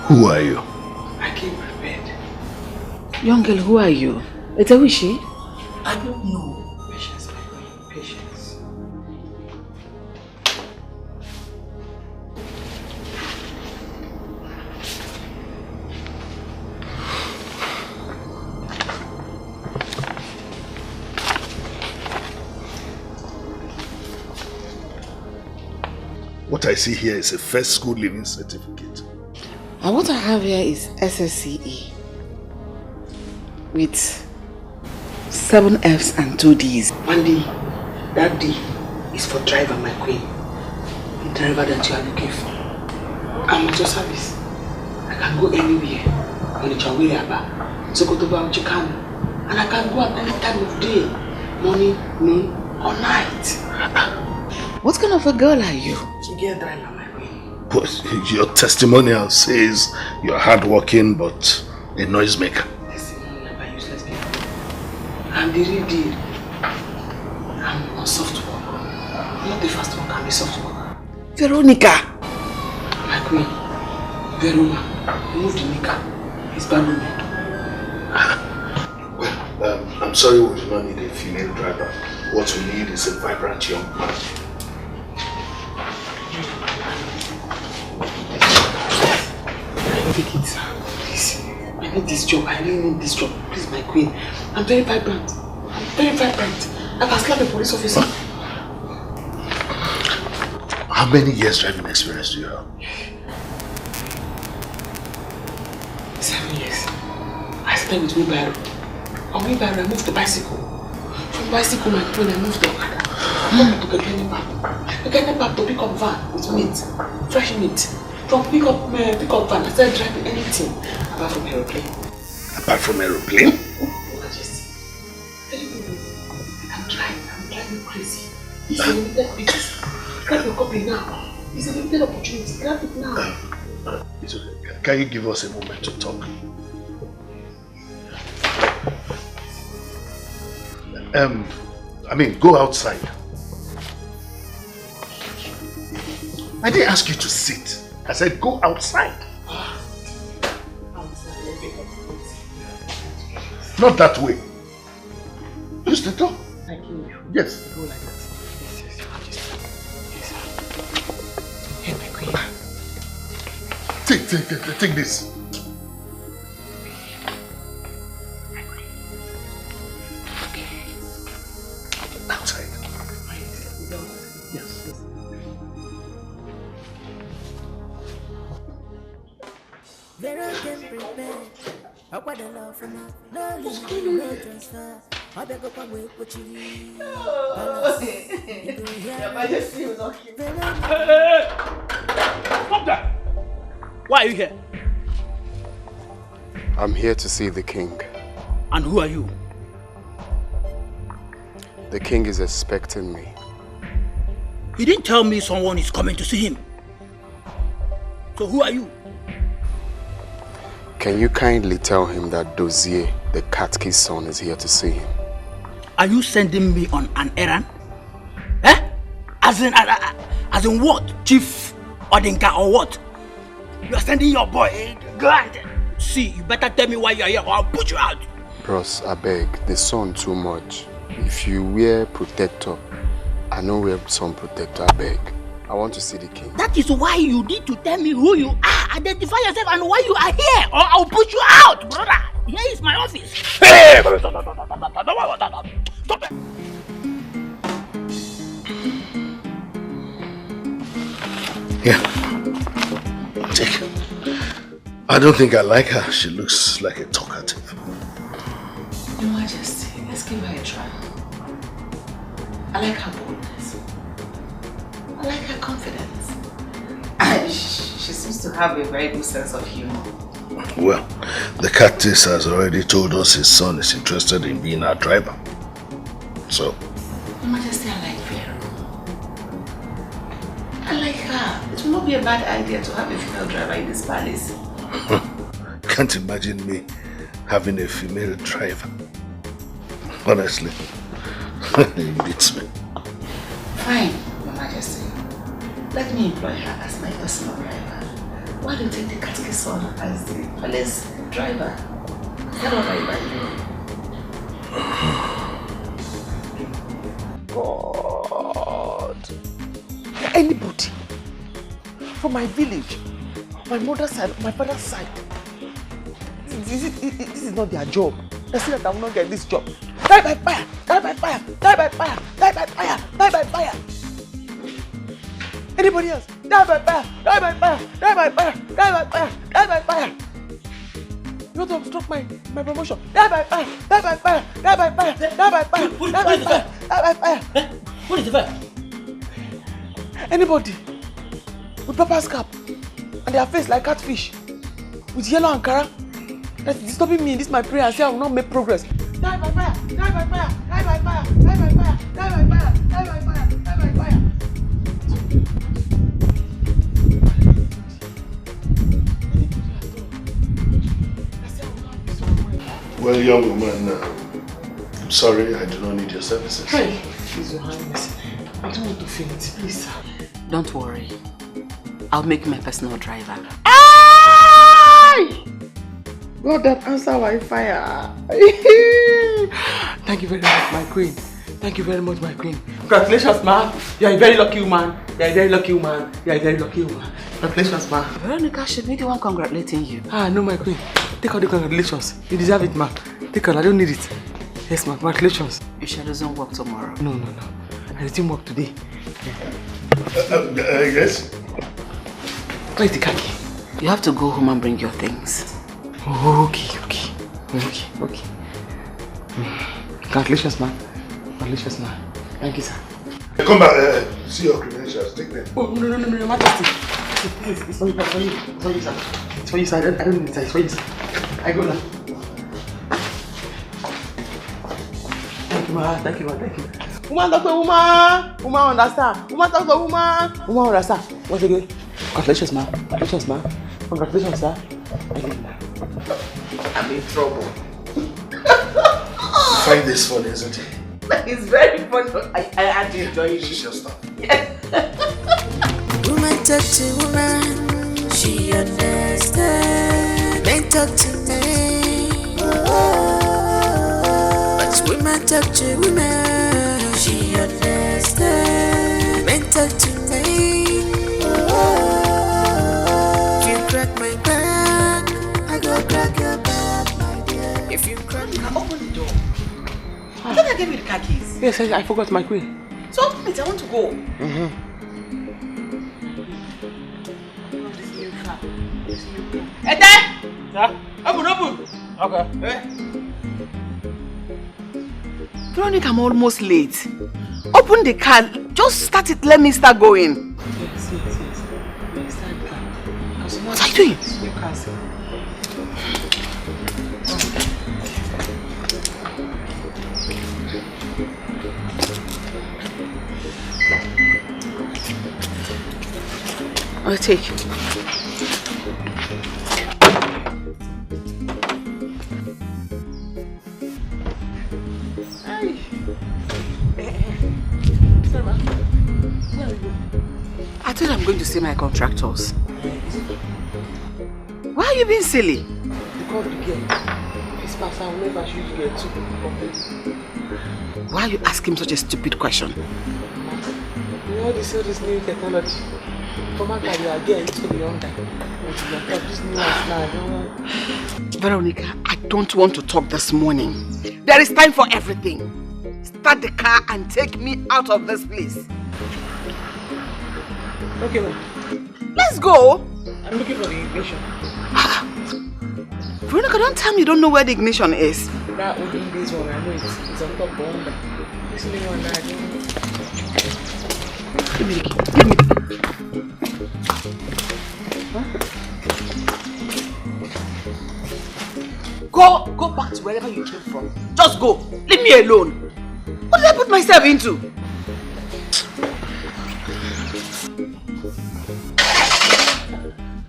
Who are you? I came prepared. Young girl, who are you? It's a wishy? I don't know. Patience, my queen. Patience. What I see here is a first school leaving certificate. And what I have here is SSCE with 7 F's and 2 D's. One D, that D is for driver, my queen. The driver that you are looking for. I'm at your service. I can go anywhere. On the Chawiriaba, Sokotoba, Chikano. And I can go at any time of day. Morning, noon, or night. What kind of a girl are you? Get driver, my queen. But your testimonial says you're hardworking but a noisemaker. Testimonial by useless people. I'm the real deal. I'm a soft worker. Not the fast worker, I'm a soft worker. Veronica! My queen, Verona, remove the nika. It's bad. Well, I'm sorry we do not need a female driver. What we need is a vibrant young man. Take it, please. I need this job. I really need this job. Please, my queen. I'm very vibrant. I'm very vibrant. I can slap a police officer. How many years driving experience do you have? 7 years. I spent with wheelbarrow. On wheelbarrow, I moved to bicycle. From bicycle, my queen, I moved to Okada. I moved to Kekenepap to pick up van with meat, fresh meat. From pick up van, I started driving anything apart from aeroplane. Apart from aeroplane? Majesty. I'm driving crazy. It's a limited business. Grab your copy now. It's a limited opportunity. Grab it now. It's okay. Can you give us a moment to talk? Go outside. I didn't ask you to sit. I said go outside. Not that way. Use the door. Thank you. Yes. Go like that. Yes, yes, hey, my queen. Take this. Outside. Yes. Stop that! Why are you here? I'm here to see the king. And who are you? The king is expecting me. He didn't tell me someone is coming to see him. So who are you? Can you kindly tell him that Dozier, the Katki's son, is here to see him? Are you sending me on an errand? Eh? As in what? Chief Odinka or what? You are sending your boy. Go and see, you better tell me why you are here or I'll put you out. Bros, I beg, the sun too much. If you wear protector, I know wear sun protector, I beg. I want to see the king. That is why you need to tell me who you are. Identify yourself and why you are here, or I'll put you out, brother. Here is my office. Hey! Stop it. Yeah. Take it. I don't think I like her. She looks like a talkative. Your Majesty, let's give her a try. I like her boldness. I like her confidence. And she seems to have a very good sense of humor. Well, the Cactus has already told us his son is interested in being our driver. So? Your Majesty, I like Vero. I like her. It will not be a bad idea to have a female driver in this palace. Can't imagine me having a female driver. Honestly, it beats me. Fine, Your Majesty. Let me employ her as my personal driver. Why do you take the catechist on as the police driver? Is that what I God. Anybody from my village, my mother's side, my father's side, this is not their job. They say that I will not get this job. Die by fire! Die by fire! Die by fire! Die by fire! Die by fire! Anybody else? Die by fire! Die by fire! Die by fire! Die by fire! Die by fire! You want to obstruct my promotion? Die by fire! Die by fire! Die by fire! Die by fire! Die by fire! Die by fire! What is the fire? Anybody with papa's cap and their face like catfish with yellow ankara that's disturbing me in this my prayer and say I will not make progress. Die by fire! Die by fire! Die by fire! Die by fire! Die by fire! Die by fire! Die by fire! Well, young woman, I'm sorry, I do not need your services. Hey, please, Your Highness. I don't want to faint, please, sir. Don't worry. I'll make my personal driver. Aye! God, that answer by fire. Thank you very much, my queen. Thank you very much, my queen. Congratulations, ma. You are a very lucky woman. You are a very lucky woman. You are a very lucky woman. Congratulations, ma. Veronica should be the one congratulating you. Ah, no, my queen. Take all the congratulations. You deserve it, ma. Take all. I don't need it. Yes, ma. Congratulations. You shall resume work tomorrow. No. I resume work today. Yes? Where's the khaki? You have to go home and bring your things. Okay. Congratulations, ma. Congratulations, ma. Thank you, sir. Come back, see your credentials, take them. Oh, no, Your Majesty. Please, it's for you, sir. It's for you, sir. I don't need it, sir. It's for you, sir. I go now. Thank you, ma. Thank you. Woman talk to woman. Woman understand. Woman talk to woman. Woman understand. Once again, congratulations, ma. Congratulations, sir. Thank you, ma. I'm in trouble. You find this funny, isn't it? It's very funny. I had to enjoy it. She's just stop. Yes. Woman talk to woman, she understand. Men talk to men, but women talk to women, she understand. Men talk to men. You crack my back, I go crack your back, my dear. If you crack, Open the door. I thought I gave you the car keys. Yes, I forgot my queen. So open it. I want to go. Ete! Sir? Open! Okay. Veronica, I'm almost late. Open the car. Just start it. Let me start going. Yes. What are you doing? I'll take it. I told you I'm going to see my contractors. Why are you being silly? Because the girl, his pastor will never shoot girl too. Why are you asking such a stupid question? You know this new technology. From my career, girl, it's for the younger. This new ones now, I don't want. Veronica, I don't want to talk this morning. There is time for everything. Start the car and take me out of this place. Okay, well, Let's go. I'm looking for the ignition. Veronica, don't tell me you don't know where the ignition is. That old English one, I know it's on top of one. This new one, I don't know. Give me the key. Give me the key. Go back to wherever you came from. Just go. Leave me alone. What did I put myself into?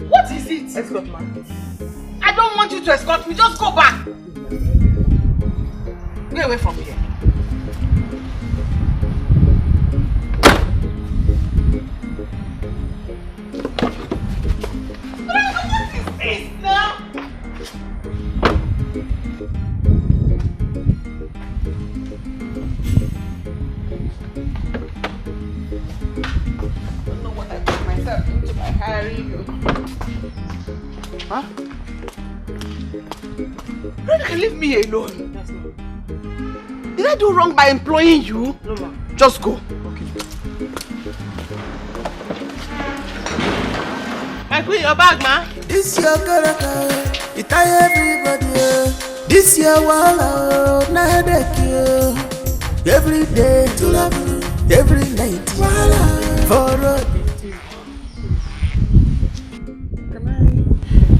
What is it? Escort man. I don't want you to escort me. Just go back. Get away from here. What are carry you. Huh? Veronica, leave me alone. Yes, ma'am. Did I do wrong by employing you? No, ma'am. Just go. Okay. I put your bag, ma. This your character, it tie everybody. This your wall, na headache. Every day to love you, every night for road.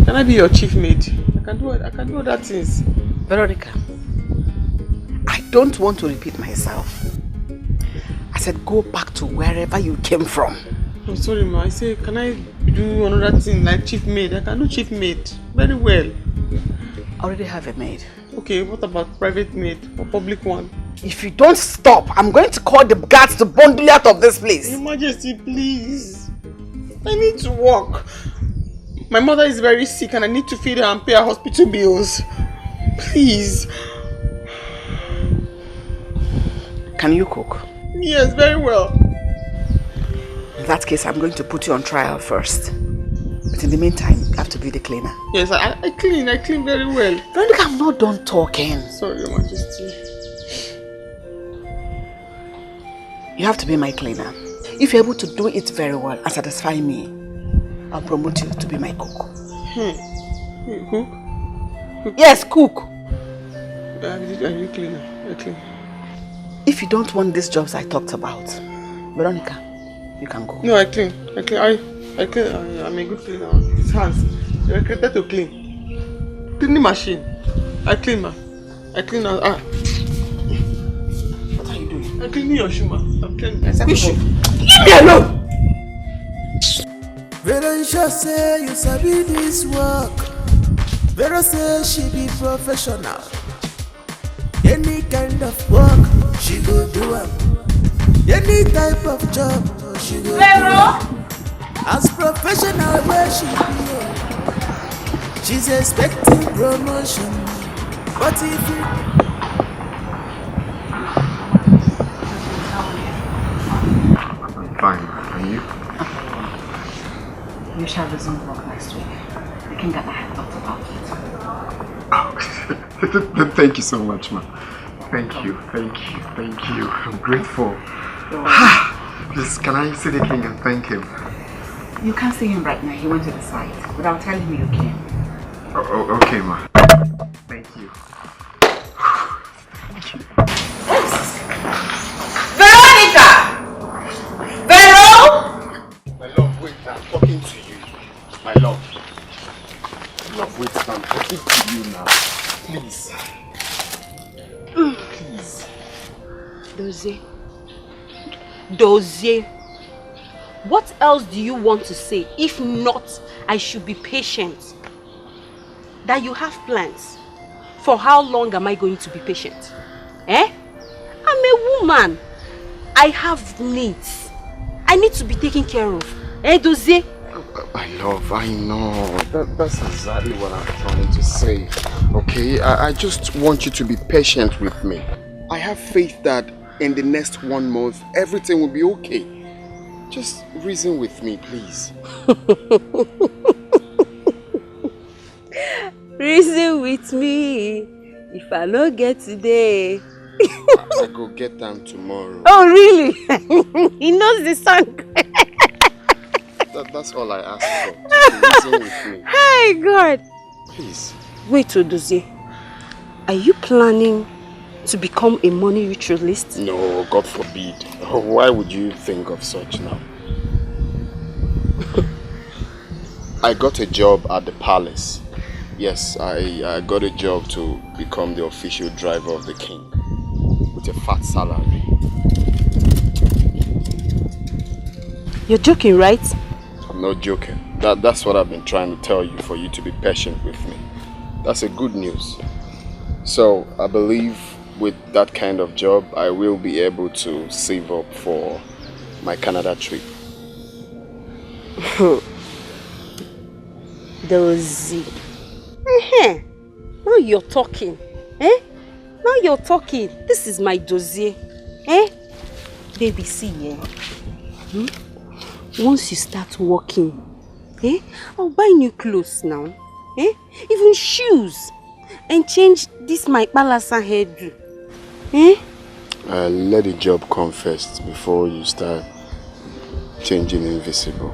Can I be your chief mate? I can do other things. Veronica, I don't want to repeat myself. I said go back to wherever you came from. I'm sorry, ma. I say, can I do another thing like chief maid? I can do chief maid very well. I already have a maid. Okay, what about private maid or public one? If you don't stop, I'm going to call the guards to bundle you out of this place. Your Majesty, please. I need to work. My mother is very sick and I need to feed her and pay her hospital bills. Please. Can you cook? Yes, very well. In that case, I'm going to put you on trial first. But in the meantime, you have to be the cleaner. Yes, I clean very well. Veronica, I'm not done talking. Sorry, Your Majesty. You have to be my cleaner. If you're able to do it very well and satisfy me, I'll promote you to be my cook. Cook? Yes, cook. Are you cleaner? I clean. If you don't want these jobs I talked about, Veronica, you can go. No, I clean. I clean. I'm a good cleaner. It's hands. You're created to clean. Cleaning machine. I clean, ma. I clean. What are you doing? I'm cleaning your shoe, ma. I'm cleaning. Leave me alone! Veronica say you sabi this work. Vero say she be professional. Any kind of work, she go do it. Any type of job, she go do it. As professional where she be, she's expecting promotion. But if you I'm fine. And you? You shall resume work next week. The king and I have talked about it. Oh, thank you so much, ma. Thank you. I'm grateful. Please, can I see the king and thank him? You can't see him right now. He went to the site. But I'll tell him you came. Oh, okay, ma. Thank you. Veronica! Vero! My love, wait, I'm talking to you. My love. Love, wait, I'm talking to you now. Please. Please. Dozie. What else do you want to say? If not, I should be patient. That you have plans. For how long am I going to be patient? I'm a woman. I have needs. I need to be taken care of. Dozie? My love, I know. That's exactly what I'm trying to say. Okay, I just want you to be patient with me. I have faith that in the next 1 month, everything will be okay. Just reason with me, please. Reason with me. If I don't get today. I go get them tomorrow. Oh, really? He knows the song. That's all I ask for. Just reason with me. Hey, God. Please. Wait, Odozie. Are you planning to become a money ritualist? No, God forbid. Why would you think of such now? I got a job at the palace. Yes, I got a job to become the official driver of the king with a fat salary. You're joking, right? I'm not joking. That's what I've been trying to tell you, for you to be patient with me. That's a good news. So I believe with that kind of job, I will be able to save up for my Canada trip. Dozie. Now you're talking. Now you're talking. This is my dossier. Baby, see, once you start working Eh? I'll buy new clothes now. Eh? Even shoes. And change this my palasa hairdo. Eh? Let the job come first before you start changing invisible.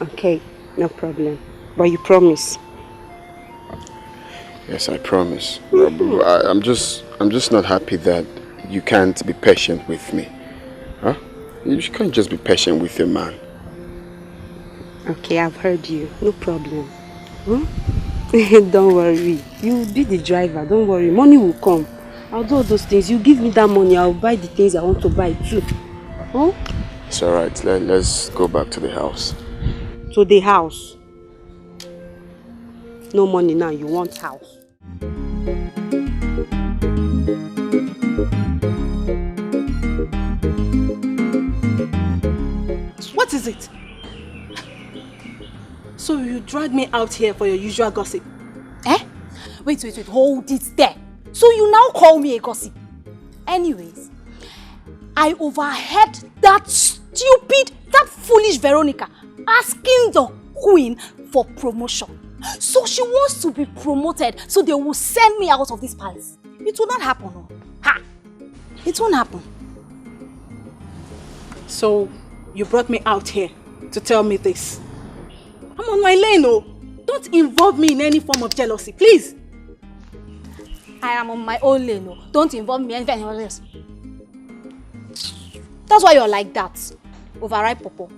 Okay, no problem. But you promise? Yes, I promise. I'm just not happy that you can't be patient with me. Huh? You can't just be patient with your man. Okay, I've heard you. No problem. Hmm? Don't worry. You'll be the driver. Don't worry. Money will come. I'll do all those things. You give me that money, I'll buy the things I want to buy too. Huh? It's alright. Let's go back to the house. To the house? No money now. You want house? What is it? So you dragged me out here for your usual gossip? Eh? Wait, hold it there. So you now call me a gossip? Anyways, I overheard that foolish Veronica asking the queen for promotion. So she wants to be promoted so they will send me out of this palace. It will not happen. No. Ha! It won't happen. So you brought me out here to tell me this. I'm on my lane, oh. Don't involve me in any form of jealousy, please. I am on my own lane, oh. Don't involve me in anything else. That's why you're like that. Overripe popo.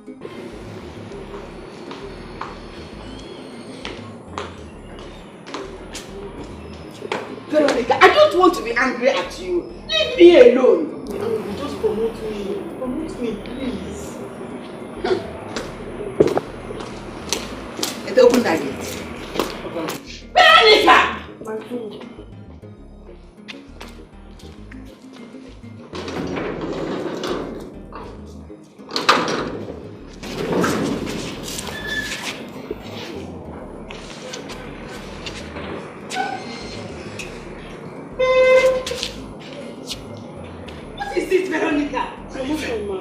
Veronica, I don't want to be angry at you. Leave me alone. Just promote me. Promote me, please. Open that gate. Veronica! My food. What is this, Veronica? Promotion, ma.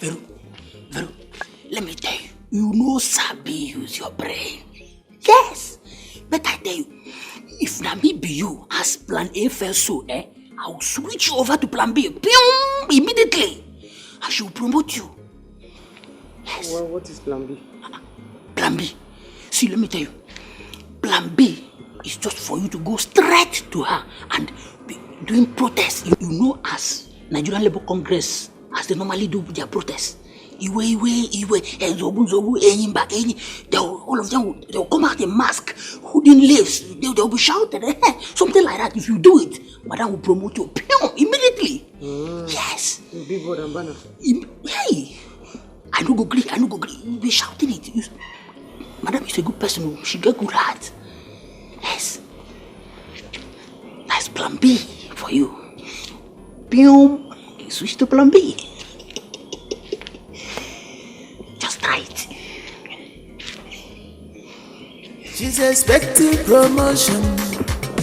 Vero, let me tell you, you know sabi use your brain. Yes, but I tell you, if Nabi be you as plan A fell so, I will switch you over to plan B. Immediately. I shall promote you. Yes. Well, what is plan B? Plan B. See, let me tell you. Plan B is just for you to go straight to her and be doing protests. You know, as Nigerian Labour Congress, as they normally do their protests. Iwe, Zobu, all of them they'll come out in mask, holding leaves, they'll be shouting, something like that. If you do it, Madam will promote you immediately. Yes. Big board and banner. Hey, I don't go agree. You'll be shouting it. Madam is a good person. She get good heart. Yes. That's plan B for you. Boom. Switch to plan B. Just try it. She's expecting promotion,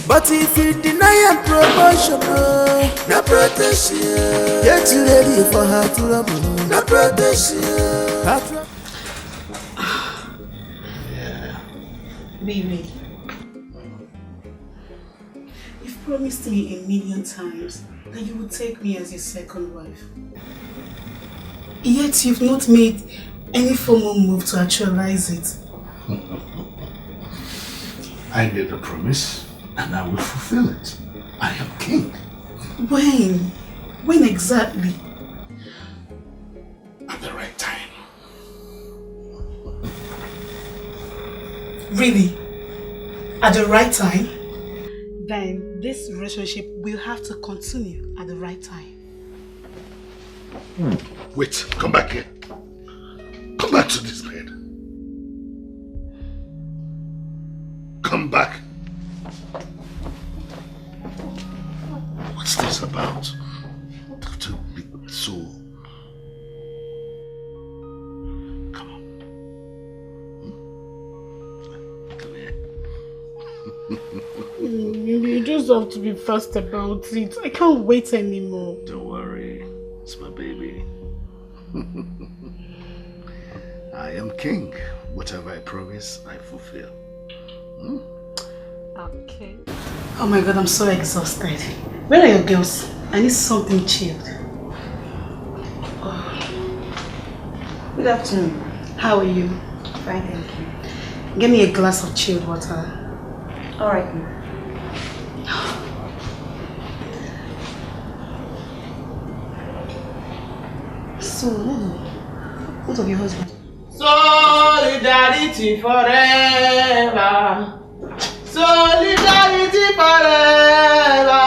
but if you deny her promotion, no protection. Get you ready for her to rumble. No protection. Baby, you've promised me 1,000,000 times that you would take me as your second wife. Yet you've not made any formal move to actualize it. I made a promise and I will fulfill it. I am king. When? When exactly? At the right time. Really? At the right time? Then this relationship will have to continue at the right time. Wait, come back here. Come back to this bed. Come back. What's this about? To be so... Come on. Come here. You just have to be fast about it. I can't wait anymore. Don't worry. It's my baby. I am king. Whatever I promise, I fulfill. Okay. Oh my God, I'm so exhausted. Where are your girls? I need something chilled. Oh. Good afternoon. How are you? Fine, thank you. Give me a glass of chilled water. All right, ma'am. So, what of your husband? Solidarity forever. Solidarity forever.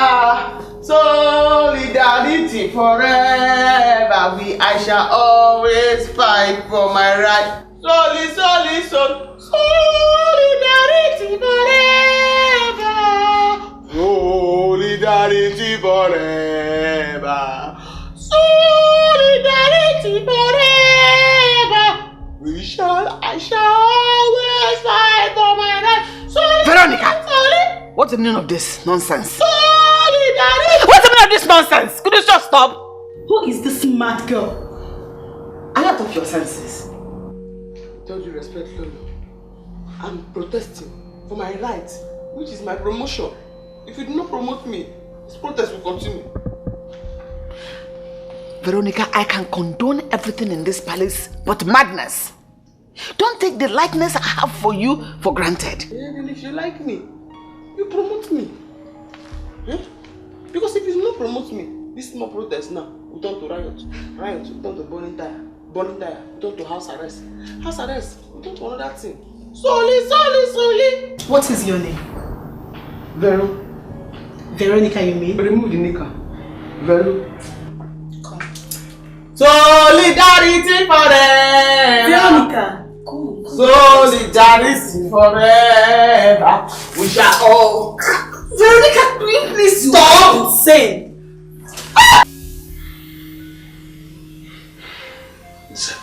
Solidarity forever. I shall always fight for my right. Solidarity forever. Solidarity forever. Solidarity forever. I shall always fight for my right. Veronica! What's the meaning of this nonsense? Solidarity. What's the meaning of this nonsense? Could you just stop? Who is this mad girl? Are you out of your senses? With all due respect, Lolo, I'm protesting for my right, which is my promotion. If you do not promote me, this protest will continue. Veronica, I can condone everything in this palace but madness. Don't take the likeness I have for you for granted. Even if you like me, you promote me. Because if you do not promote me, this small protest now will turn to riot. Riot will turn to burning tire. Burning tire will turn to house arrest. House arrest will turn to another thing. Soli. What is your name? Veronica, you mean? Remove the nika. Vero. Come. Solidarity forever. Veronica. Solidarity forever. We shall all. Veronica, please stop insane. Listen,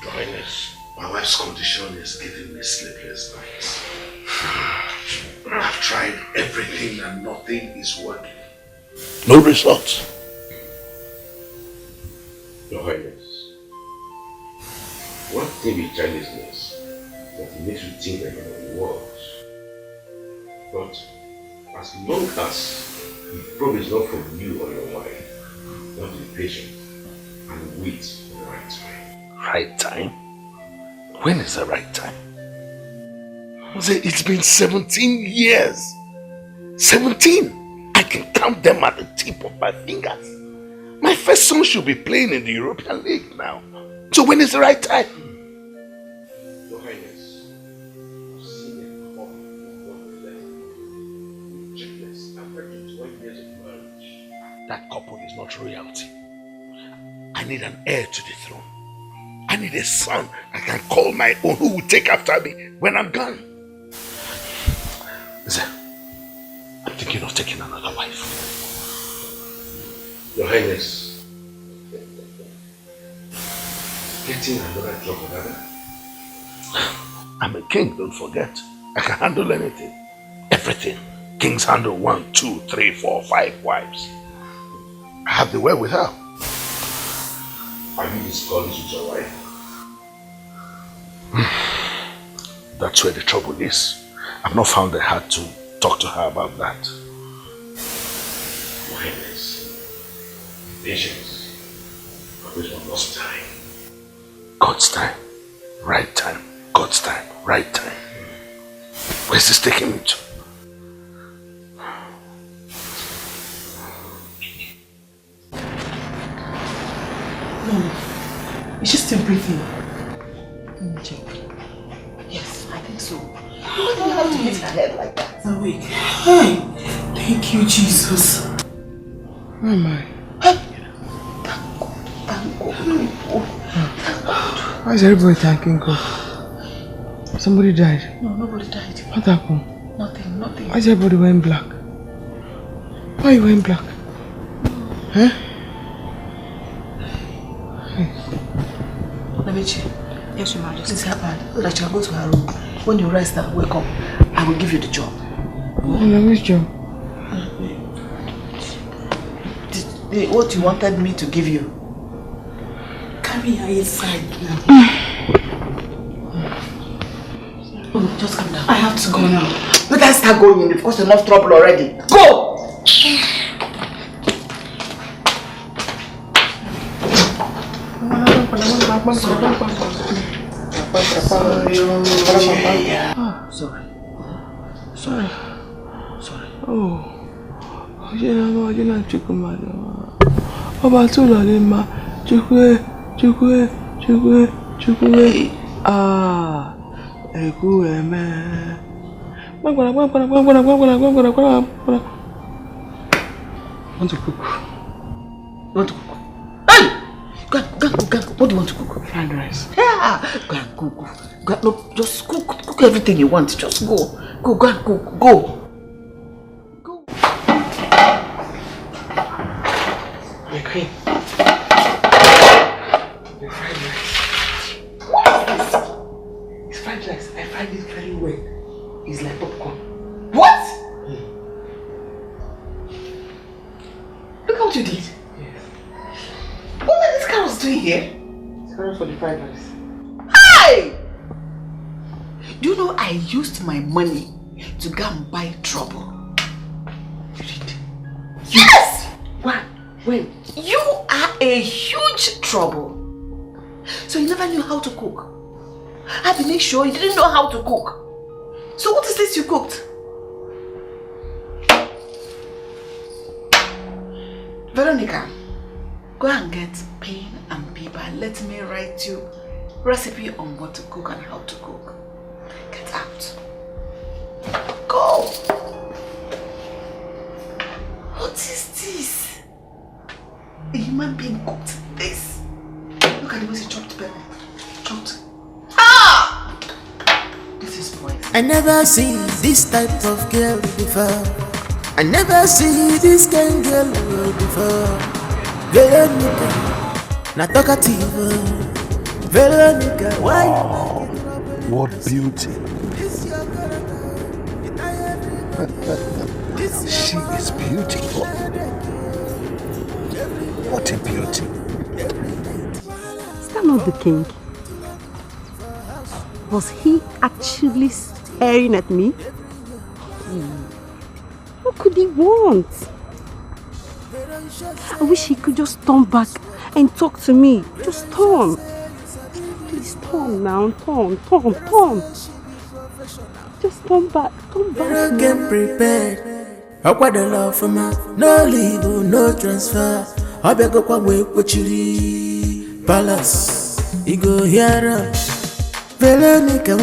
Your Highness, my wife's condition is giving me sleepless nights. I've tried everything and nothing is working. No results. Your Highness, one thing with childishness that makes you think like you're words. But as long as the problem is not from you or your wife, you have to be patient and wait for the right time. Right time? When is the right time? It's been 17 years. 17! I can count them at the tip of my fingers. My first son should be playing in the European League now. So when is the right time? Your Highness, I've seen a couple of them with childless after 21 years of marriage. That couple is not royalty. I need an heir to the throne. I need a son I can call my own who will take after me when I'm gone. Listen, I'm thinking of taking another wife. Your Highness, getting another job, another? I'm a king, don't forget. I can handle anything. Everything. Kings handle 1, 2, 3, 4, 5 wives. I have the wherewithal. Have you discussed this with your wife? That's where the trouble is. I've not found the heart to talk to her about that. Your Highness, patience. Always one lost time. God's time. Right time. God's time. Right time. Where's this taking me to? No. Is she still breathing? Let me check. Yes, I think so. Why do you have to hit her head like that? Awake. Hey! Thank you, Jesus. Where am I? Thank God. Why is everybody thanking God? Somebody died. No, nobody died. What happened? Nothing. Why is everybody wearing black? Why are you wearing black? Huh? Hey. Namichi. Yes, Your Majesty. Please help her so that she can go to her room. When you rest and wake up, I will give you the job. Which job? What you wanted me to give you. Carry her inside now. Oh, just calm down. I have to go now. Let us start going. You've caused enough trouble already. Go! Sorry. Oh. You know, Chukumado. About two Lima. Chukwe. Ah. Egu man. Want to cook? Hey! Go. What do you want to cook? Fried rice. Yeah! Go and cook. No, just cook everything you want. Just go. Go and cook. Go. My queen. The fried rice. What is this? It's fried rice. I fried it very well. It's like popcorn. What? Look what you did. Yes. What are these carrots doing here? It's carrots for the fried rice. Hey! Do you know I used my money to go and buy trouble? You did? Yes! What? When? You are a huge trouble. So you never knew how to cook. I had to make sure you didn't know how to cook. So what is this you cooked? Veronica, go and get pen and paper. Let me write you recipe on what to cook and how to cook. Get out. Go. What is this? A human being cooked this. Look at the way she chopped pepper. Chopped. Ah! This is poison. I never see this type of girl before. I never see this kind of girl before. Veronica, not talkative. Veronica, why? What beauty. She is beautiful. What a beauty. Is that not the king? Was he actually staring at me? What could he want? I wish he could just turn back and talk to me. Just turn. Please turn now. Turn. Just turn back. Get prepared. I got the love for me. No leave, no transfer. I beg up and wait with you. Palace, you go here. Veronica,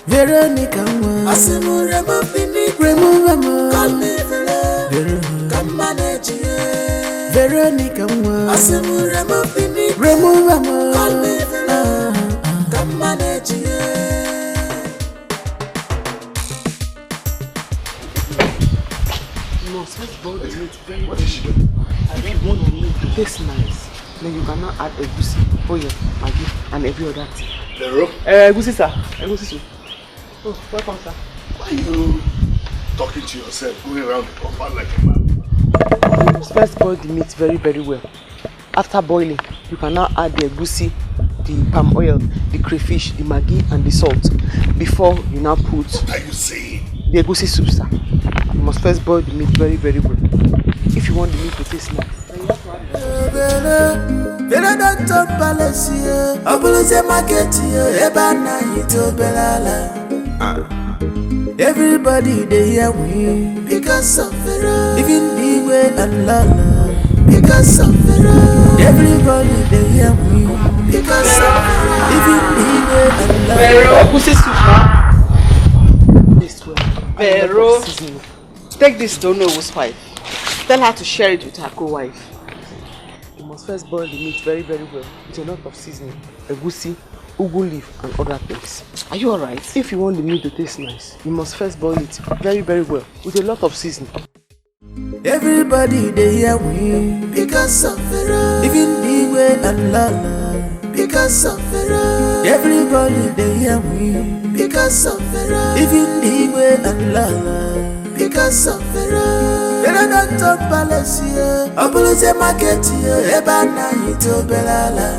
Veronica, I say more remove the need, remove. Call me Veronica, come manage it. Veronica, I say more remove the need, remove. Call me Veronica, come manage it. No, first boil the meat very well. What is she doing? If you want the meat to taste nice, then you cannot add egusi, oil, maggi, and every other thing. The rope? Egusi, sir. Egusi, sir. Oh, welcome, sir. Why are you talking to yourself, going around the compound like a man? First boil the meat very, very well. After boiling, you can now add the egusi, the palm oil, the crayfish, the maggi, and the salt. Before you now put... What are you saying? The egusi soup, sir. You must first boil the meat very, very well. If you want the meat to taste nice. Vero don't top palace here. Obuluze market here. Ebana ito belala. Everybody they hear we because of Vero. Even Igwe and Lala because of Vero. Everybody they hear we because of Vero. Even Igwe and Lala. Vero, take this to Noah's wife. Tell her to share it with her co-wife. You must first boil the meat very, very well with a lot of seasoning, egusi, ugu leaf, and other things. Are you alright? If you want the meat to taste nice, you must first boil it very, very well with a lot of seasoning. Everybody they hear we because of Vero. Even Igwe and Lala because of Vero. Everybody they hear we because of Vero. Even Igwe and Lala because of Vero. Vero don't top palace here. Obuluze market here. Ebana ito belala.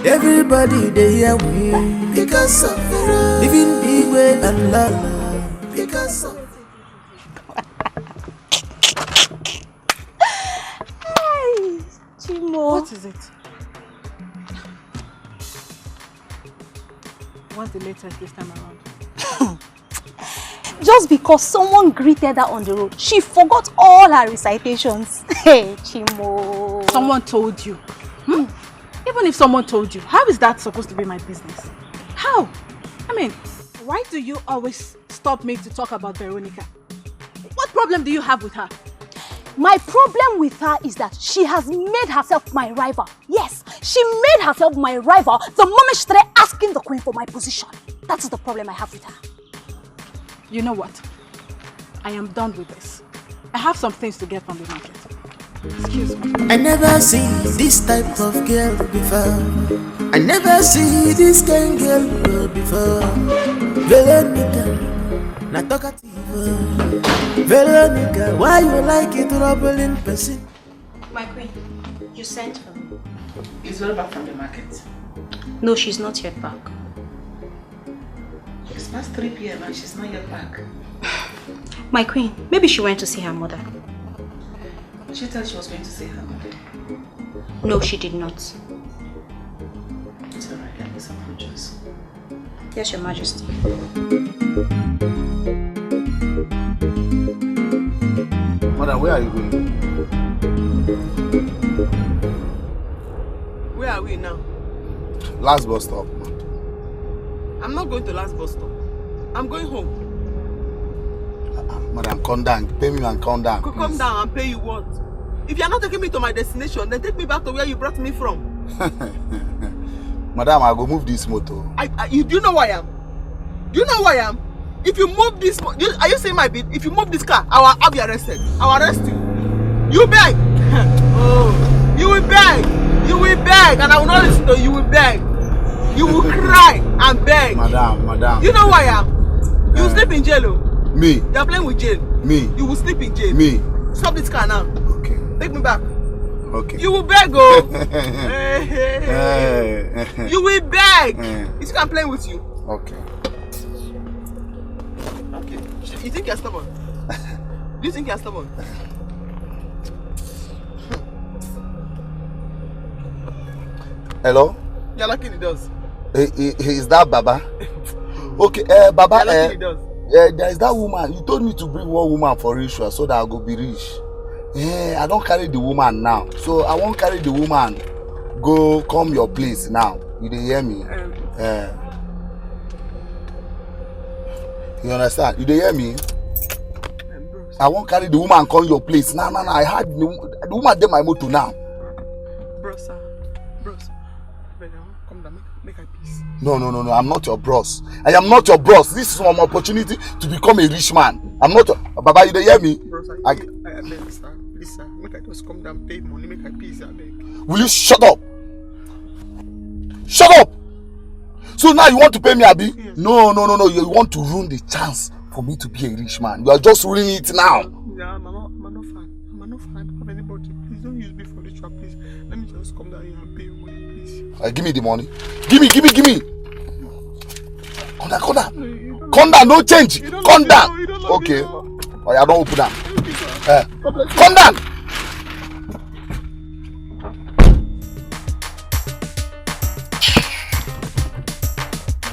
Everybody they hear we because of Vero. Even Igwe and Lala because of Hey, Chimo. What is it? What's the latest this time around? Just because someone greeted her on the road, she forgot all her recitations. Hey, Chimo. Someone told you. Even if someone told you, how is that supposed to be my business? How? I mean, why do you always stop me to talk about Veronica? What problem do you have with her? My problem with her is that she has made herself my rival. Yes, she made herself my rival the moment she started asking the queen for my position. That is the problem I have with her. You know what? I am done with this. I have some things to get from the market. Excuse me. I never see this type of girl before. I never see this kind of girl before. Veronica, not talkative. Veronica, why you like it troubling person? My queen, you sent for me. Is Vero back from the market? No, she's not yet back. It's past 3 p.m. and she's not yet back. My queen, maybe she went to see her mother. Did she tell she was going to see her mother? No, she did not. It's alright, get me some fruit juice. Yes, Your Majesty. Mother, where are you going? Where are we now? Last bus stop. I'm not going to last bus stop. I'm going home. Madam, calm down. Pay me and calm down. Come down and pay you what? If you're not taking me to my destination, then take me back to where you brought me from. Madam, I'll go move this motor. Do you know who I am? Do you know who I am? If you move this, are you saying my bid? If you move this car, I'll be arrested. I'll arrest you. You beg. Oh, you will beg. You will beg, and I will not listen to you. You will beg. You will cry and beg. Madam. You know who I am? You will sleep in jail. Oh. Me. You are playing with jail. Me. You will sleep in jail. Me. Stop this car now. Okay. Take me back. Okay. You will beg, oh. You will beg. You think I'm playing with you? Okay. Okay. You think you're stubborn? Do you think you're stubborn? Hello? You're lucky he does. Is that Baba? Okay, Baba. You're lucky he does. There is that woman. You told me to bring one woman for ritual so that I go be rich. I don't carry the woman now. So I won't carry the woman. Go come your place now. You dey hear me? You understand? You dey hear me? I won't carry the woman come your place. No. I had the woman dey my motor now. Bros. Come down. Make a peace. No. I'm not your bros. I am not your bros. This is an opportunity to become a rich man. I'm not your... Baba, you dey hear me? Bros, I beg, sir. Please, sir. Make I just come down, pay money, make a peace, I beg. Will you shut up? Shut up! So now you want to pay me, Abi? Yes. No. You want to ruin the chance for me to be a rich man. You are just ruining it now. Yeah, I'm not fan. I'm not fan of anybody. Please don't use me for ritual, please. Let me just come down here and pay you money, please. Give me the money. Give me. Come down. Come down, no change. Come down. Okay. Oh, I don't open that. Come down.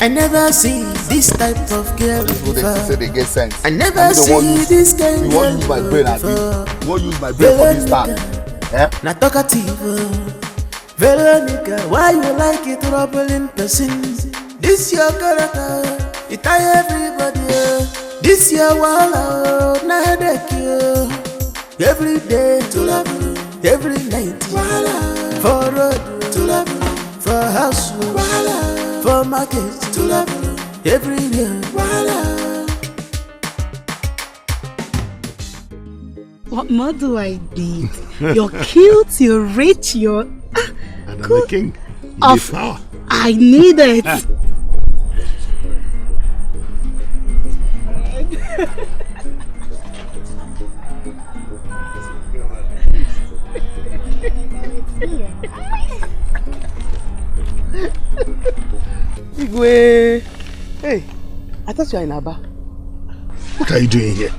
I never see this type of girl People they before. say they get sense. I never see this kind You of won't use my brain, Abi. You won't use my brain for this time. Eh? Not talkative. Veronica, why you like it troubling person? This your character, it tie everybody. This your wall, na headache you. Every day to love you, every night for road to love you, for house for market to love you, everywhere. What more do I need? You're cute, you're rich, you're... And I'm the king. Of power. I need it. Igwe. Hey, I thought you were in Aba. What are you doing here?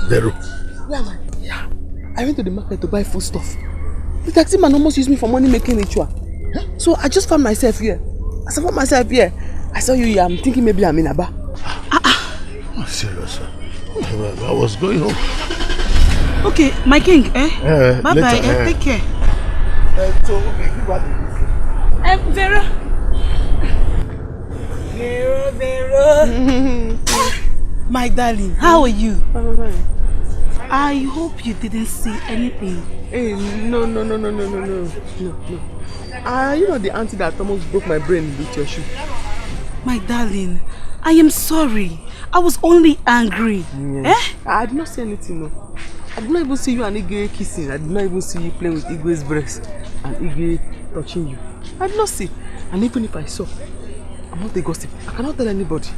Vero? Where am I? Yeah. I went to the market to buy food stuff. The taxi man almost used me for money making ritual. So I just found myself here. As I found myself here, I saw you here. I'm thinking maybe I'm in Aba. Oh, serious? I was going home. Okay, my king, eh? Bye-bye, later, take care. So, okay, give her the Vera. Vera. My darling, how are you? I hope you didn't see anything. Hey, no. You know the auntie that almost broke my brain with your shoe? My darling, I am sorry. I was only angry. Yeah. I did not say anything, no. I did not even see you and Igwe kissing. I did not even see you playing with Igwe's breast and Igwe touching you. I did not see. And even if I saw, I'm not a gossip. I cannot tell anybody.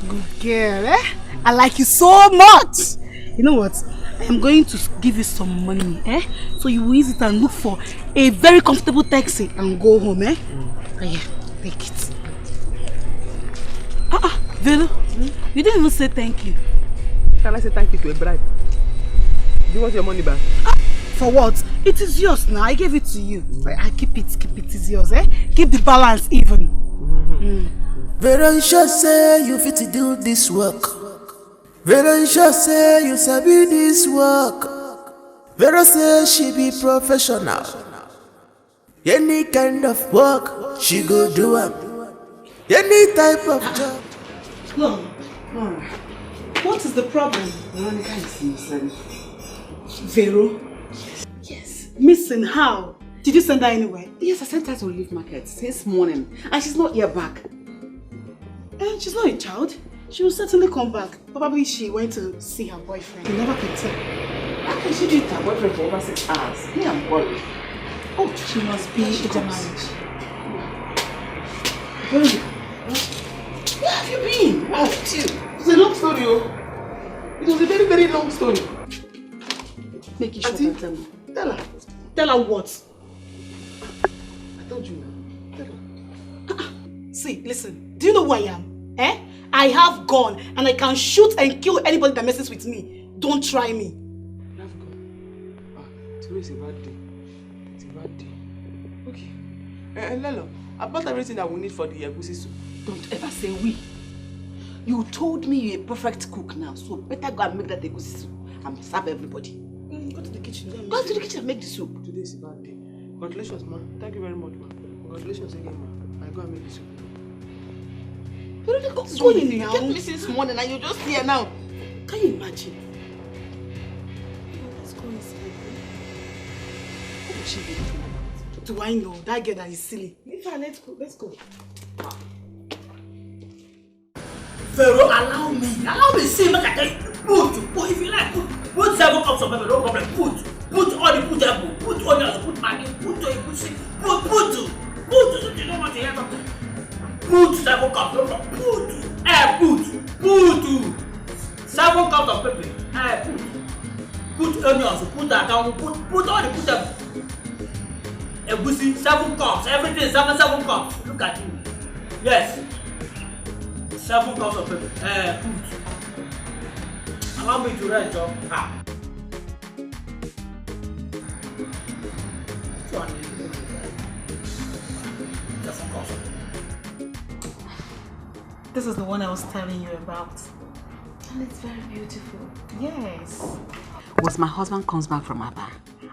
Good girl, eh? I like you so much. You know what? I am going to give you some money, eh? So you will use it and look for a very comfortable taxi and go home, eh? Oh, yeah, take it. Velo, you didn't even say thank you. Can I say thank you to a bride? Do you want your money back? For what? It is yours now. I gave it to you. I keep it. It's yours, eh? Keep the balance even. Veronica say you fit to do this work. Veronica say you sabi this work. Vera say she be professional. Any kind of work she go do am. Any type of job. No. What is the problem? Veronica is missing. Vero? Yes. Missing how? Did you send her anywhere? Yes, I sent her to leave market since morning and she's not here back. And she's not a child. She will certainly come back. Probably she went to see her boyfriend. You never can tell. How can she do it with her boyfriend for over 6 hours? Me, I'm worried. Oh, she must be in the marriage. Where have you been? Where have you? It's a long story, oh. It was a very, very long story. Make it short and tell me. Tell her. Tell her what? I told you now. Tell her. See, listen. Do you know who I am? Eh? I have gun and I can shoot and kill anybody that messes with me. Don't try me. You have gun? Today is a bad day. It's a bad day. Okay. Lelo, I bought everything that we need for the egusi soup. Don't ever say we. You told me you're a perfect cook now, so better go and make that egusi soup and serve everybody. Go to the kitchen. Go to the kitchen and make the soup. Today is a bad day. Congratulations, ma. Thank you very much, ma. Congratulations again, ma. I go and make the soup. Veronica, what's going on now? You kept me since morning and you're just here now. Can you imagine? Let's go inside. What would she be doing about it? Do I know? That girl that is silly. Leave her, let's go. Let's go. Vero, allow me. Allow me to see. Make I tell you. Put. If you like, put 7 cups of pepper. No problem. Put all the put onions. Put maggi. Put egusi. Put. You don't want to hear something. Put 7 cups. No problem. Put. 7 cups of pepper. Put onions. Put that. Put all the them. Egusi 7 cups. Everything 7 cups. Look at you. Yes. 7 cups of pepper. Put. Allow me to rest, Joe. This is the one I was telling you about. And it's very beautiful. Yes. Once my husband comes back from Abba,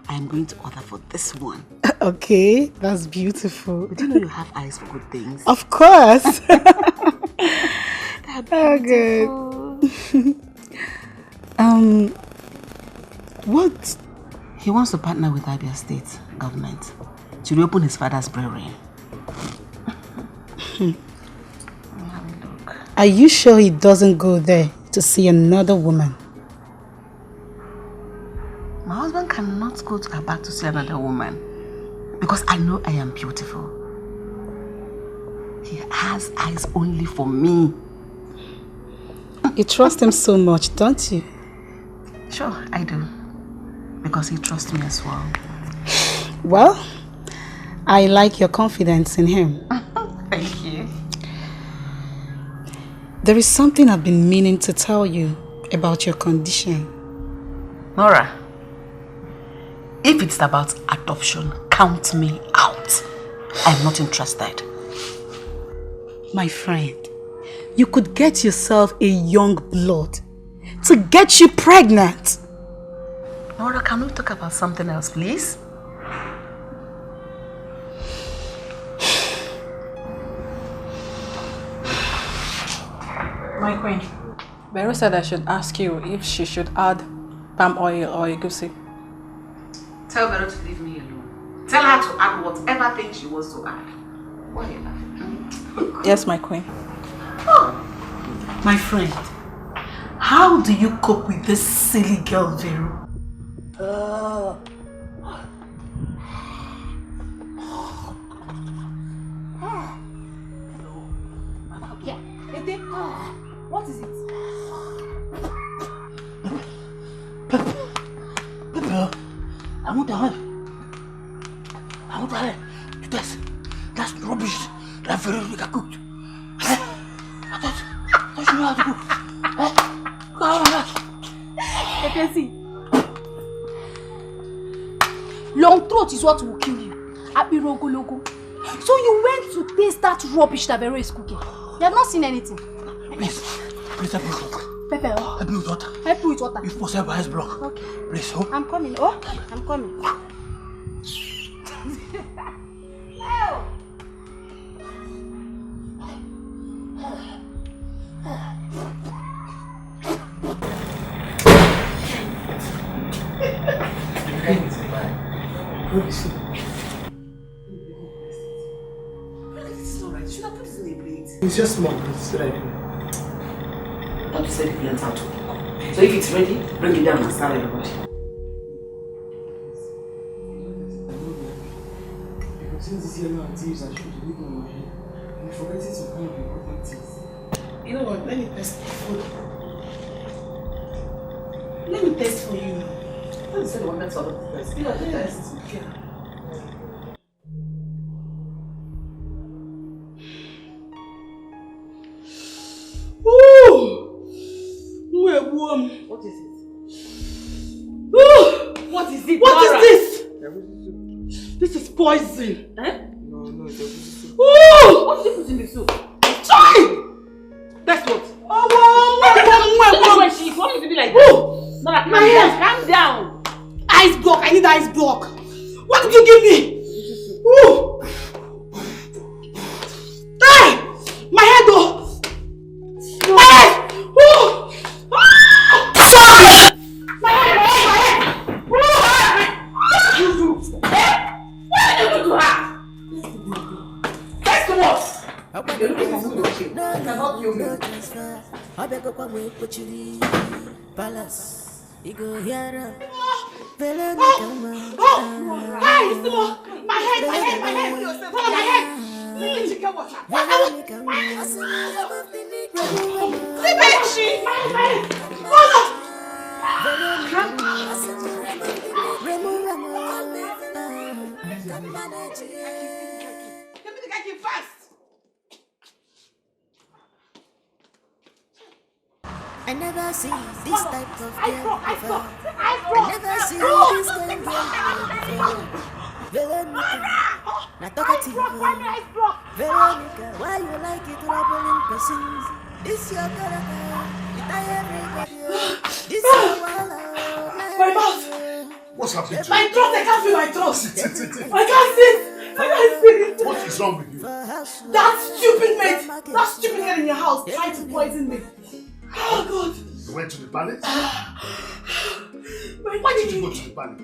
I am going to order for this one. Okay, that's beautiful. But do you know you have eyes for good things? Of course. Oh, good. What? He wants to partner with Abia State government to reopen his father's brewery. Are you sure he doesn't go there to see another woman? My husband cannot go to Abba to see another woman because I know I am beautiful. He has eyes only for me. You trust him so much, don't you? Sure, I do. Because he trusts me as well. Well, I like your confidence in him. Thank you. There is something I've been meaning to tell you about your condition. Nora, if it's about adoption, count me out. I'm not interested. My friend, you could get yourself a young blood to get you pregnant. Nora, can we talk about something else, please? My queen, Vero said I should ask you if she should add palm oil or egusi. Tell Vero to leave me alone. Tell her to add whatever thing she wants to add. Why are you laughing? Yes, my queen. Oh. My friend, how do you cope with this silly girl, Vero? What is it? I want to have that's rubbish that Veronica cooked. I thought she knew how to cook. Long throat is what will kill you. Logo. So you went to taste that rubbish that Vero is cooking. You have not seen anything. Please help me cook. Pepper. Help me with water. Help you with water. If possible, ice block. Okay. Please, oh. I'm coming. Oh, I'm coming. It's just small, it's ready. But you said you learned how to cook. So if it's ready, bring it down and serve everybody. Since this year now, thieves are shooting with my head. I'm forgetting some kind of important things. You know what? Let me test the food. Let me test for you. What is the one that's all of the first? Yeah, test. Yeah. What is it? What is it? What is this? This is poison. Eh? No, it's a soup. What did you put in the soup? Chai! That's what? What she wants me to be like that? Nora, calm down. Ice block. I need ice block. What did you give me? Hey! My head though. My head! I never see this type of girl before. I never see this kind of girl before. Veronica, not talkative. Veronica, why you like it rubbing in persons? This your character. You tie everybody. This your wall. My mouth. What's happening to My you? throat, I can't feel my throat. Sit. I can't sit. I can't sit. What is wrong with you? That stupid mate, that stupid girl in your house tried to poison me. Oh God. You went to the palace? Why did you go to the palace?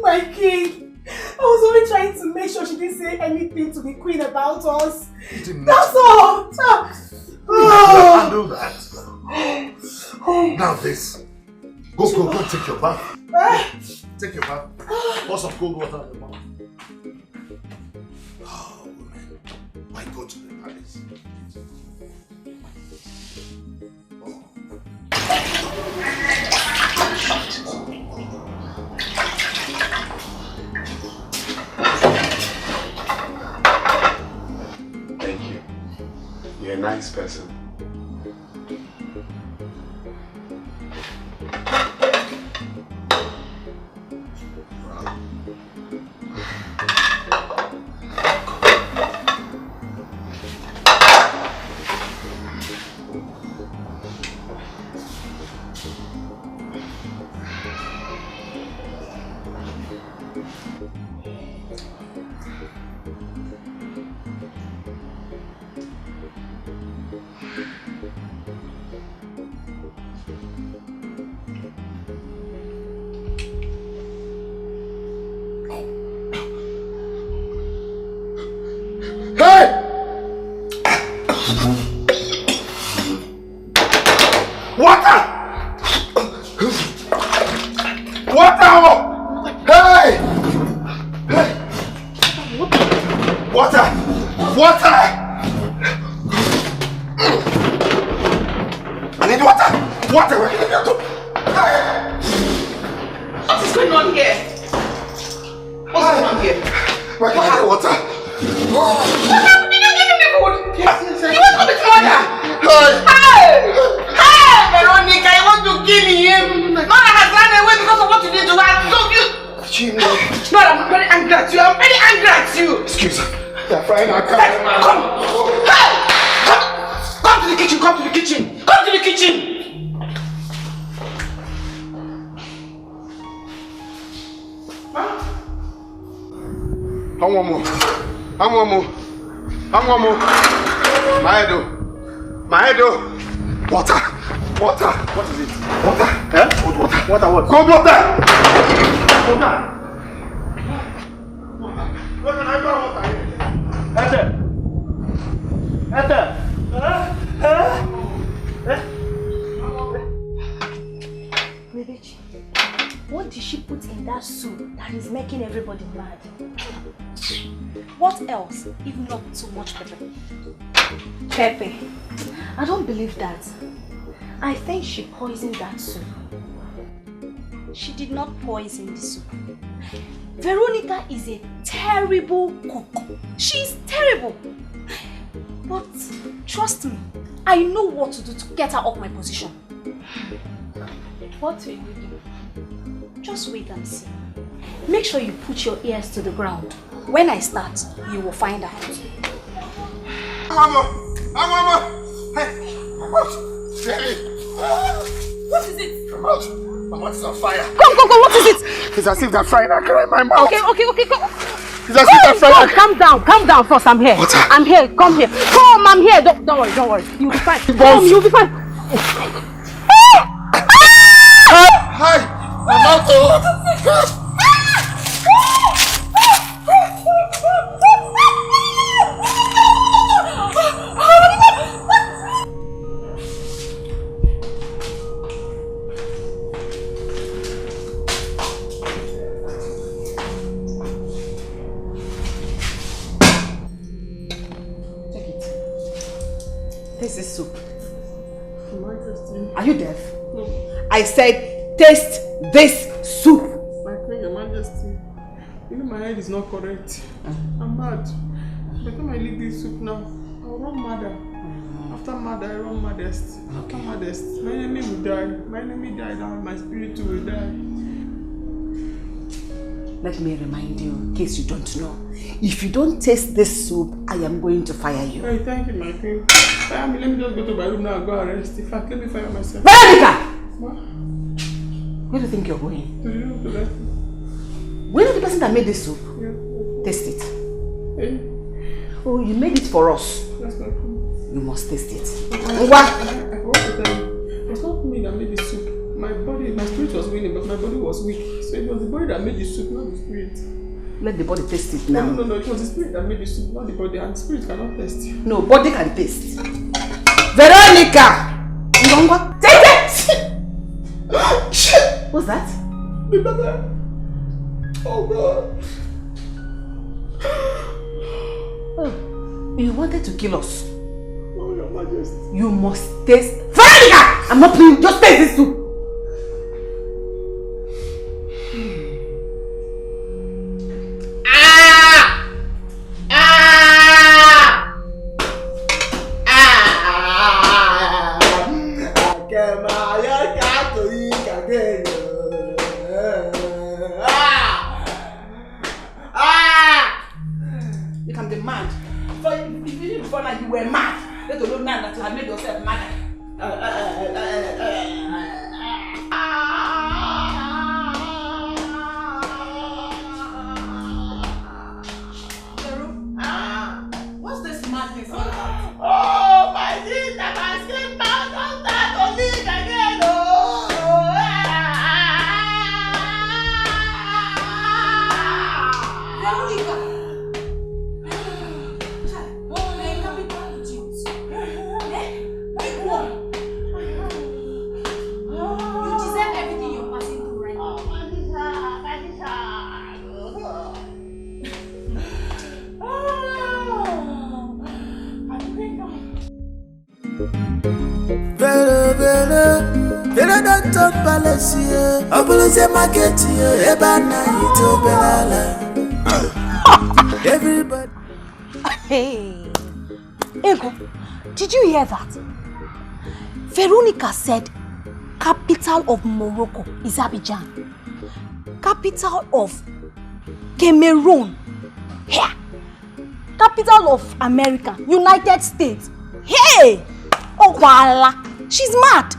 My king, I was only trying to make sure she didn't say anything to the queen about us. That's all. Handle that. Now this. Go and take your bath. Take your bath. Pour some cold water on your mouth. Oh, woman. Why go to the palace? Thank you. You're a nice person. What did she put in that soup that is making everybody mad? What else, if not too much pepper? Pepper? I don't believe that. I think she poisoned that soup. She did not poison the soup. Veronica is a terrible cook. She's terrible. But trust me, I know what to do to get her off my position. What will you do? Just wait and see. Make sure you put your ears to the ground. When I start, you will find out. Hey, What is it? Come out. My mouth is on fire. Come, what is it? It's as if they're frying a cracker in my mouth. Okay, go. It's as if they're frying a Calm down first, I'm here. What? I'm here, come here. Come, I'm here. Don't worry. You'll be fine. Come, you'll be fine. Hi! My mouth is Taste this soup. Are you deaf? No. I said, taste this soup. My queen, Your Majesty, you know my head is not correct. I'm mad. By the time I leave this soup now, I'll run madder. After mad, I run maddest. After maddest, my enemy will die. My enemy died and my spirit too will die. let me remind you, in case you don't know. If you don't taste this soup, I am going to fire you. Hey, thank you, my queen. Let me just go to my room now and go arrest. In fact, let me fire myself. Veronica! What? Where do you think you're going? Do you know the rest? We know the person that made this soup. Yeah. Taste it. Hey. Oh, you made it for us. That's not cool. You must taste it. What? I want to tell you. It's not me that made the soup. My spirit was winning, but my body was weak. So it was the body that made the soup, not the spirit. Let the body taste it now. No, it was the spirit that made the soup, not the body, and the spirit cannot taste. No, body can taste. Veronica! Take it! What's that? Oh God. Oh, you wanted to kill us. Oh, Your Majesty. You must taste. Veronica! I'm not playing, just taste this soup. You can be mad. So if you didn't before now you were mad. Let alone now that you have made yourself mad. What's this madness all about? Oh, my sister, my skin bound, don't start to leak again. Veronica! Vela don't talk palace here. Obuluze market here. Eba na ito belala. Everybody. Hey, Ego, did you hear that? Veronica said capital of Morocco is Abidjan. Capital of Cameroon. Here. Capital of America, United States. Hey! Oh, voila. She's mad.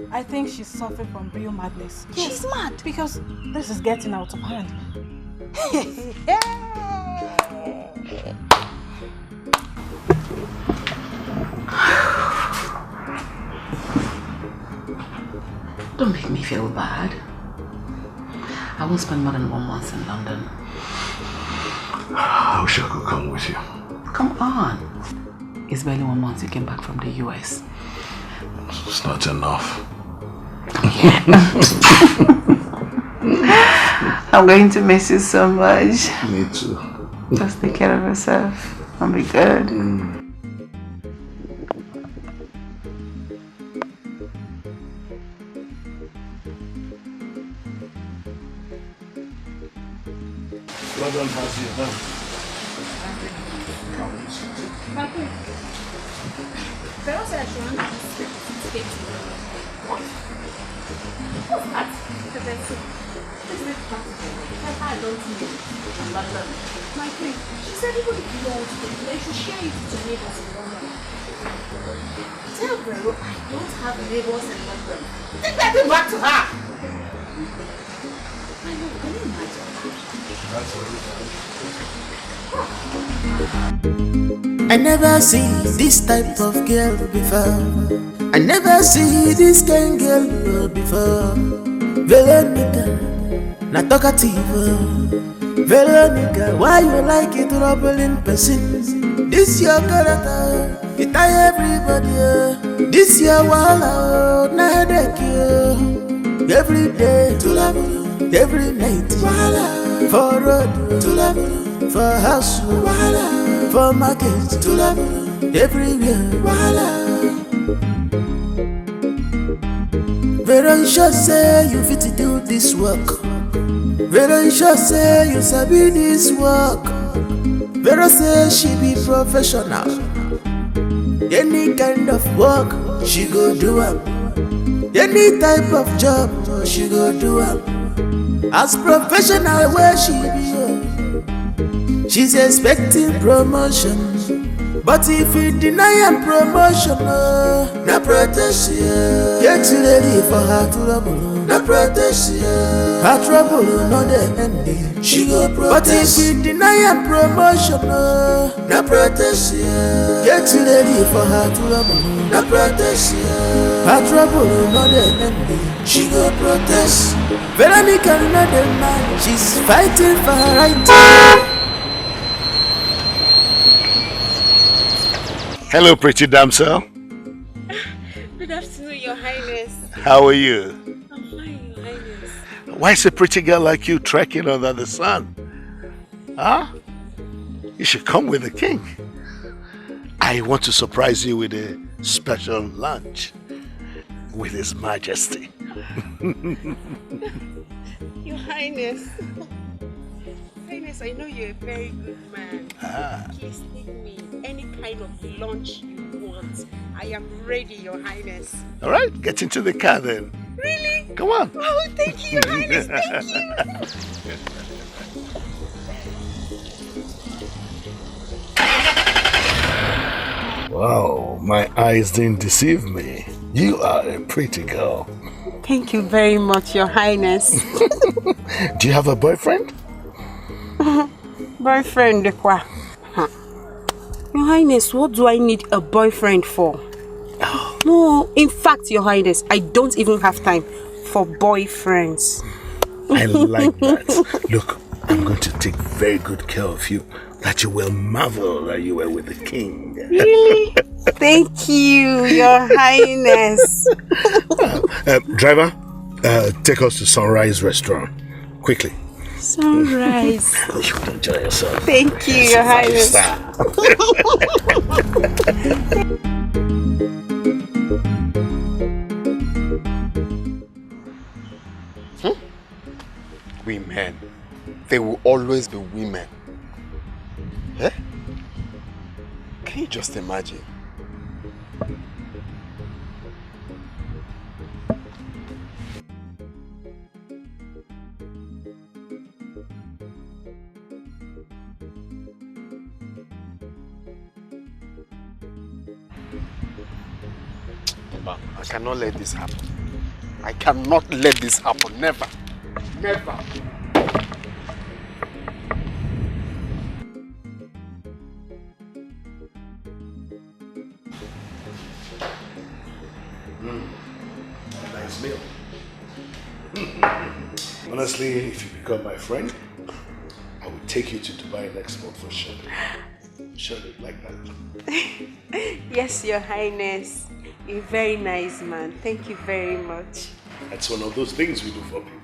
I think she's suffering from real madness. She's mad. Because this is getting out of hand. Don't make me feel bad. I won't spend more than 1 month in London. I wish I could come with you. Come on. It's barely 1 month you came back from the US. It's not enough. I'm going to miss you so much. Me too. Just take care of yourself and be good. Well done, Marcy. Vero said she wanted to speak to you. What? What's that? I don't know. My friend, she said even if you don't speak, they should share it with your neighbors in London. Tell Vero I don't have neighbors in London. Take that thing back to her! I know, can you imagine? I never see this type of girl before. I never see this kind of girl before. Veronica, not talkative. Veronica, why you like it troubling person? This your character, it tie everybody. This your wall, not headache you. Every day to love, every night for road to love, for house for market to love, everywhere. Veronica say you fit to do this work. Veronica say you sabi this work. Vero say she be professional. Any kind of work she go do am. Any type of job she go do am. As professional where she be, she's expecting promotion. But if you deny am promotion, na protection. Get ready for her trouble, na protection. Her trouble no dey ending. She go protest. But if you deny am promotion, na protection. Get ready for her trouble, na protection. Her trouble no dey ending. She go protest. Veronica no dey mind. She's fighting for her right. Hello, pretty damsel. Good afternoon, Your Highness. How are you? I'm fine, Your Highness. Why is a pretty girl like you trekking under the sun? Huh? You should come with the king. I want to surprise you with a special lunch with His Majesty. Your Highness. Highness, I know you're a very good man. Please take me any kind of lunch you want. I am ready, Your Highness. All right, get into the car then. Really? Come on. Oh, thank you, Your Highness. Thank you. Wow, my eyes didn't deceive me. You are a pretty girl. Thank you very much, Your Highness. Do you have a boyfriend? Boyfriend, quoi? Your Highness, what do I need a boyfriend for? No, in fact, Your Highness, I don't even have time for boyfriends. I like that. Look, I'm going to take very good care of you, that you will marvel that you were with the king. Really? Thank you, Your Highness. Driver, take us to Sunrise Restaurant. Quickly. Sunrise. You should enjoy yourself. Thank you, Your Highness. Women. They will always be women. Eh? Can you just imagine? I cannot let this happen. I cannot let this happen. Never. Never. Nice meal. Honestly, if you become my friend, I will take you to Dubai next month for shopping. Shopping like that. Yes, Your Highness. You're a very nice man. Thank you very much. That's one of those things we do for people.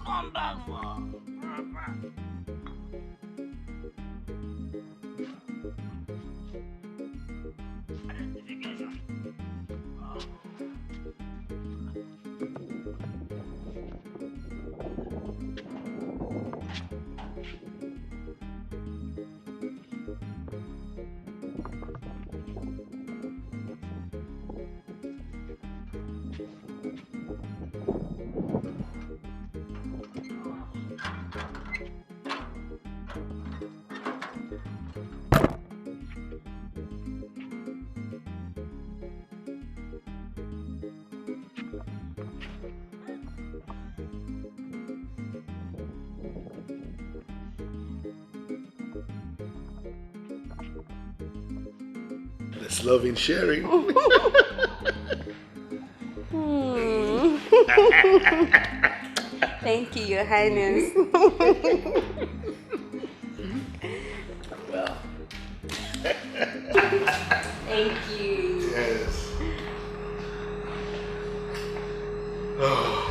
Come back for identification. There's love in sharing. Thank you, Your Highness. Well. Thank you. Yes. Oh.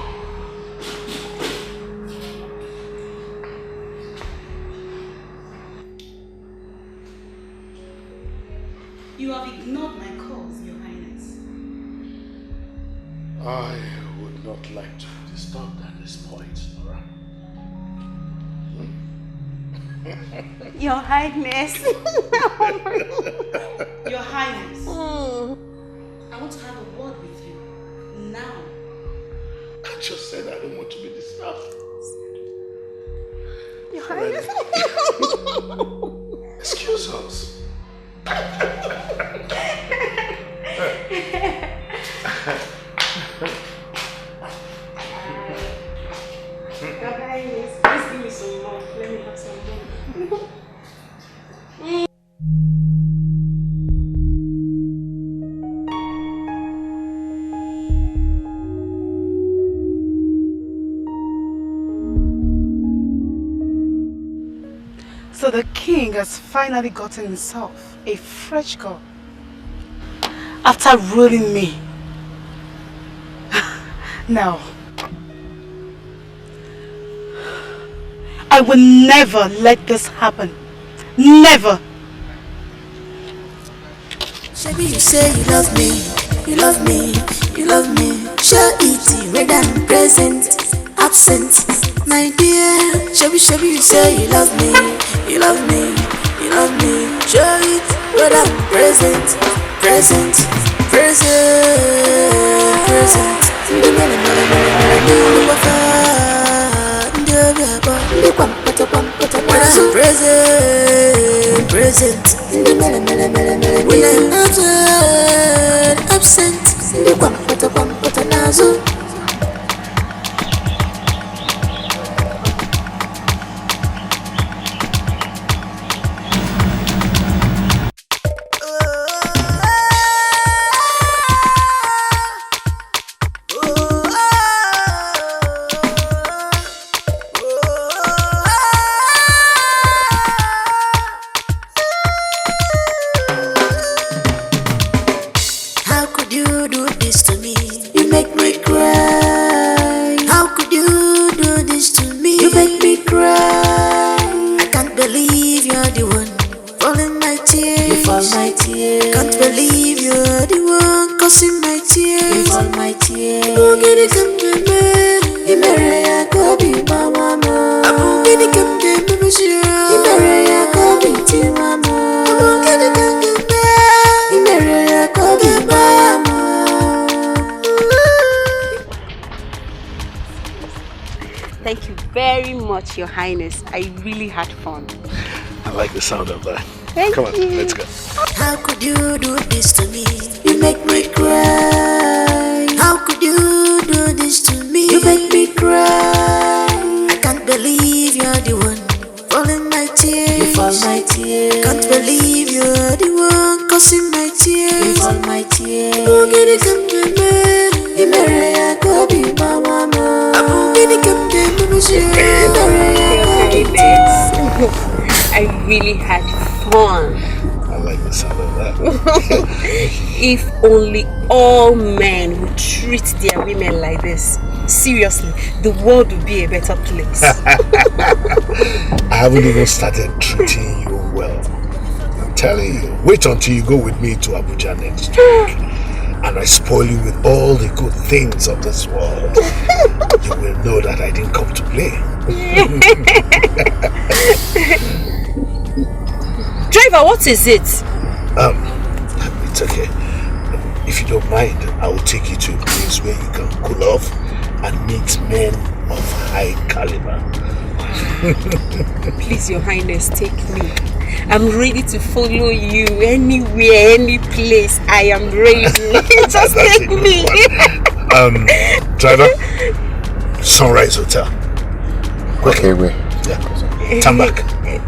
You have ignored my calls, Your Highness. I would not like to be disturbed at this point, Nora. Your Highness. Your Highness. I want to have a word with you. Now. I just said I don't want to be disturbed. Your Highness. Excuse us. Your Highness, please give me some more. Let me have some more. So the king has finally gotten himself a fresh girl. After ruling me. Now, I will never let this happen. Never. Baby, you say you love me, you love me, you love me. Show it, red and present, absent. My dear, shabby, you say you love me, you love me, you love me. Show it, red and present, present, present, present. Present, present. When I'm absent, Thank you very much, Your Highness. I really had fun. I like the sound of that. Thank Come on, you. let's go. How could you do this to me? You make me cry. How could you do this to me? You make me cry. I can't believe you're the one falling my tears. You fall my tears. Can't believe you're the one causing my tears. You fall my tears. I'm gonna come to me. You marry a copy, mama. I'm gonna come to me. I really had fun. I like the sound of that. If only all men would treat their women like this, seriously, the world would be a better place. I haven't even started treating you well. I'm telling you, wait until you go with me to Abuja next week. And I spoil you with all the good things of this world. You will know that I didn't come to play. Driver, what is it? It's okay. If you don't mind, I will take you to a place where you can cool off and meet men of high caliber. Please, Your Highness, take me. I'm ready to follow you anywhere, any place. I am ready. Just take me. Driver, Sunrise Hotel. Okay, wait. Yeah. Turn back. Yeah.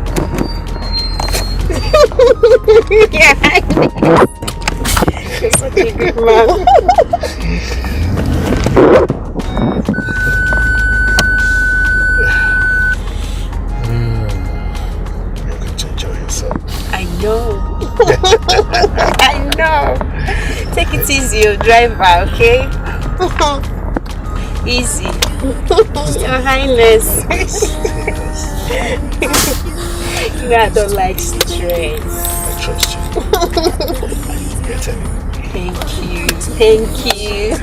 You're such a good man. You're going to enjoy yourself. I know. I know. Take it easy, your driver, okay? Easy. Your Highness. You know I don't like stress. I trust you. it anyway. Thank you. Thank you.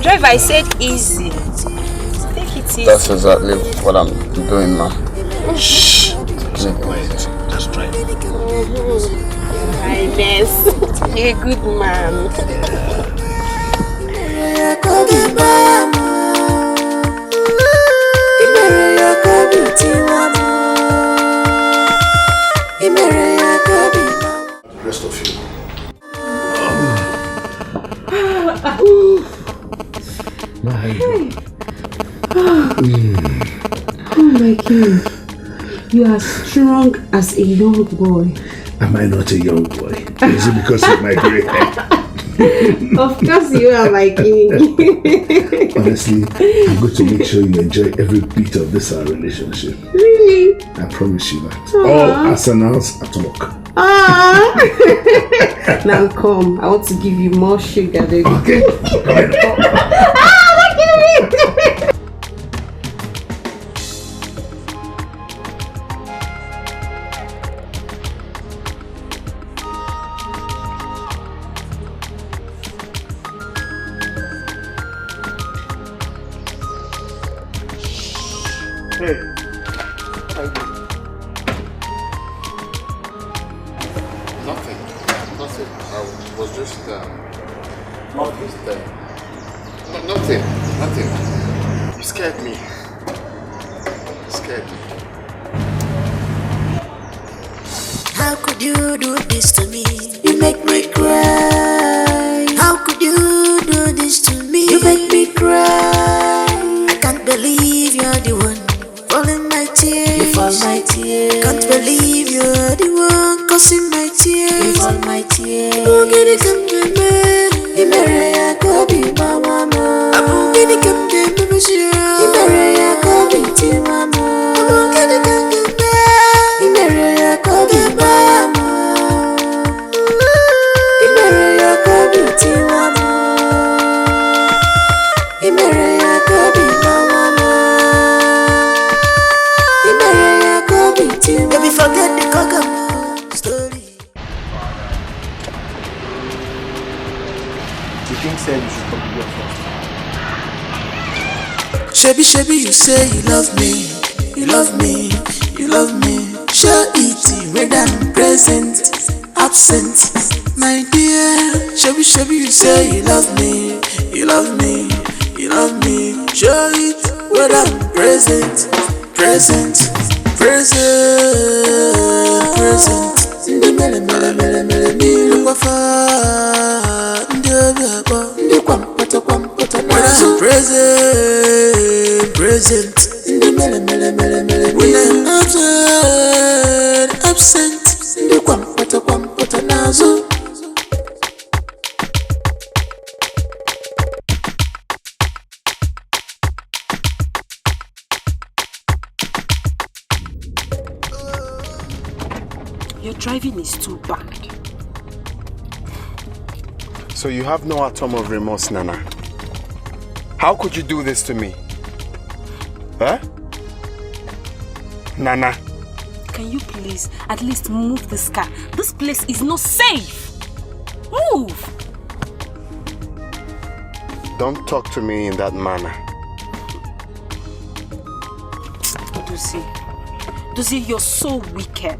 Driver, I said easy. Take it easy. That's exactly what I'm doing now. Shh. Keep quiet. Just try. Highness. You're a good man. Rest of you. My Oh my king, you are strong as a young boy. Am I not a young boy? Is it because of my grey hair? Of course you are my king. Honestly, I'm going to make sure you enjoy every bit of this our relationship. Really? I promise you that. All arsenals at work. Now come, I want to give you more sugar, baby. Okay. Look at me. Hey. Nothing. I was just nothing. You scared me. How could you do this to me? You make me cry. How could you do this to me? You make me cry. I can't believe you're the one. Falling my tears. You fall my tears. Can't believe you're the one causing my tears. You fall my tears. I'm gonna come to me. Imereya kobi mama. I'm gonna come to me. Imereya kobi ti mama. I'm gonna come to me. Imereya kobi mama. Imereya kobi ti mama. Imereya kobi mama. Imereya kobi ti mama. Baby, forget the Kokomo story. The king said you should come here first. Shebi, you say you love me. Show it when I'm present, absent. My dear, Shebi, you say you love me. Show it when I'm present. When I'm present. When I'm absent. Your driving is too bad. So you have no atom of remorse, Nana. How could you do this to me? Huh? Nana. Can you please at least move this car? This place is not safe. Move. Don't talk to me in that manner. Dozie, you're so wicked.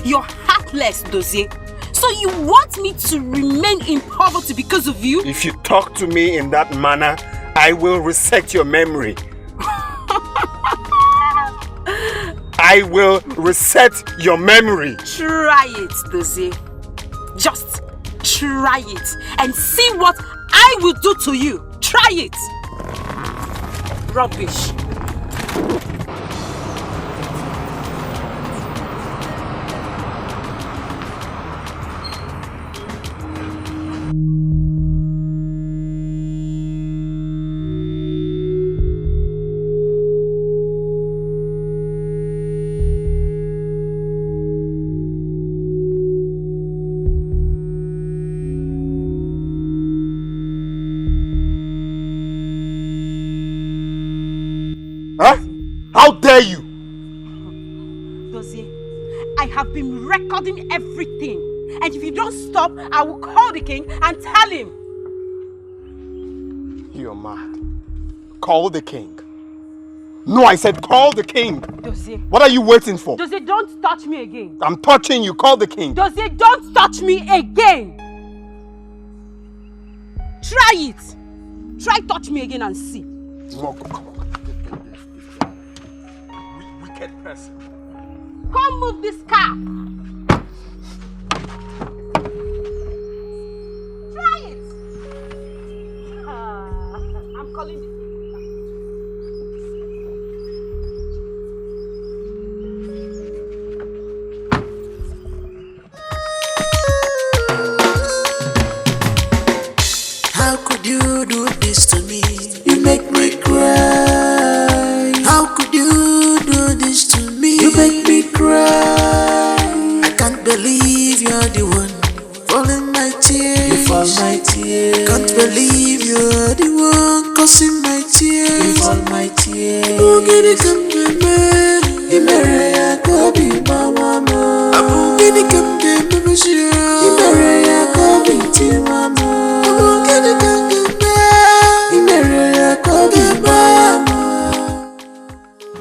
You're heartless, Dozie. So you want me to remain in poverty because of you? If you talk to me in that manner, I will reset your memory. I will reset your memory. Try it, Dozie. Just try it and see what I will do to you. Try it. Rubbish. How dare you? Dozie, I have been recording everything. And if you don't stop, I will call the king and tell him. You're mad. Call the king. No, I said call the king. Dozie. What are you waiting for? Dozie, don't touch me again. I'm touching you. Call the king. Dozie, don't touch me again. Try it. Try touch me again and see. Wicked person. Come move this car. Try it. I'm calling the king. How could you do this to me? You make me cry. How could you do this to me? You make me cry. I can't believe you're the one falling my tears. You fall my tears. Can't believe you're the one causing my tears. You fall my tears. I'm gonna come to me. You marry a copy, mama. I'm gonna come to me. You marry a copy, mama.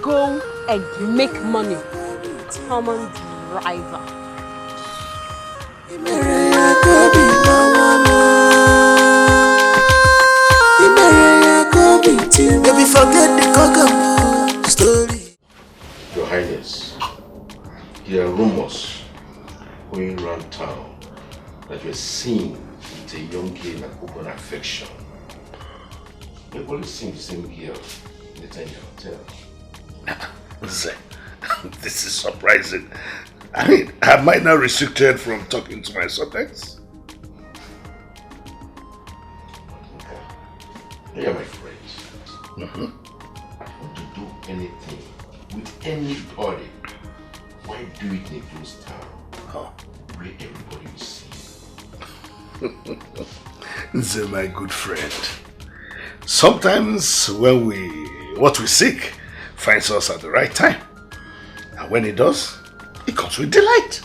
Go and make money. Common driver. You'll be forget the cocoa story. Your Highness, there are rumors going around town that you're seen with a young girl in open affection. You've always seen the same girl in the tiny hotel. This is surprising. I mean, am I now restricted from talking to my subjects? They are my friends. Want to do anything with anybody? Why do it in a closed town? Where everybody will see. Nze, my good friend. Sometimes when what we seek finds us at the right time. And when it does, it comes with delight.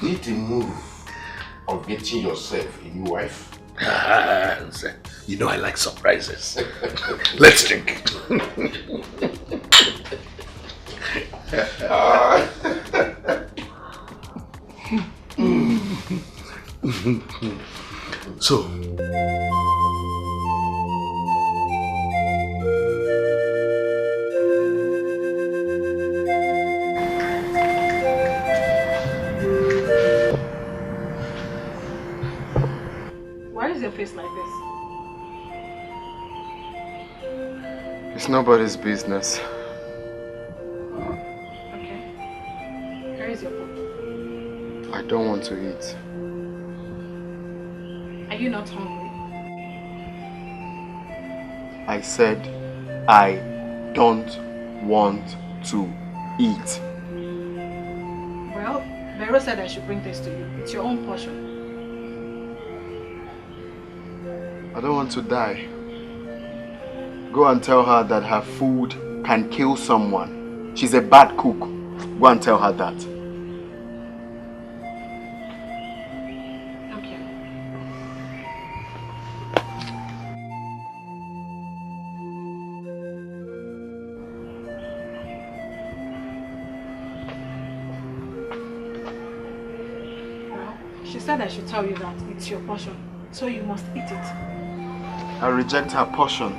Did the move of getting yourself a new wife? Nze, you know I like surprises. Let's drink. So, why is your face like this? It's nobody's business. Okay. Where is your food? I don't want to eat. Are you not hungry? I said I don't want to eat. Well, Vero said I should bring this to you. It's your own portion. I don't want to die. Go and tell her that her food can kill someone. She's a bad cook. Go and tell her that. Okay. Well, she said I should tell you that it's your portion, so you must eat it. I reject her portion.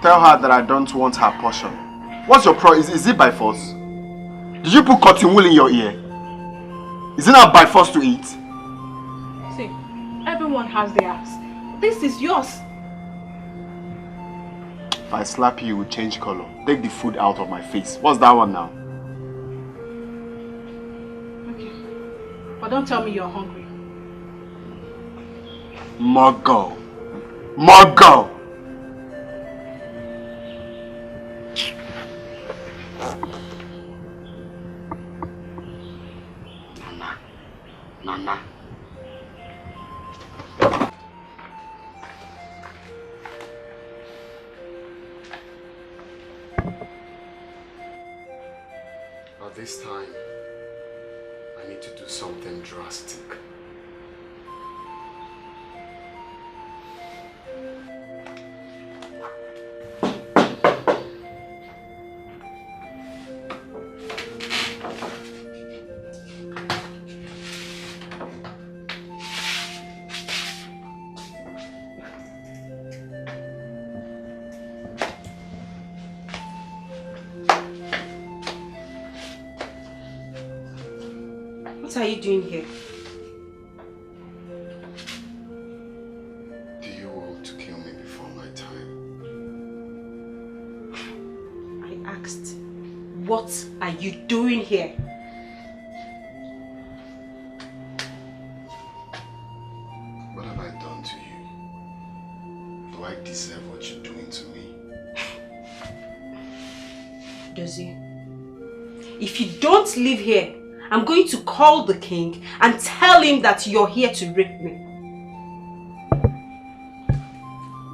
Tell her that I don't want her portion. What's your problem? Is it by force? Did you put cotton wool in your ear? Is it not by force to eat? See, everyone has theirs. This is yours. If I slap you, it will change color. Take the food out of my face. What's that one now? Okay. But don't tell me you're hungry. Muggle. Muggle! Nana. But this time, I need to do something drastic. What are you doing here? Do you want to kill me before my time? I asked, what are you doing here? What have I done to you? Do I deserve what you're doing to me? Does he? If you don't leave here, I'm going to call the king and tell him that you're here to rape me.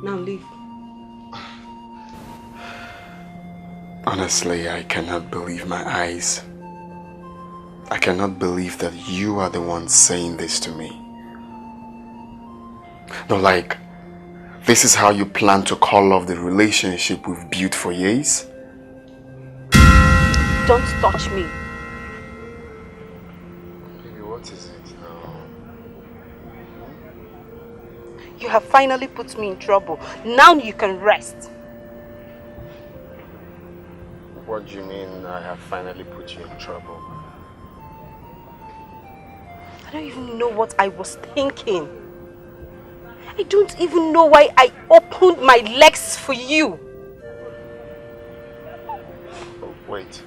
Now leave. Honestly, I cannot believe my eyes. I cannot believe that you are the one saying this to me. No, like, this is how you plan to call off the relationship we've built for years? Don't touch me. Baby, what is it now? You have finally put me in trouble. Now you can rest. What do you mean I have finally put you in trouble? I don't even know what I was thinking. I don't even know why I opened my legs for you. Oh, wait.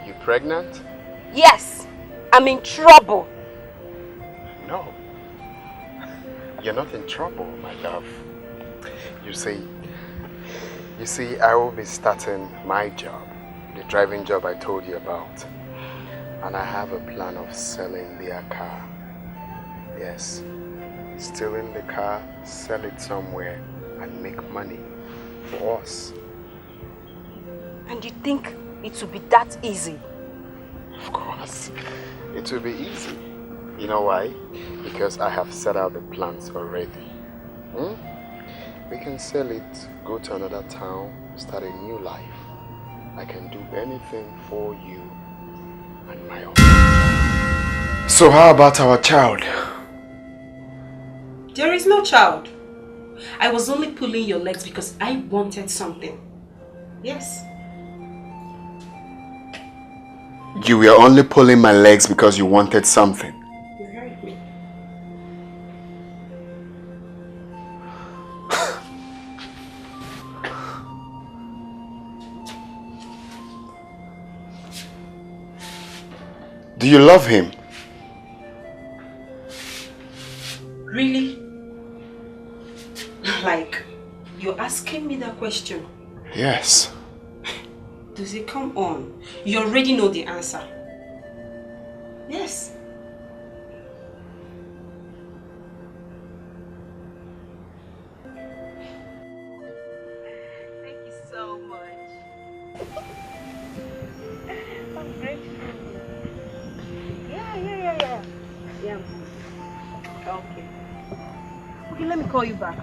You pregnant? Yes, I'm in trouble. No. You're not in trouble, my love. You see, I will be starting my job, the driving job I told you about. And I have a plan of selling their car. Yes, stealing the car, sell it somewhere, and make money for us. And you think it will be that easy? Of course, it will be easy. You know why? Because I have set out the plans already. We can sell it, go to another town, start a new life. I can do anything for you and my own. So how about our child? There is no child. I was only pulling your legs because I wanted something. Yes. You were only pulling my legs because you wanted something. You heard me. Do you love him? Really? Like, you're asking me that question? Yes. Does it come on? You already know the answer. Yes. Thank you so much. I'm grateful. Yeah. Okay. Okay, let me call you back.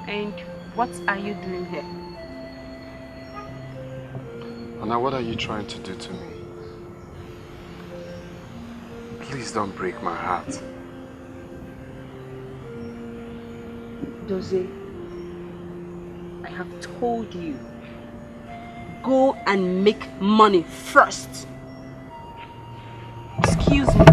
And what are you doing here? Anna, what are you trying to do to me? Please don't break my heart. Dozie, I have told you, go and make money first. Excuse me.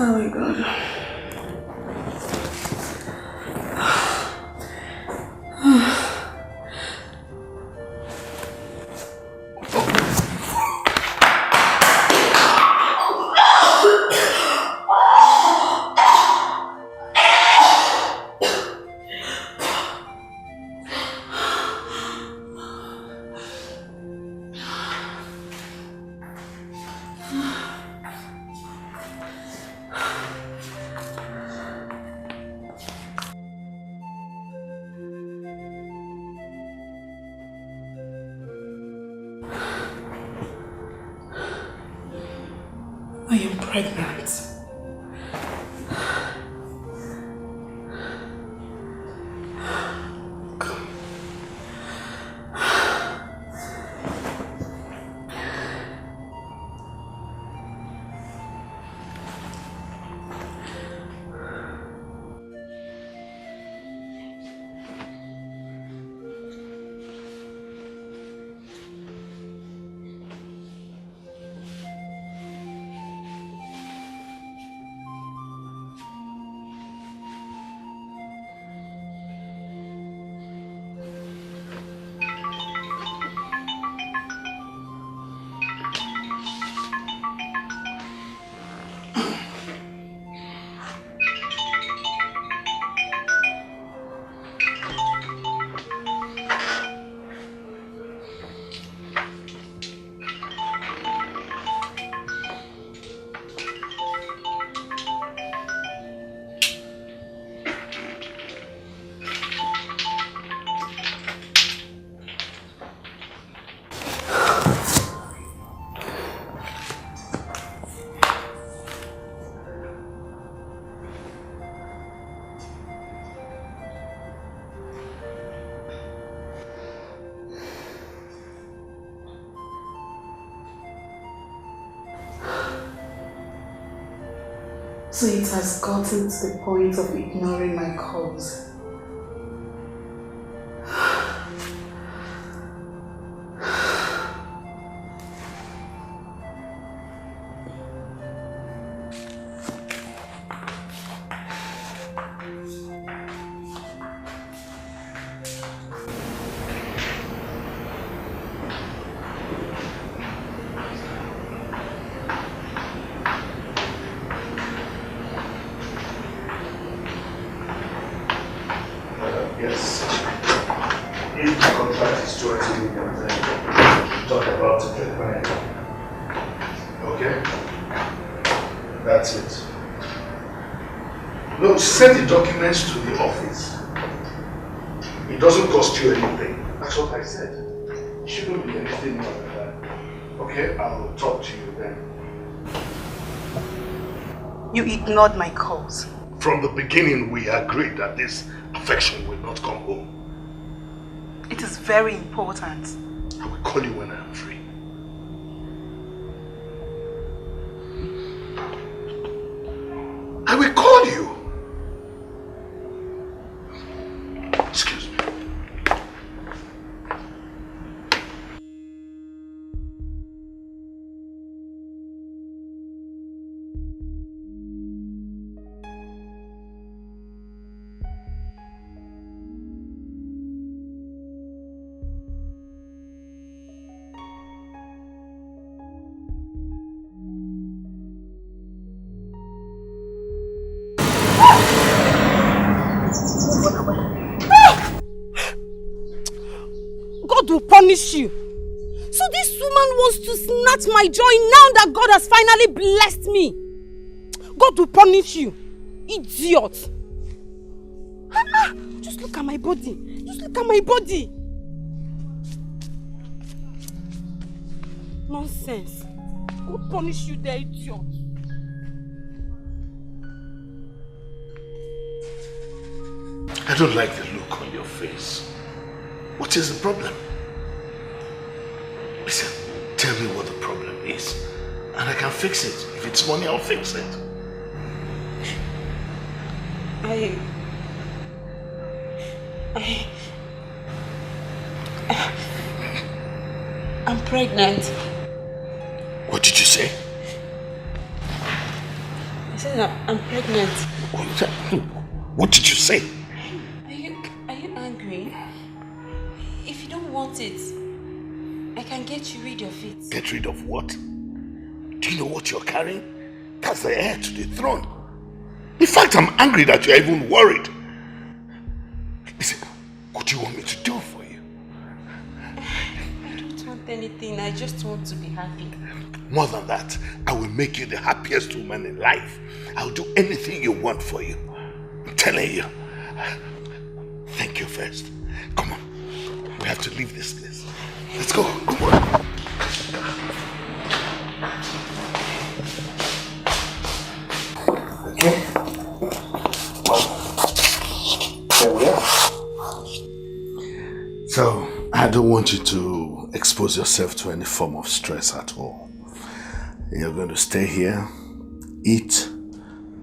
Oh my God. I am pregnant. So it has gotten to the point of ignoring my calls. Yes. If the contract is 20 million, then talk about it then. Okay? That's it. No, send the documents to the office. It doesn't cost you anything. That's what I said. It shouldn't be anything more than that. Okay? I'll talk to you then. You ignored my calls. From the beginning, we agreed that this affection will not come home. It is very important. I will call you when I am free. I will call you. Excuse me. God will punish you. So this woman wants to snatch my joy now that God has finally blessed me. God will punish you. Idiot. Just look at my body. Just look at my body. Nonsense. God will punish you there, idiot. I don't like the look on your face. What is the problem? Listen, tell me what the problem is, and I can fix it. If it's money, I'll fix it. I'm pregnant. What did you say? Yes, said I'm pregnant. What did you say? Are you angry? If you don't want it, I can get you rid of it. Get rid of what? Do you know what you're carrying? That's the heir to the throne. In fact, I'm angry that you're even worried. Listen, what do you want me to do for you? I don't want anything. I just want to be happy. More than that, I will make you the happiest woman in life. I'll do anything you want for you. I'm telling you. Thank you first. Come on. We have to leave this place. Let's go. Come on. Okay. There we are. So, I don't want you to expose yourself to any form of stress at all. You're going to stay here, eat,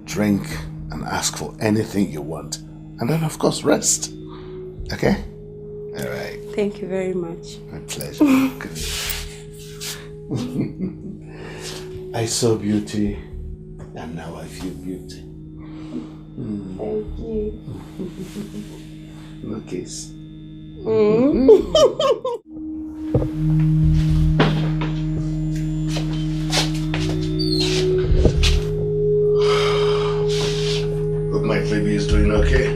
drink, and ask for anything you want. And then, of course, rest. Okay? All right. Thank you very much. My pleasure. I saw beauty, and now I feel beauty. Thank you. No kiss. Hope my baby is doing okay.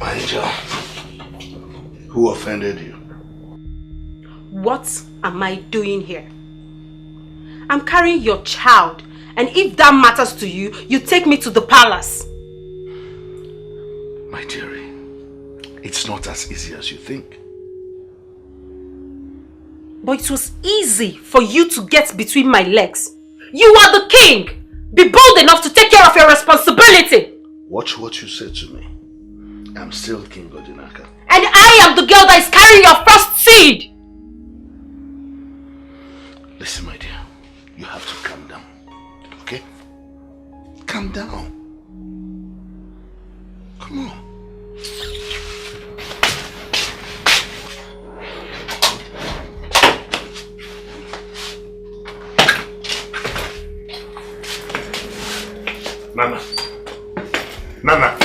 Angel, who offended you? What am I doing here? I'm carrying your child, and if that matters to you, you take me to the palace. My dearie, it's not as easy as you think. But it was easy for you to get between my legs. You are the king! Be bold enough to take care of your responsibility! Watch what you say to me. I'm still King Odinaka. And I am the girl that is carrying your first seed! Listen, my dear, you have to calm down, okay? Calm down. Come on. Nana. Nana.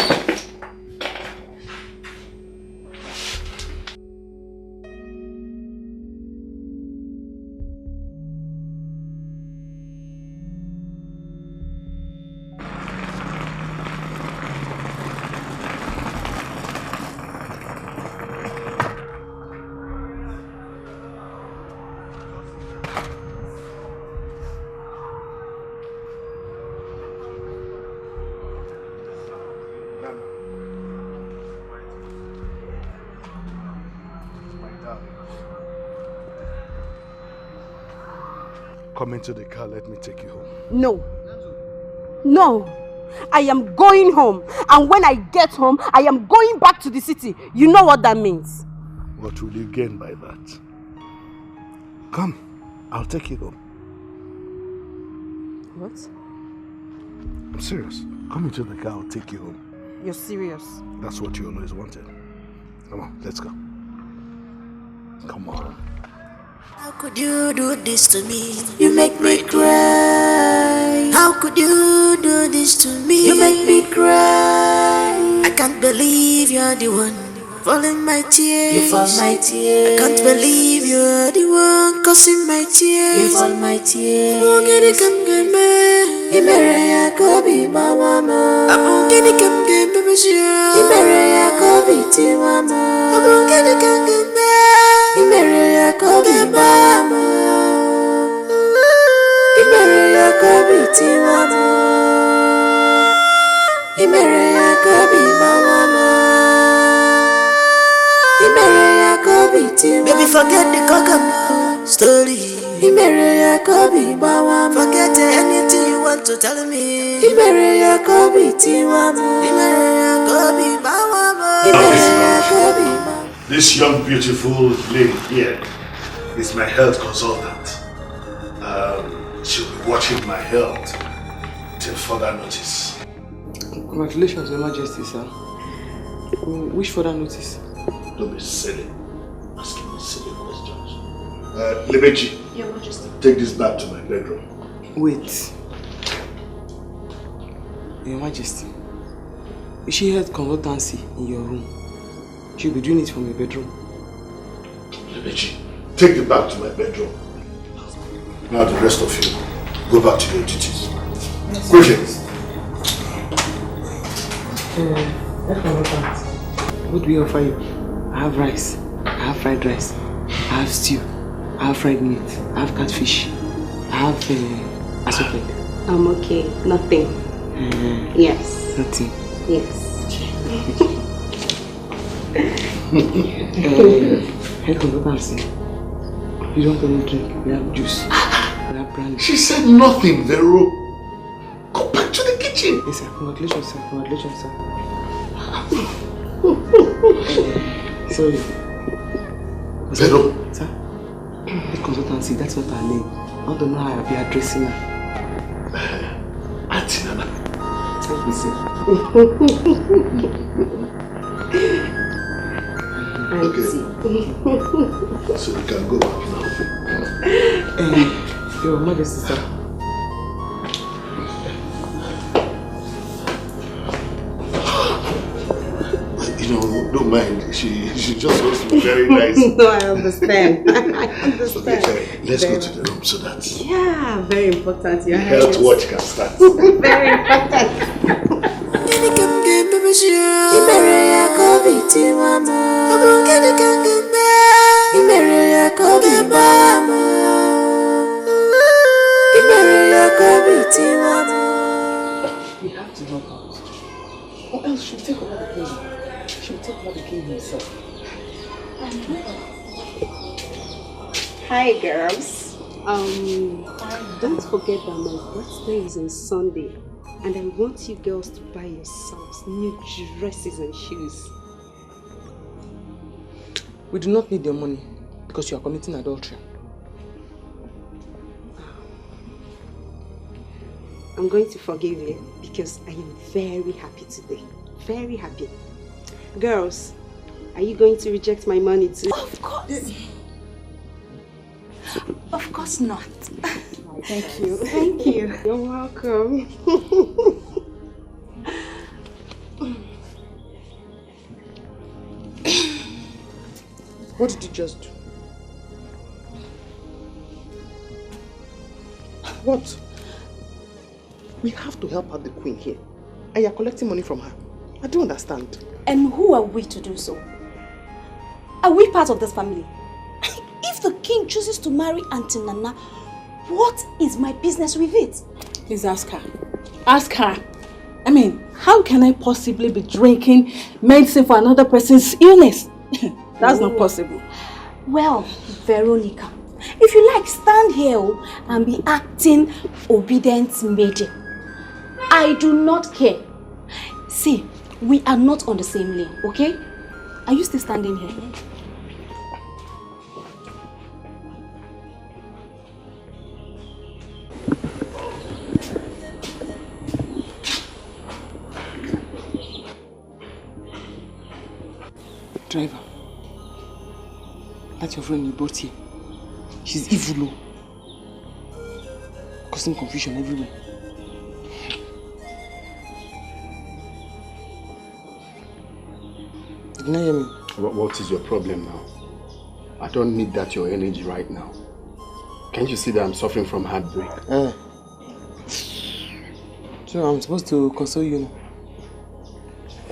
Come into the car, let me take you home. No. No. I am going home. And when I get home, I am going back to the city. You know what that means. What will you gain by that? Come, I'll take you home. What? I'm serious. Come into the car, I'll take you home. You're serious? That's what you always wanted. Come on, let's go. Come on. How could you do this to me? You make me cry. How could you do this to me? You make me cry. I can't believe you're the one falling my tears. You fall my tears. I can't believe you're the one causing my tears. You fall my tears. I'm gonna come get me. Imeraya kobi mama. I'm gonna come get me. Imeraya kobi ti mama. I'm gonna come get me. Imeraya kobi mama. Imeraya kobi ti mama. Imeraya kobi mama. Imeraya kobi ti mama. Baby, forget the coconut story. Imeraya kobi mama. Forget anything you want to tell me. Imeraya kobi ti mama. Imeraya kobi mama. Imeraya kobi mama. This young beautiful lady here is my health consultant. She'll be watching my health till further notice. Congratulations, Your Majesty, sir. Which further notice? Don't be silly. Asking me silly questions. Lebechi, Your Majesty. Take this back to my bedroom. Wait. Your Majesty, if she had consultancy in your room, she'll be doing it from your bedroom. Lebechi, take it back to my bedroom. Now the rest of you, go back to your duties. Quickly. What do we offer you? I have rice, I have fried rice, I have stew, I have fried meat, I have catfish, I have assorted. I'm okay. Nothing. Yes. Nothing. Yes. Head consultancy. You don't want any drink. We have juice. We have brandy. She said nothing, Vero. Go back to the kitchen. Yes, sir. Congratulations, sir. Congratulations, sir. Sorry. Vero. Sir, head consultancy, that's not her name. I don't know how I'll be addressing her. Auntie Nana. Thank you, sir. Okay. So you can go back now. Your Majesty, sir. You know, don't mind. She just wants to be very nice. No, I understand. I understand. Okay, let's go to the room so that Yeah, very important. Your health watch can start. Very important. We have to help out. Or else she'll take over the king. She'll take over the king himself. Hi, girls. Don't forget that my birthday is on Sunday, and I want you girls to buy yourselves new dresses and shoes. We do not need your money because you are committing adultery. I'm going to forgive you because I am very happy today. Very happy. Girls, are you going to reject my money too? Of course. Of course not. Thank you. Thank you. You're welcome. What did you just do? What? We have to help out the queen here. And you're collecting money from her. I don't understand. And who are we to do so? Are we part of this family? If the king chooses to marry Auntie Nana, what is my business with it? Please ask her. Ask her. I mean, how can I possibly be drinking medicine for another person's illness? That's not possible. Well, Veronica, if you like, stand here and be acting obedient maiden. I do not care. See, we are not on the same lane, okay? Are you still standing here? Driver, that's your friend you brought here. She's evil, causing confusion everywhere. Did you not hear me? What is your problem now? I don't need that your energy right now. Can't you see that I'm suffering from heartbreak? So I'm supposed to console you now.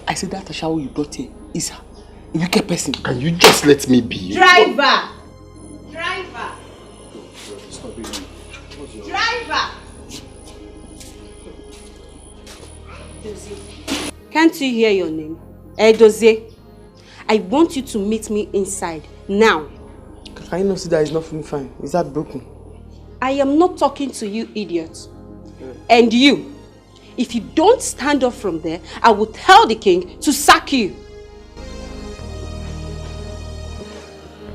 I said that Ashawo you brought here is a wicked person. Can you just let me be? Driver! Driver! Driver! Can't you hear your name? Edozie. I want you to meet me inside now. Can you not see that it's not feeling fine? Is that broken? I am not talking to you, idiot. And you. If you don't stand up from there, I will tell the king to sack you.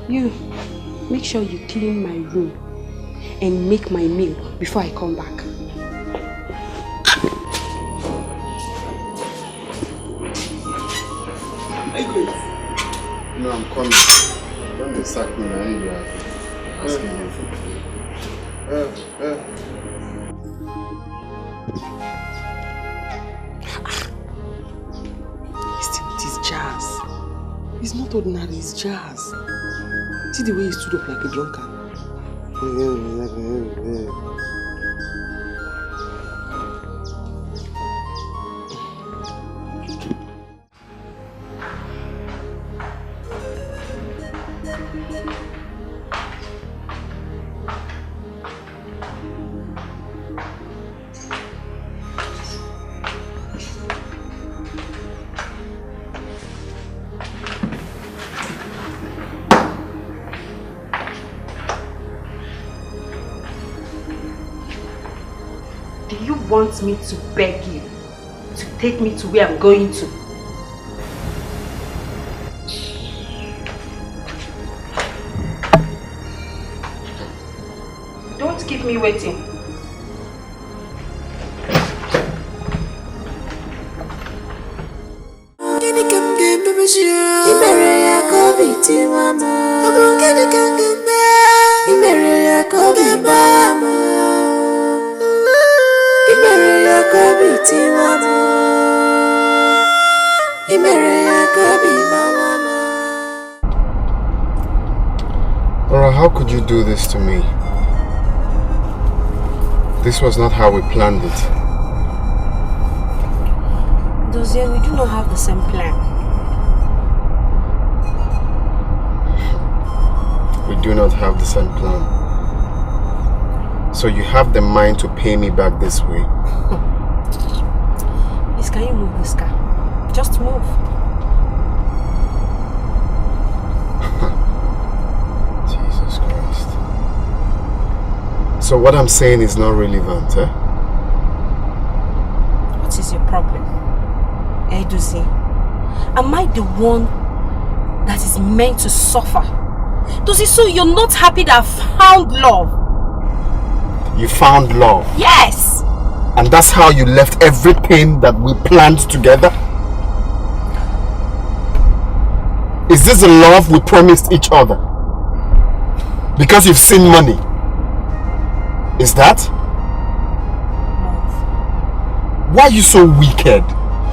You, make sure you clean my room and make my meal before I come back. No, I'm coming. Don't sack me now. You are asking me for food. ordinary, it's jazz. See the way he stood up like a drunkard. Want me to beg you to take me to where I'm going to. Don't keep me waiting. Laura, how could you do this to me? This was not how we planned it. Dozier, we do not have the same plan. We do not have the same plan. So you have the mind to pay me back this way? Please, can you move this car? Just move. Jesus Christ. So what I'm saying is not relevant, eh? What is your problem? Dozier, am I the one that is meant to suffer? Dozier, so you're not happy that I found love? You found love? Yes! And that's how you left everything that we planned together? Is this the love we promised each other? Because you've seen money? Is that? Love. Why are you so wicked?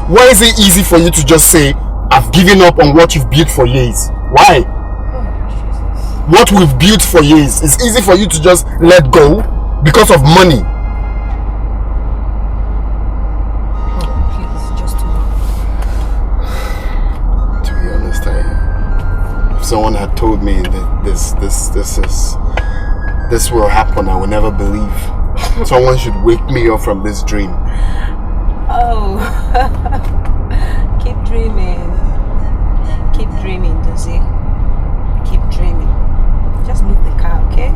Why is it easy for you to just say, I've given up on what you've built for years? Why? What we've built for years, it's easy for you to just let go because of money. If someone had told me that this will happen, I would never believe. Someone should wake me up from this dream. Oh, keep dreaming. Keep dreaming, Dozier. Keep dreaming. Just move the car, okay?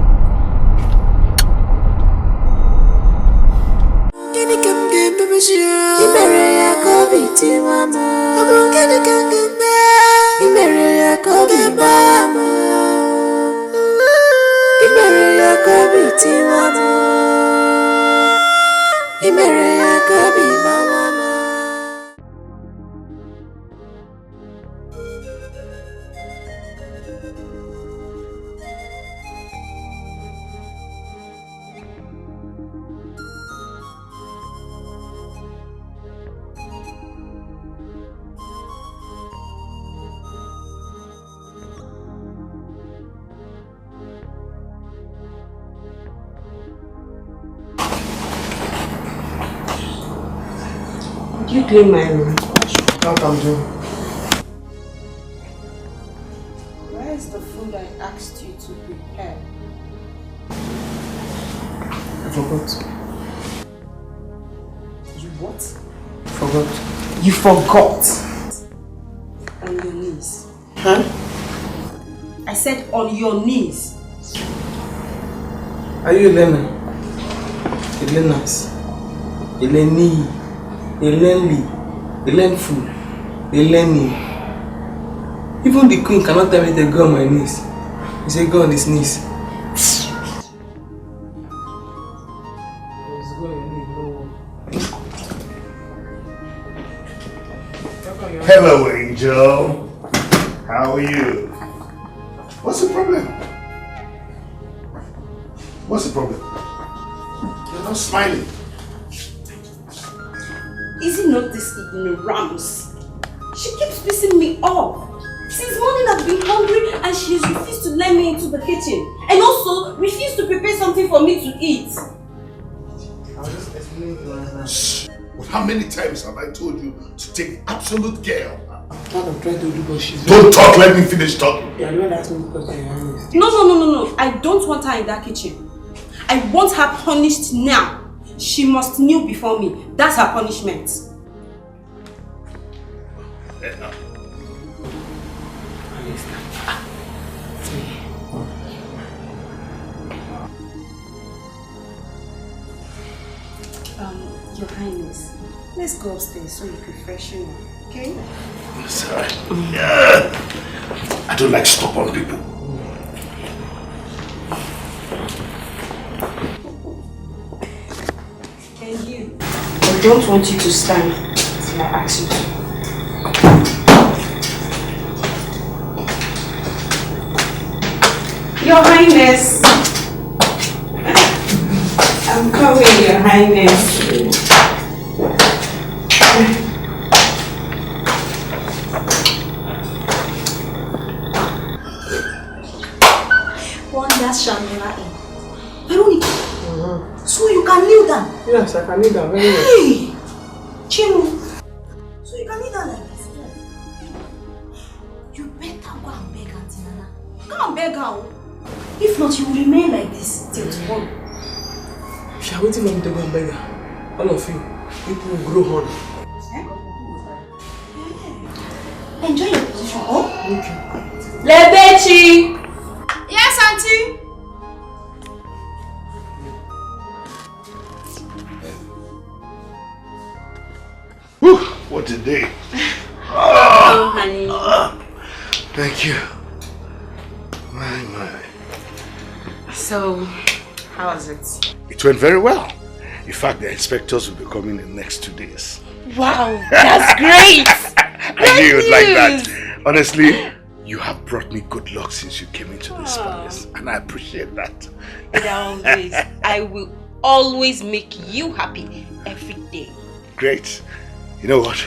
You clean my room. What I'm doing? Where is the food I asked you to prepare? I forgot. You what? Forgot. You forgot. On your knees. Huh? I said on your knees. Are you Leonard? Elenas. Eleni. Elenli. Elenful. Eleni. Even the queen cannot tell me to go on my knees. He said go on his knees. Hello, Angel. How are you? What's the problem? What's the problem? You're not smiling. Is it not this ignorance? She keeps pissing me off. Since morning I've been hungry and she's refused to let me into the kitchen. And also refused to prepare something for me to eat. I'll just explain to her. Shh. Well, how many times have I told you to take absolute care? I'm trying to do what she's doing. Don't talk, let me finish talking. Yeah, you want to ask me because I'm honest. No. I don't want her in that kitchen. I want her punished now. She must kneel before me. That's her punishment. Your Highness, let's go upstairs so you can freshen up, okay? Sorry. Yeah. I don't like stubborn people. And you? I don't want you to stand till I ask you to. Your Highness! I'm coming, Your Highness. Veronica. So you can kneel down? Yes, I can kneel down very well. Hey! Chimu! So you can kneel down like this? You better go and beg Auntie Nana. Go and beg her. If not, you will remain like this till tomorrow. Shall we waiting for me to go and beg her? All of you, people will grow on. Enjoy your position, oh? Thank you. Lebechi! Yes, Auntie? Whew, what a day. Oh, honey. Thank you. My. So, how was it? It went very well. In fact, the inspectors will be coming in the next 2 days. Wow, that's great! I knew you'd like that. Honestly, you have brought me good luck since you came into this palace, and I appreciate that. Always. I will always make you happy every day. Great. You know what?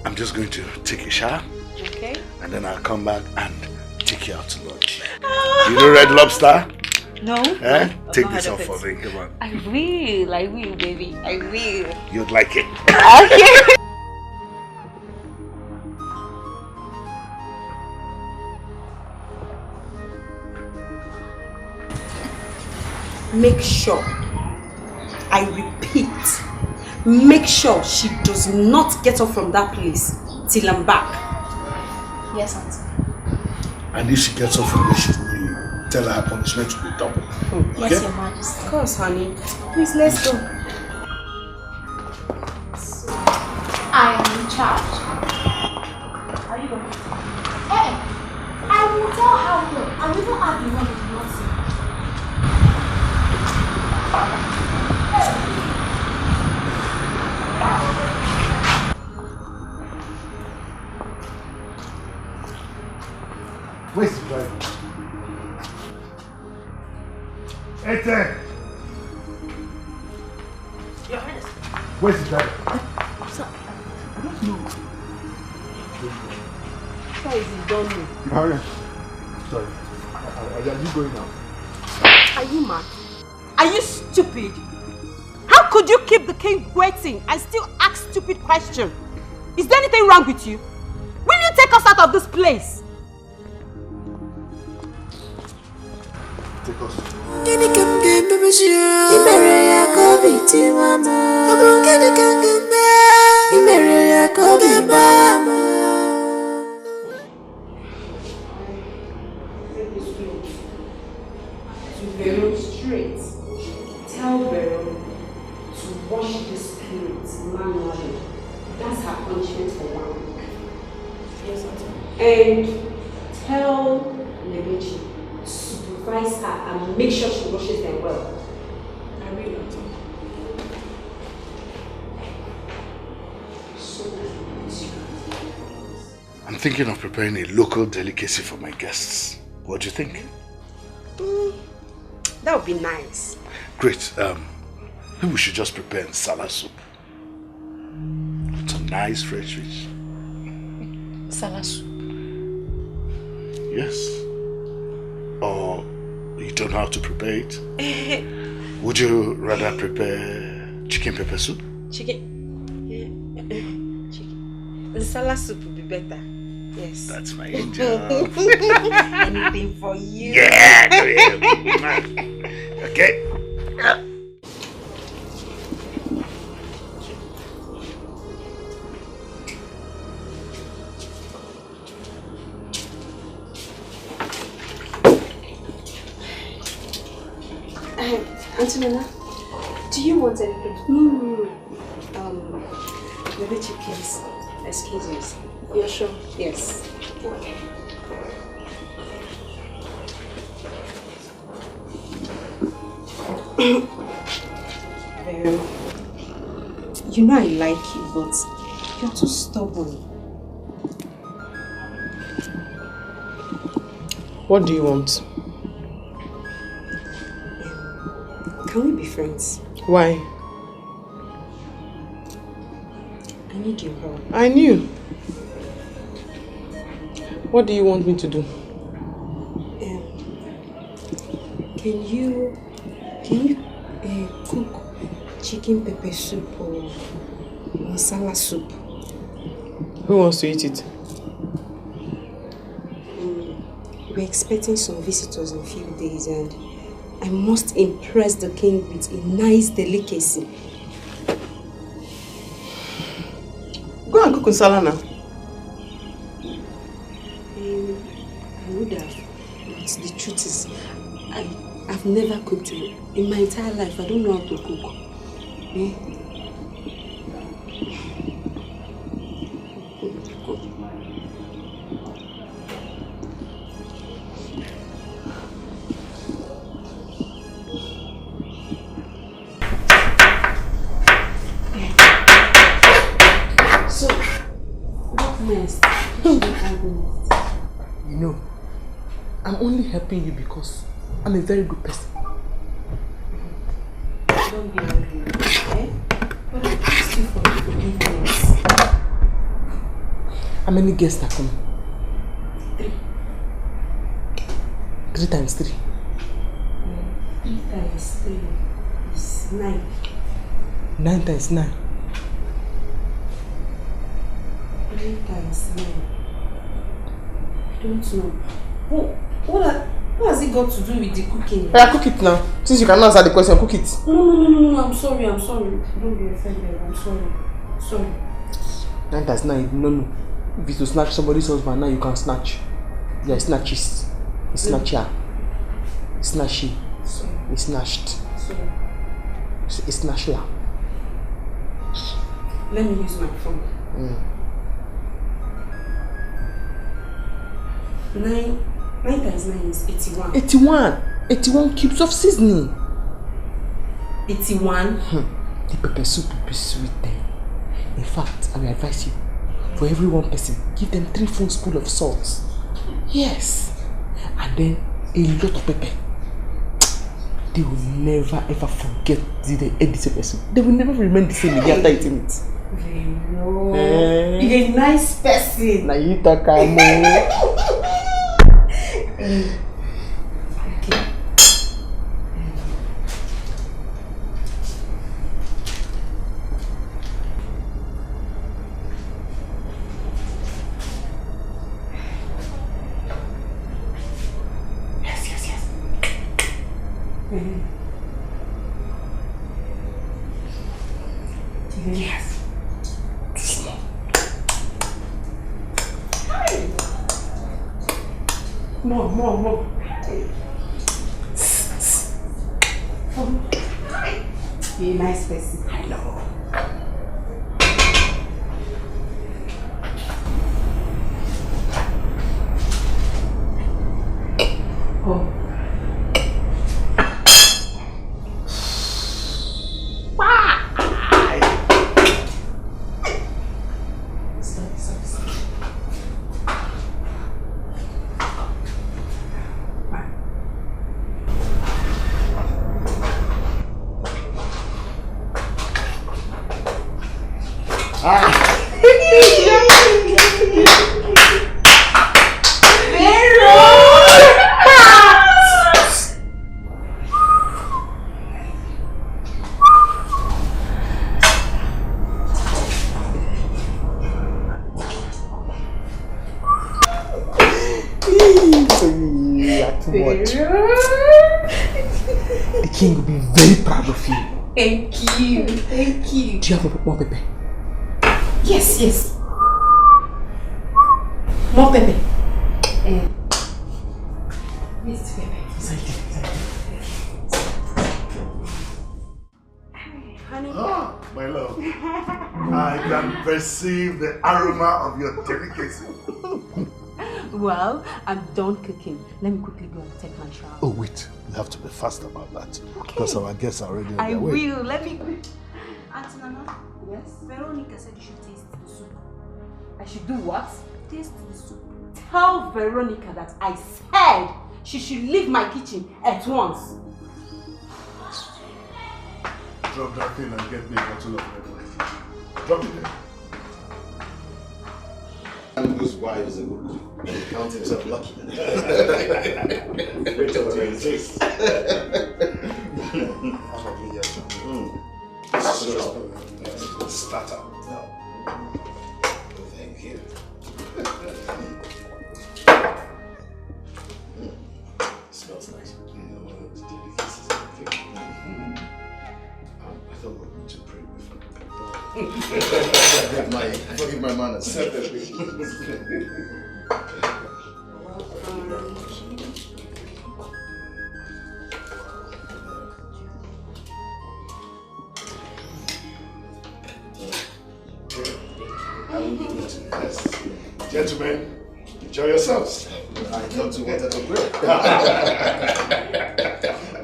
I'm just going to take a shower. Okay. And then I'll come back and take you out to lunch. You know Red Lobster? No. Eh? Take this off for me, come on. I will, baby. I will. You'd like it. Okay. Make sure, I repeat, make sure she does not get up from that place till I'm back. Yes, Auntie. And if she gets off from where she's going, tell her punishment will be double. Yes, Okay? Your Majesty. Of course, honey. Please, let's go. I am in charge. Are you going? Hey, I will tell her no. I will not have the one with nothing. Where's the driver? Ete! Your Highness. Where's the driver? Sir, I don't know. Sir, is it done me? Your Highness. Sorry. Are you going now? Are you mad? Are you stupid? How could you keep the king waiting and still ask stupid questions? Is there anything wrong with you? Will you take us out of this place? Take us. Demonstrate. Tell Veronica to wash this clothes manually. That's her punishment for 1 week. Yes, Auntie. And tell Lebechi to supervise her and make sure she washes them well. I will, Auntie. I'm thinking of preparing a local delicacy for my guests. What do you think? That would be nice. Great. Maybe we should just prepare salad soup. Some nice fresh fish. Salad soup. Yes. Or you don't know how to prepare it? Would you rather prepare chicken pepper soup? Chicken. The salad soup would be better. Yes. That's my angel. Anything for you. Yeah, okay. Antonella, do you want anything? No. Maybe please. Excuse me. You're sure? Yes. Okay. You know I like you, but you're too stubborn. What do you want? Can we be friends? Why? I need your help. I knew. What do you want me to do? Can you cook chicken pepper soup or masala soup? Who wants to eat it? We're expecting some visitors in a few days and I must impress the king with a nice delicacy. Go and cook nsala now. I would have, but the truth is, I've never cooked in my entire life. I don't know how to cook. So, what next? You know, I'm only helping you because I'm a very good person. Don't be angry, okay? But I asked you for forgiveness. How many guests are coming? 3. 3 times 3. 3 times 3 is 9. 9 times 9. 3 times 9. I don't know. What has it got to do with the cooking? Yeah, cook it now. Since you cannot answer the question, cook it. No. I'm sorry. Don't be offended. I'm sorry. 9 times 9, no. If it's to snatch somebody's husband, now you can snatch. Yeah, it's snatchist. It's snatcher. It's snatchy. It's snatched. It's snatchla. Let me use my phone. 9 times 9 is 81. 81 cubes of seasoning. 81? The pepper soup will be sweet then. In fact, I will advise you, for every one person, give them 3 spoons of salt. Yes. And then a lot of pepper. They will never ever forget they ate this pepper soup. They will never remain the same again after eating it. You're a nice person. Now you talk more. Okay. Yes. Yes. Too small. More. Be a nice person. I know. Oh. Vero! king will be very proud of you. Thank you. Thank you. Do you have more pepper? Yes, yes. More pepper. Yes, pepper. Honey. Ah, my love. I can perceive the aroma of your delicacy. Well, I'm done cooking. Let me quickly go and take my shower. Oh, wait. You have to be fast about that. Okay. Because our guests are already on I their way. will. Let me... Auntie Nana? Yes? Veronica said you should taste the soup. I should do what? Taste the soup. Tell Veronica that I said she should leave my kitchen at once. Drop that thing and get me a bottle of red wine. Drop it there. And whose wife is a good cook. Count himself lucky. Wait till you taste. Starter. No. Thank you. Smells nice. I thought we were going to pray before. Forgive my manners. I will give it to you. Yes. Gentlemen, enjoy yourselves. I thought you wanted to pray.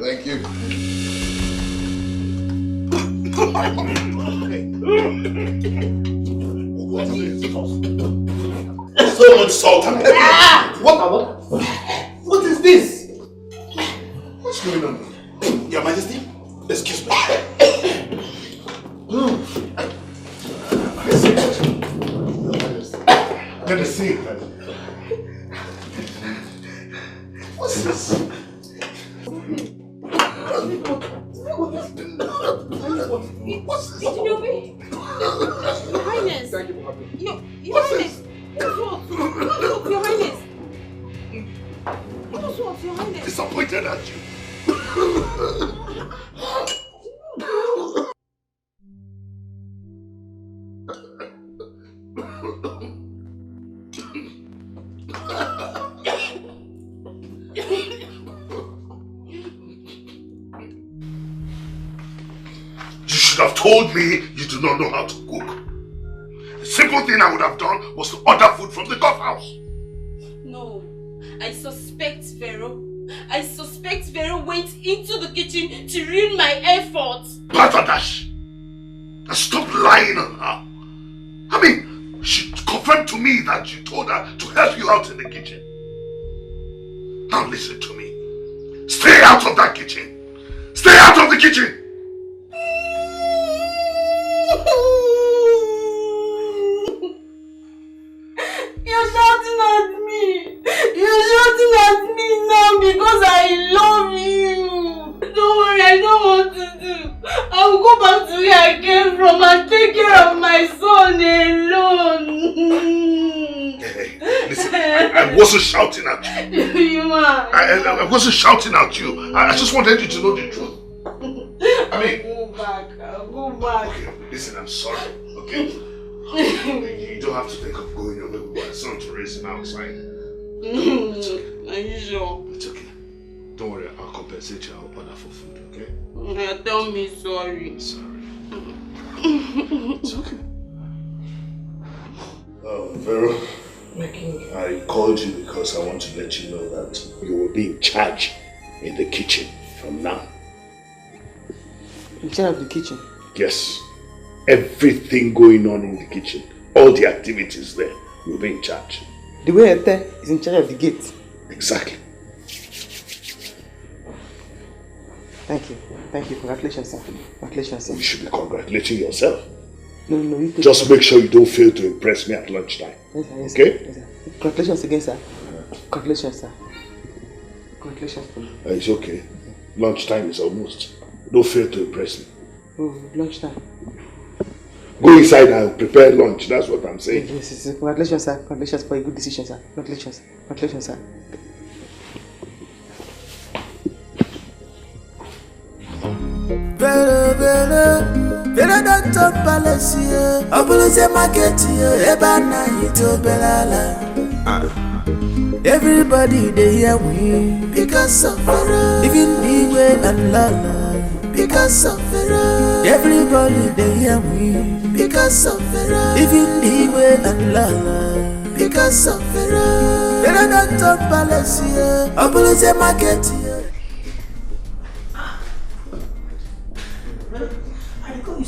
Thank you. What is this? So much salt. What is this? What's going on? Your Majesty? Excuse me. Let me see. What's this? What's this? Your Highness. Thank you for having me. Your Highness. What's Your Highness? What's Your Highness? Disappointed at you. You should have told me you do not know how to cook. The simple thing I would have done was to order food from the court house. No, I suspect Vero. I suspect Vero went into the kitchen to ruin my efforts. Patadash! And stop lying on her. I mean, she confirmed to me that you told her to help you out in the kitchen. Now listen to me. Stay out of that kitchen. Stay out of the kitchen. You're shouting at me. You're shouting at me now because I love you. Don't worry, I know what to do. I'll go back to where I came from and take care of my son alone. Hey, listen, I wasn't shouting at you. You are. I wasn't shouting at you. I just wanted you to know the truth. I mean, Go back. I'll go back. okay, listen, I'm sorry, okay? You don't have to think of going away with my son to raise him outside. Are you sure? It's okay. Don't worry, I'll compensate you. I'll order for food, okay? Tell me sorry. Sorry. It's okay. Vero, I called you because I want to let you know that you will be in charge in the kitchen from now. In charge of the kitchen? Yes. Everything going on in the kitchen, all the activities there, you'll be in charge. The way Ete is in charge of the gate? Exactly. Thank you. Thank you. Congratulations, sir. Congratulations, sir. You should be congratulating yourself. No, you just make sure you don't fail to impress me at lunchtime. Yes, sir. Yes, okay? Sir. Yes, sir. Congratulations again, sir. Congratulations, sir. Congratulations, sir. It's okay. Lunchtime is almost. Don't fail to impress me. Oh, lunchtime. Go inside and prepare lunch. That's what I'm saying. Yes. Congratulations, sir. Congratulations for a good decision, sir. Congratulations. Congratulations, sir. don't talk palace here. Opulence market here. Ebana ito belala. Everybody they hear we because of Vera. Even the way and Lala because of Vera. Everybody they hear we because of Vera. Even the way and Lala because of Vera. Vera don't talk palace here. Opulence market here.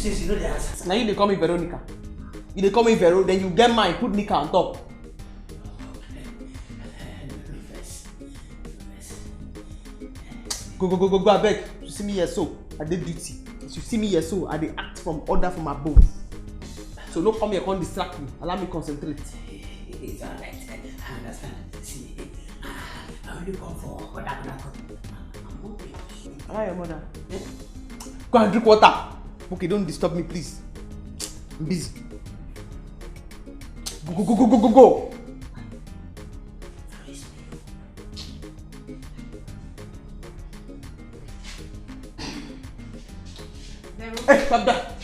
You know the answer. Now you they call me Veronica. You they call me Vero, then you get mine, put Nika on top. Go, I beg. You see me here so, I did duty. As you see me here so, I did act from order from above. So don't come here, can't distract me. Allow me concentrate. It's alright. I understand. See, I only come for what I'm hungry. Allow your mother. Go and drink water. Okay, don't disturb me, please. I'm busy. Go. Hey, stop that.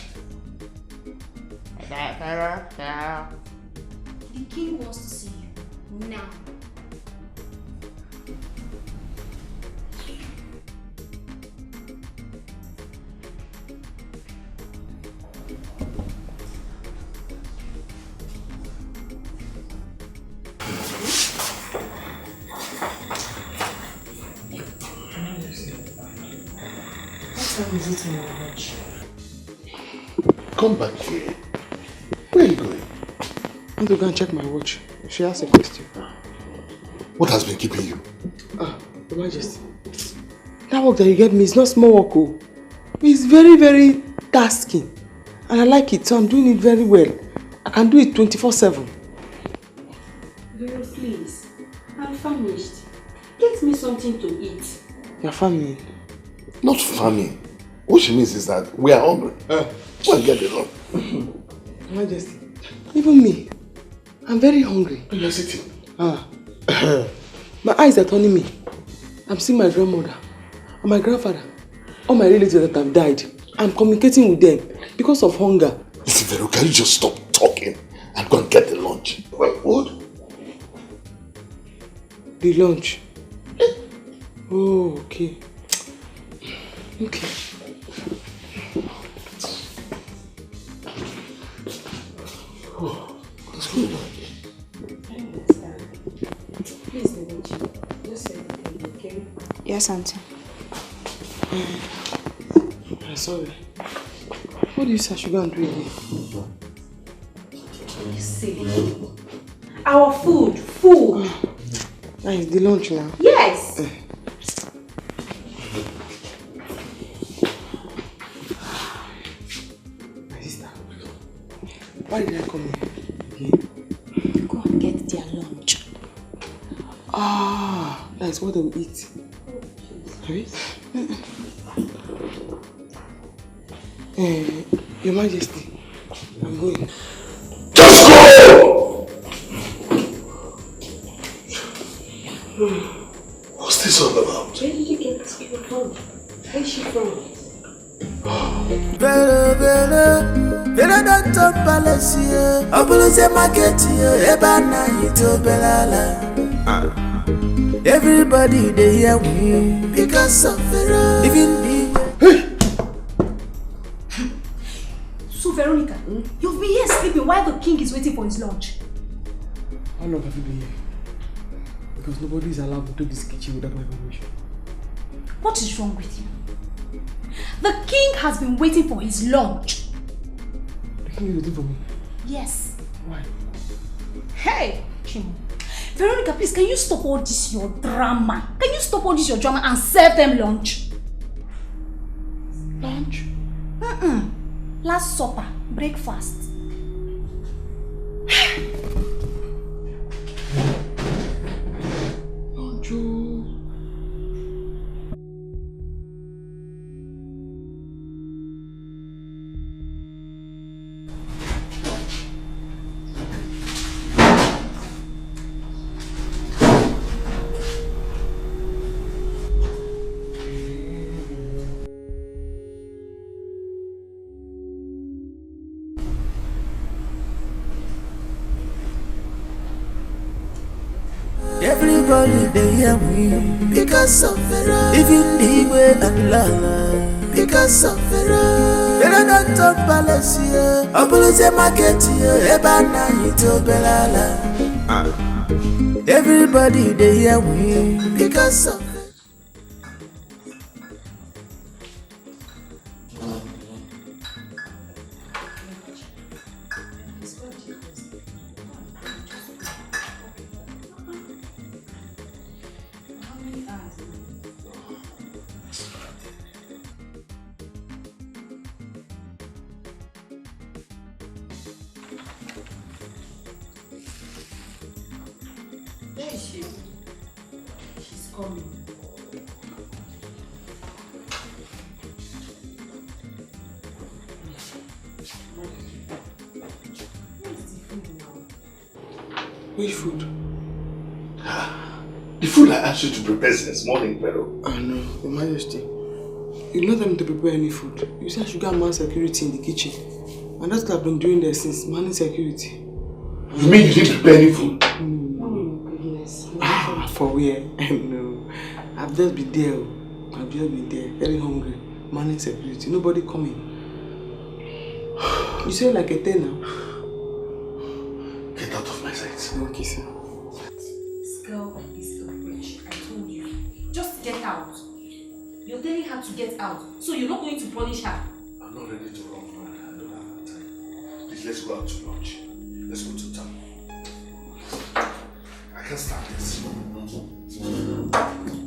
The king wants to see you now. Come back here. Where are you going? I want to go and check my watch. She asked a question. What has been keeping you? Your Majesty. That work that you gave me is not small work. Oh. It's very, very tasking. And I like it, so I'm doing it very well. I can do it 24/7. Vero, please. I'm famished. Get me something to eat. You're famine. Not famine. What she means is that we are hungry. Go and get the log. Your Majesty, even me, I'm very hungry. You're sitting. My eyes are turning me. I'm seeing my grandmother and my grandfather, all my relatives that have died. I'm communicating with them because of hunger. Listen, Vero, can you just stop talking and go and get the lunch? What? The lunch? Oh, okay. Okay. What's going on? Please, Leonard, just say anything, okay? Yes, Auntie. I'm sorry. What do you say I should go and do again? See. Our food. That is the lunch now. Yes. My sister, why did I come here? Go and get their lunch. That is what they will eat. Right? Your Majesty, I'm going. Just go! What's this all about? Where did you get this girl from? Where is she from? Vera don't talk palace here. Opulence market here. Ebana ito belala. Everybody they hear we because of Vera. Even the So Veronica, you've been here sleeping while the king is waiting for his lunch. How long have you been here? Because nobody is allowed to take this kitchen without my permission. What is wrong with you? The king has been waiting for his lunch. The king is waiting for me? Yes. Why? Hey, Chimo. Veronica, please, can you stop all this your drama? Can you stop all this your drama and serve them lunch? Lunch? Last supper, breakfast. Lunch. hear me because of Vera. Even the way and Lala because of Vera. Vera don't talk palace here. Obuluze market here. Ebana ito belala. Everybody they hear me because of Which food? The food I asked you to prepare since morning, Pero. I know, Your Majesty. You don't tell me to prepare any food. You said I should get man security in the kitchen. And that's what I've been doing there since, manning security. You mean you didn't prepare any food? Yes. For where? No. I've just been there. I've just been there, very hungry. Manning security. Nobody coming. You say like a 10 now. Get out of my sight. Okay, sir. This girl is a witch. I told you. Just get out. You're telling her to get out. So you're not going to punish her. I'm not ready to run, man. I don't have the time. Please, let's go out to lunch. Let's go to town. I can't stand this.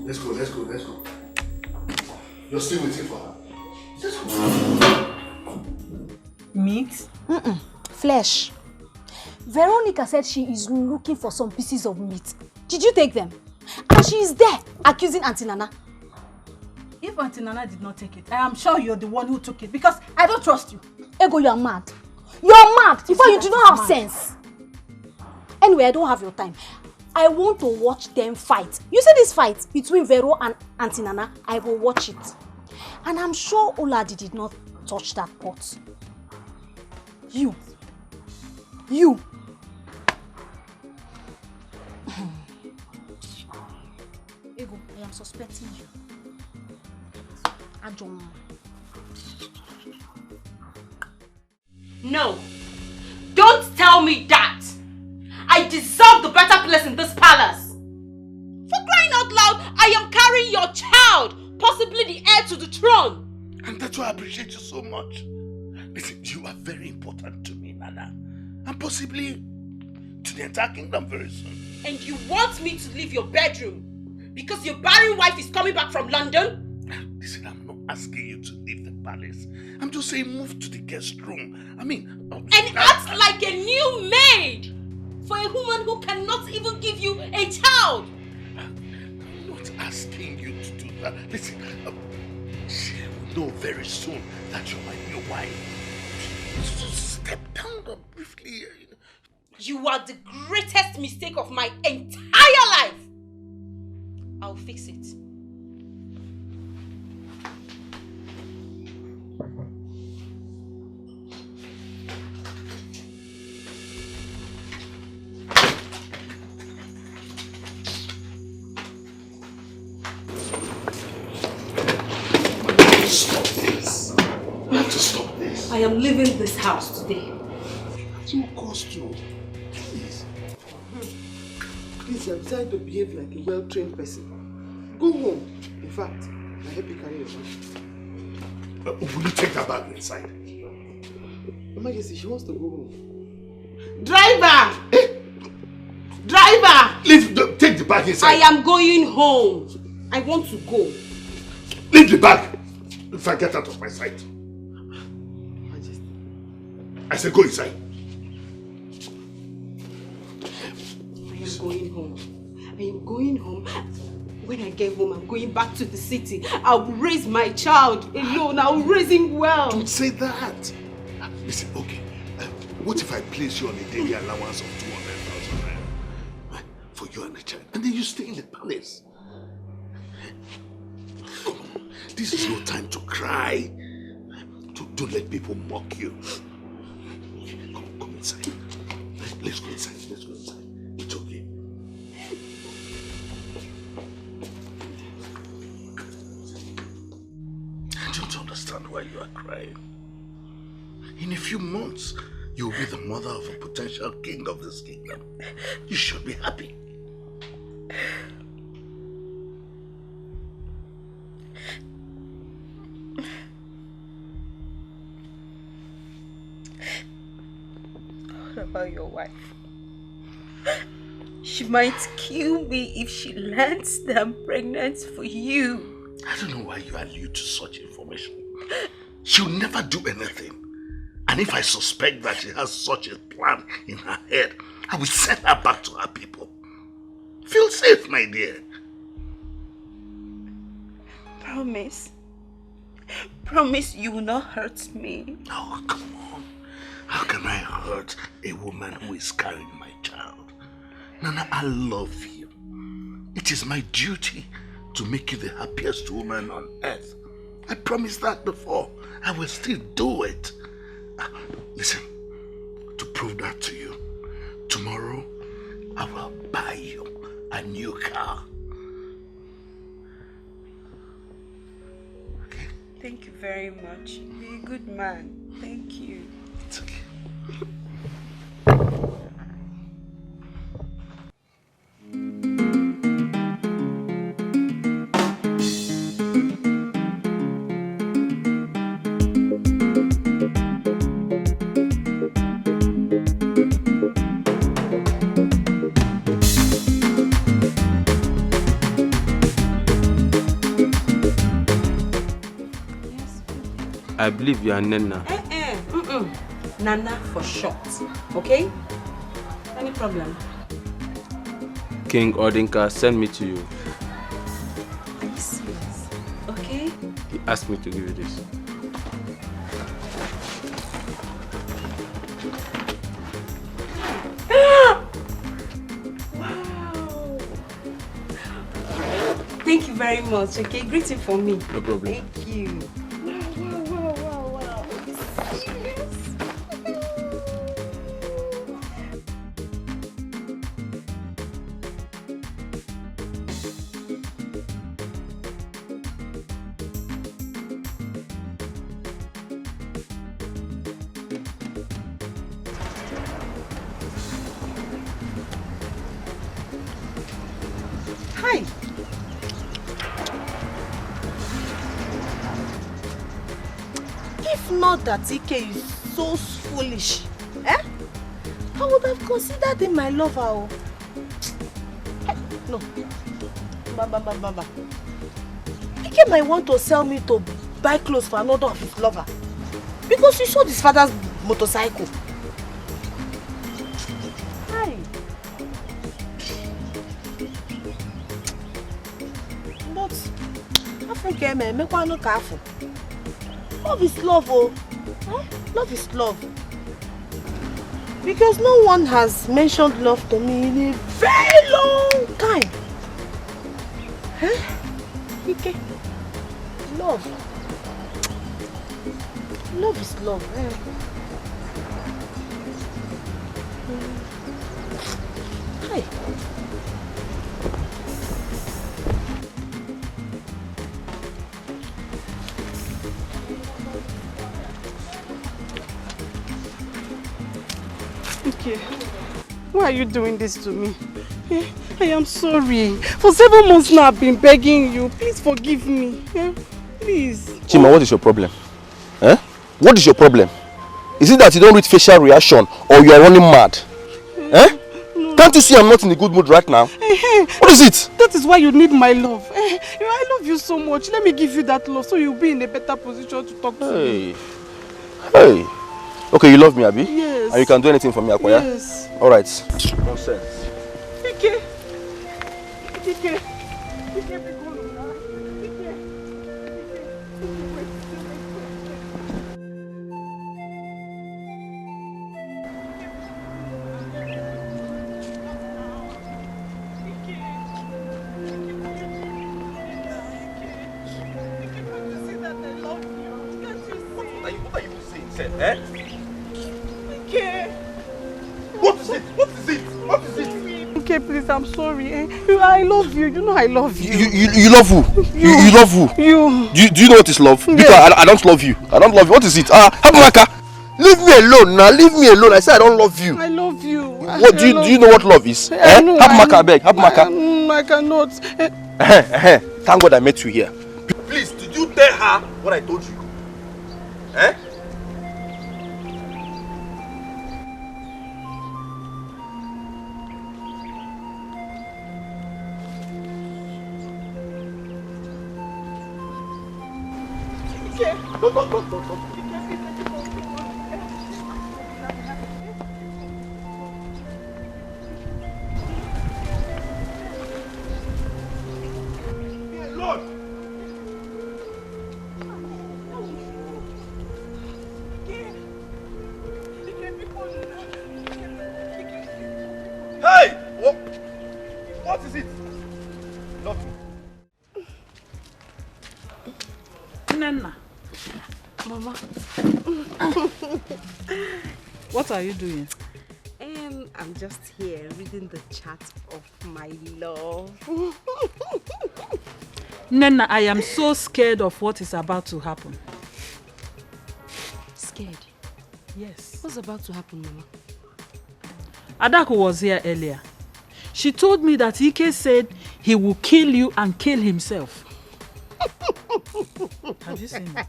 Let's go. You're still waiting for her. Let's go. Meat? Flesh. Veronica said she is looking for some pieces of meat. Did you take them? And she is there accusing Auntie Nana. If Auntie Nana did not take it, I am sure you're the one who took it because I don't trust you. Ego, you are mad. You are mad. In fact, you do not have sense. Anyway, I don't have your time. I want to watch them fight. You see this fight between Vero and Auntie Nana? I will watch it. And I'm sure Oladi did not touch that pot. You. Ego, I am suspecting you. No, don't tell me that. I deserve the better place in this palace. For crying out loud, I am carrying your child, possibly the heir to the throne. And that's why I appreciate you so much. Listen, you are very important to me, Nana. And possibly to the entire kingdom very soon. And you want me to leave your bedroom because your barren wife is coming back from London? Listen, I'm not asking you to leave the palace. I'm just saying move to the guest room. I mean... And act like a new maid for a woman who cannot even give you a child. I'm not asking you to do that. Listen, she will know very soon that you're my new wife. Just step down briefly. You are the greatest mistake of my entire life. I'll fix it. Stop this. You have to stop this. I am leaving this house today. You cost to. Please. Please, you have decided to behave like a well-trained person. Go home. In fact, I'll help you carry your bag. Will you take that bag inside? Your Majesty, she wants to go home. Driver! Driver! Take the bag inside. I am going home. I want to go. Leave the bag. If I get out of my sight. Majesty. I said go inside. I am going home. I am going home. When I get home, I'm going back to the city. I'll raise my child alone. I'll raise him well. Don't say that. Listen, okay. What if I place you on a daily allowance of 200,000 rand for you and the child, and then you stay in the palace? Come on, this is no time to cry. Don't let people mock you. Come inside. Let's go inside. It's okay. don't understand why you are crying. In a few months, you will be the mother of a potential king of this kingdom. You should be happy. What about your wife? She might kill me if she learns that I'm pregnant for you. I don't know why you allude to such information. She'll never do anything. And if I suspect that she has such a plan in her head, I will send her back to her people. Feel safe, my dear. Promise. Promise you will not hurt me. Oh, come on. How can I hurt a woman who is carrying my child? Nana, I love you. It is my duty to make you the happiest woman on earth. I promised that before. I will still do it. Listen, to prove that to you, tomorrow I will buy you a new car. Okay? Thank you very much. You're a good man. Thank you. It's okay. I believe you are Nana. Nana for short, okay? Any problem? King Odinka sent me to you. Are you serious? Okay? He asked me to give you this. Wow! Thank you very much, okay? Greeting for me. No problem. Thank you. Wow. Serious? Hi. If not that Ike is so foolish, I would have considered him my lover. Oh. No. Baba. Ike might want to sell me to buy clothes for another of his lover. Because he sold his father's motorcycle. Hi. But Africa, man, make one look careful. Love is love, oh. Huh? Love is love. Because no one has mentioned love to me in a very long time. Huh? Okay. Love. Love is love. Eh? Hi. Okay. Why are you doing this to me? I am sorry. For 7 months now I've been begging you. Please forgive me. Please. Chima, what is your problem? What is your problem? Is it that you don't read facial reaction or you are running mad? No. Can't you see I'm not in a good mood right now? What is it? That is why you need my love. I love you so much. Let me give you that love so you'll be in a better position to talk to me. Hey. Okay, you love me, Abi? Yes. And you can do anything for me, Akoya? Yes. Alright. Nonsense. Ike. What are you saying, Ike? Ike. What is it? What is it? What is it? Ike, Ike, please, I'm sorry. I love you. You know I love you. You love who? You love who? You. Do you know what is love? Yes. Because I don't love you. I don't love you. What is it? Veronica, leave me alone now. Leave me alone. I said I don't love you. I love you. What do you know what love is? Veronica, beg. Veronica. I cannot. Thank God I met you here. Please, did you tell her what I told you? Eh? Don't. Hey! What is it? Nothing. Nana. Mama. What are you doing? I'm just here reading the chat of my love. Nana, I am so scared of what is about to happen. Scared? Yes. What's about to happen, Mama? Adaku was here earlier. She told me that Ike said he will kill you and kill himself. Have you seen it?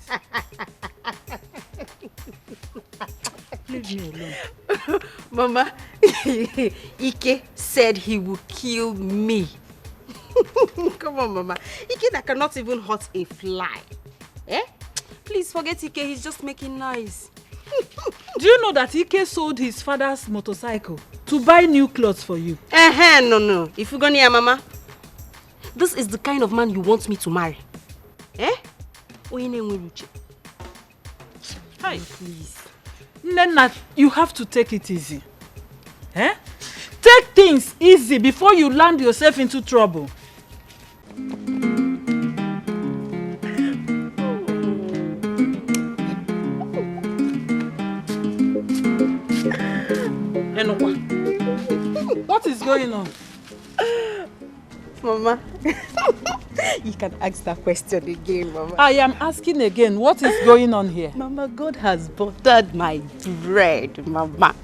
Leave me alone. Mama, Ike said he will kill me. Come on, Mama. Ike that cannot even hurt a fly. Eh? Please forget Ike, he's just making noise. Do you know that Ike sold his father's motorcycle to buy new clothes for you? No. If you go near Mama, this is the kind of man you want me to marry. Eh? Hi. Please. Nena, you have to take it easy. Eh? Take things easy before you land yourself into trouble. What is going on? Mama, you can ask that question again, Mama. I am asking again, what is going on here? Mama, God has buttered my bread, Mama.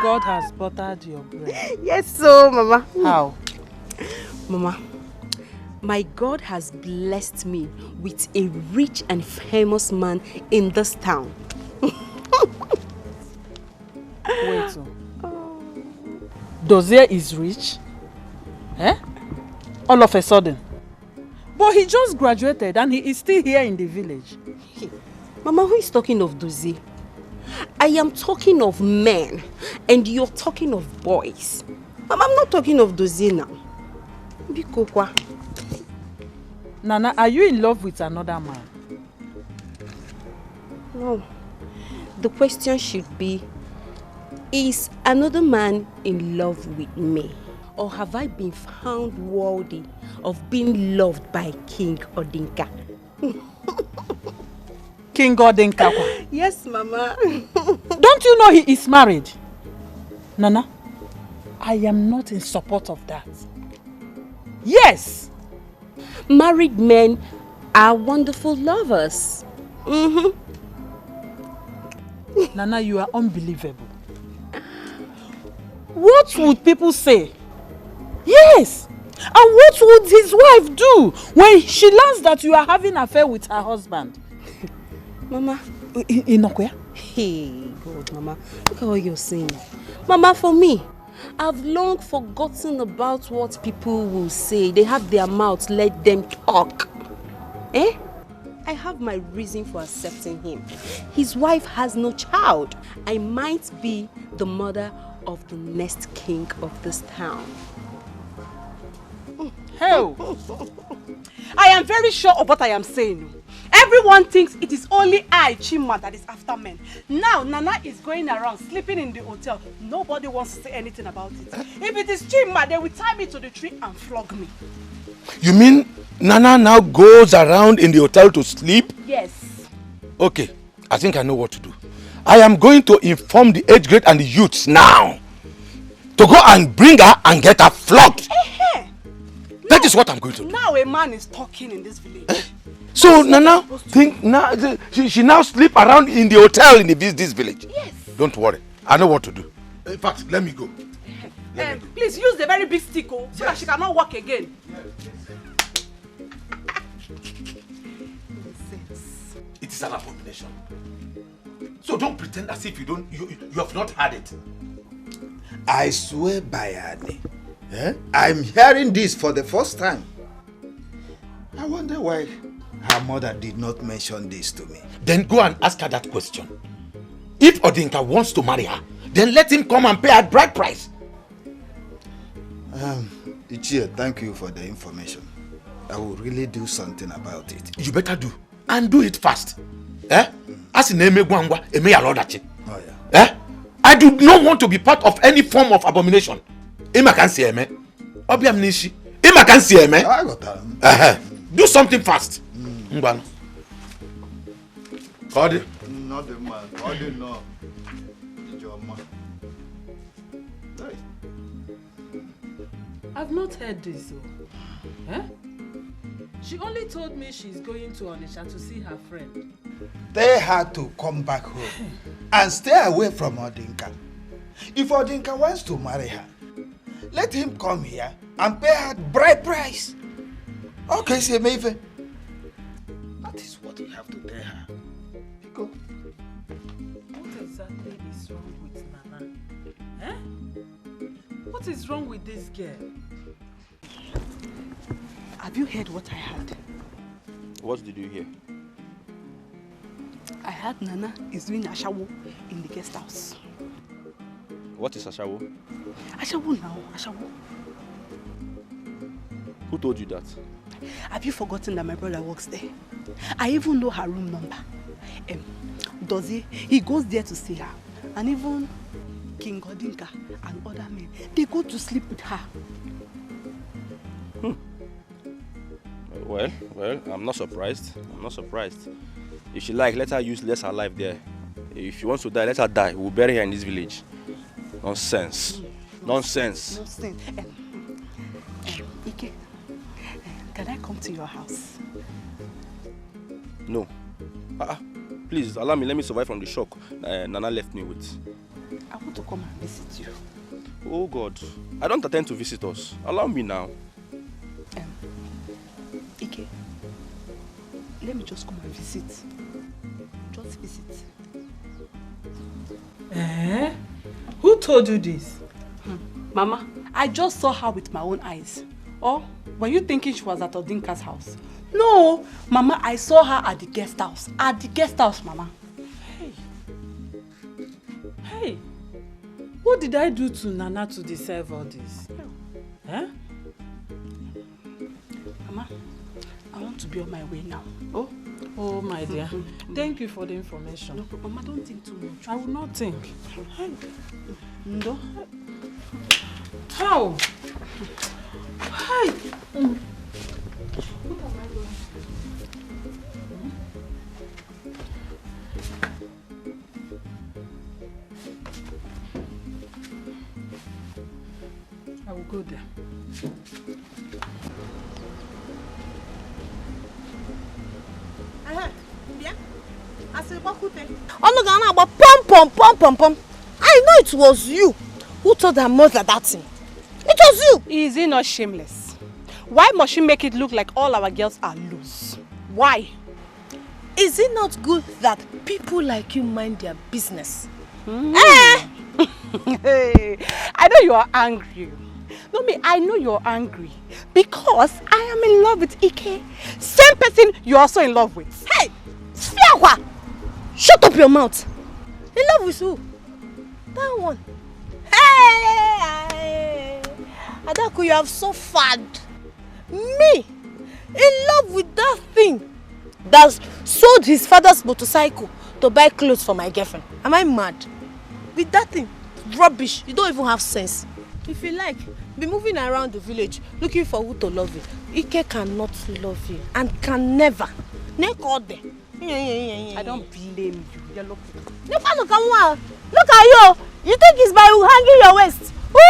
God has buttered your bread? Yes, so, Mama. How? Mama, my God has blessed me with a rich and famous man in this town. Wait. Dozier is rich? Eh? All of a sudden. But he just graduated and he is still here in the village. Hey, Mama, who is talking of Dozier? I am talking of men and you're talking of boys. Mama, I'm not talking of Dozier now. Bikokwa. Nana, are you in love with another man? No. The question should be, is another man in love with me? Or have I been found worthy of being loved by King Odinka? King Odinka? Yes, Mama. Don't you know he is married? Nana, I am not in support of that. Yes! Married men are wonderful lovers. Nana, you are unbelievable. What would people say? Yes! And what would his wife do when she learns that you are having an affair with her husband? Mama. Inokwe? Hey, God, Mama. Look at what you're saying. Mama, for me, I've long forgotten about what people will say. They have their mouths, let them talk. Eh? I have my reason for accepting him. His wife has no child. I might be the mother of the next king of this town. Hell! I am very sure of what I am saying. Everyone thinks it is only I, Chima, that is after men. Now, Nana is going around sleeping in the hotel. Nobody wants to say anything about it. If it is Chima, they will tie me to the tree and flog me. You mean Nana now goes around in the hotel to sleep? Yes. Okay, I think I know what to do. I am going to inform the age grade and the youths now. to go and bring her and get her flogged. That is what I'm going to do. Now a man is talking in this village. So Nana, she now sleep around in the hotel in this village. Yes. Don't worry, I know what to do. In fact, let me go. Please use the very big stick, so that she cannot walk again. It is an abomination. So don't pretend as if you have not heard it. I swear by Ade, I'm hearing this for the first time. I wonder why her mother did not mention this to me. Then go and ask her that question. If Odinka wants to marry her, then let him come and pay her bride price. Ichie, thank you for the information. I will really do something about it. You better do. And do it fast. As in Eme Gwangwa, Eme Yalodachi. Oh yeah. I do not want to be part of any form of abomination. Ema can see Eme. Obi amnishi. Ema can see Eme. I got that. Do something fast. Mbano. Kodi. Not the man. Kodi no. I've not heard this though. She only told me she's going to Onitsha to see her friend. They had to come back home and stay away from Odinka. If Odinka wants to marry her, let him come here and pay her bride price. Okay, say Maeve. That is what you have to tell her. Go. What exactly is wrong with Nana? What is wrong with this girl? Have you heard what I heard? What did you hear? I heard Nana is doing Ashawo in the guest house. What is Ashawo? Ashawo now, Ashawo. Who told you that? Have you forgotten that my brother works there? I even know her room number. Does he goes there to see her. And even King Odinka and other men, they go to sleep with her. Well, I'm not surprised. If she like, let her use less her life there. If she wants to die, let her die. We'll bury her in this village. Nonsense. Nonsense. Ike, can I come to your house? No. Please, allow me. Let me survive from the shock Nana left me with. I want to come and visit you. Oh God. I don't intend to visit us. Allow me now. Ike, let me just come and visit. Just visit. Who told you this? Mama, I just saw her with my own eyes. Or were you thinking she was at Odinka's house? No, Mama, I saw her at the guest house. At the guest house, Mama. Hey, what did I do to Nana to deserve all this? Mama, I want to be on my way now. Oh my dear. Thank you for the information. No, but Mama, don't think too much. I will not think. No. How? Hi. I will go there. I know it was you who told her mother that thing. It was you. Is he not shameless? Why must she make it look like all our girls are loose? Why? Is it not good that people like you mind their business? Hey, I know you are angry. No, me, I know you're angry because I am in love with Ike. Same person you're also in love with. Hey, Sfiawa! Shut up your mouth. In love with who? That one. Hey! Adaku, you have suffered. Me? In love with that thing that sold his father's motorcycle to buy clothes for my girlfriend. Am I mad? With that thing? Rubbish. You don't even have sense. If you like, be moving around the village looking for who to love you. Ike cannot love you and can never. I don't blame you. You're lucky. Look at you. You think it's by hanging your waist. Woo!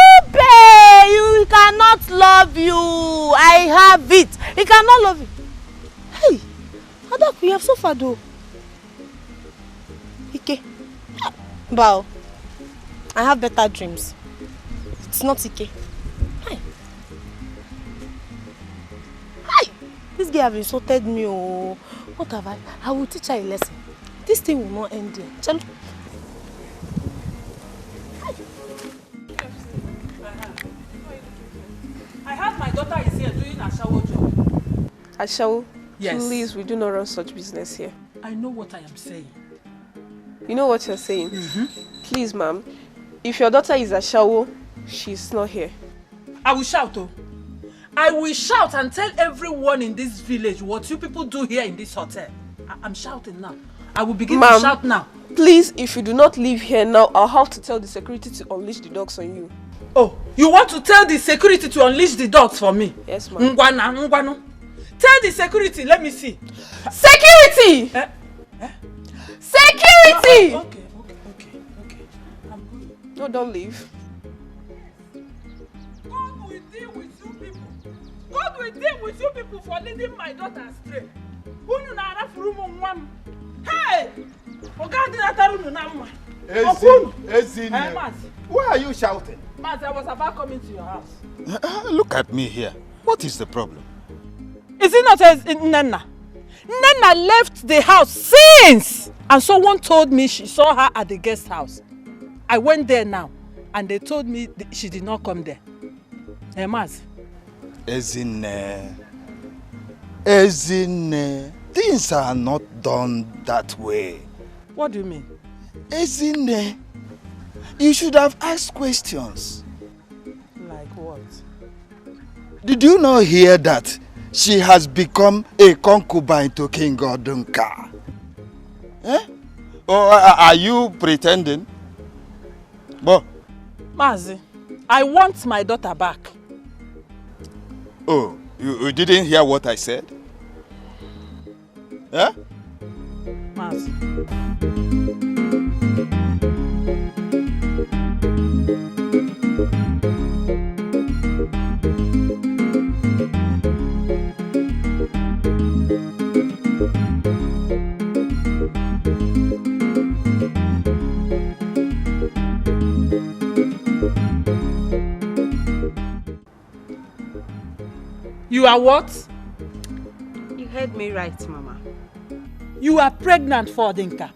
You cannot love you. I have it. He cannot love you. Hey, Adaku, you have suffered though. Ike. Bow. I have better dreams. It's not Ike. Hi. Hi. This girl have insulted me. Oh. What have I? I will teach her a lesson. This thing will not end here. Chalo. I heard my daughter is here doing a shower job. A shower? Yes. Please, we do not run such business here. I know what I am saying. You know what you're saying? Please, ma'am. If your daughter is a shower, she's not here. I will shout, oh. I will shout and tell everyone in this village what you people do here in this hotel. I'm shouting now. I will begin to shout now. Please, if you do not leave here now, I'll have to tell the security to unleash the dogs on you. Oh, you want to tell the security to unleash the dogs for me? Yes, ma'am. Ngwano. Tell the security, let me see. Security! Security! Okay. No, don't leave. God will deal with you people. God will deal with you people for leading my daughter astray. Hey! Why are you shouting? Maz, I was about coming to your house. Look at me here. What is the problem? Is it not Nana? Nana left the house since! And someone told me she saw her at the guest house. I went there now, and they told me she did not come there. Maz. Ezine, things are not done that way. What do you mean? Ezine, you should have asked questions. Like what? Did you not hear that she has become a concubine to King Odunka? Or are you pretending? Bo. Mazi, I want my daughter back. Oh, you didn't hear what I said? Mazi. You are what? You heard me right, Mama. You are pregnant for Odinka.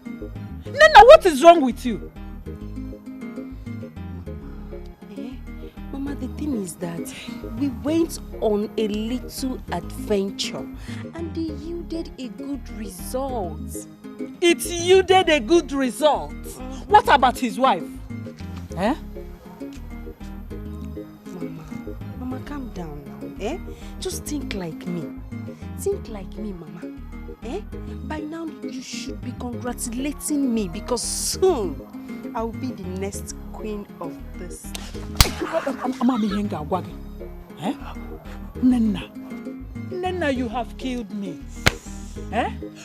Nana, what is wrong with you? Mama, the thing is that we went on a little adventure and it yielded a good result. It yielded a good result? What about his wife? Mama, calm down now. Just think like me. Think like me, Mama. By now you should be congratulating me because soon I will be the next queen of this. Nana, you have killed me.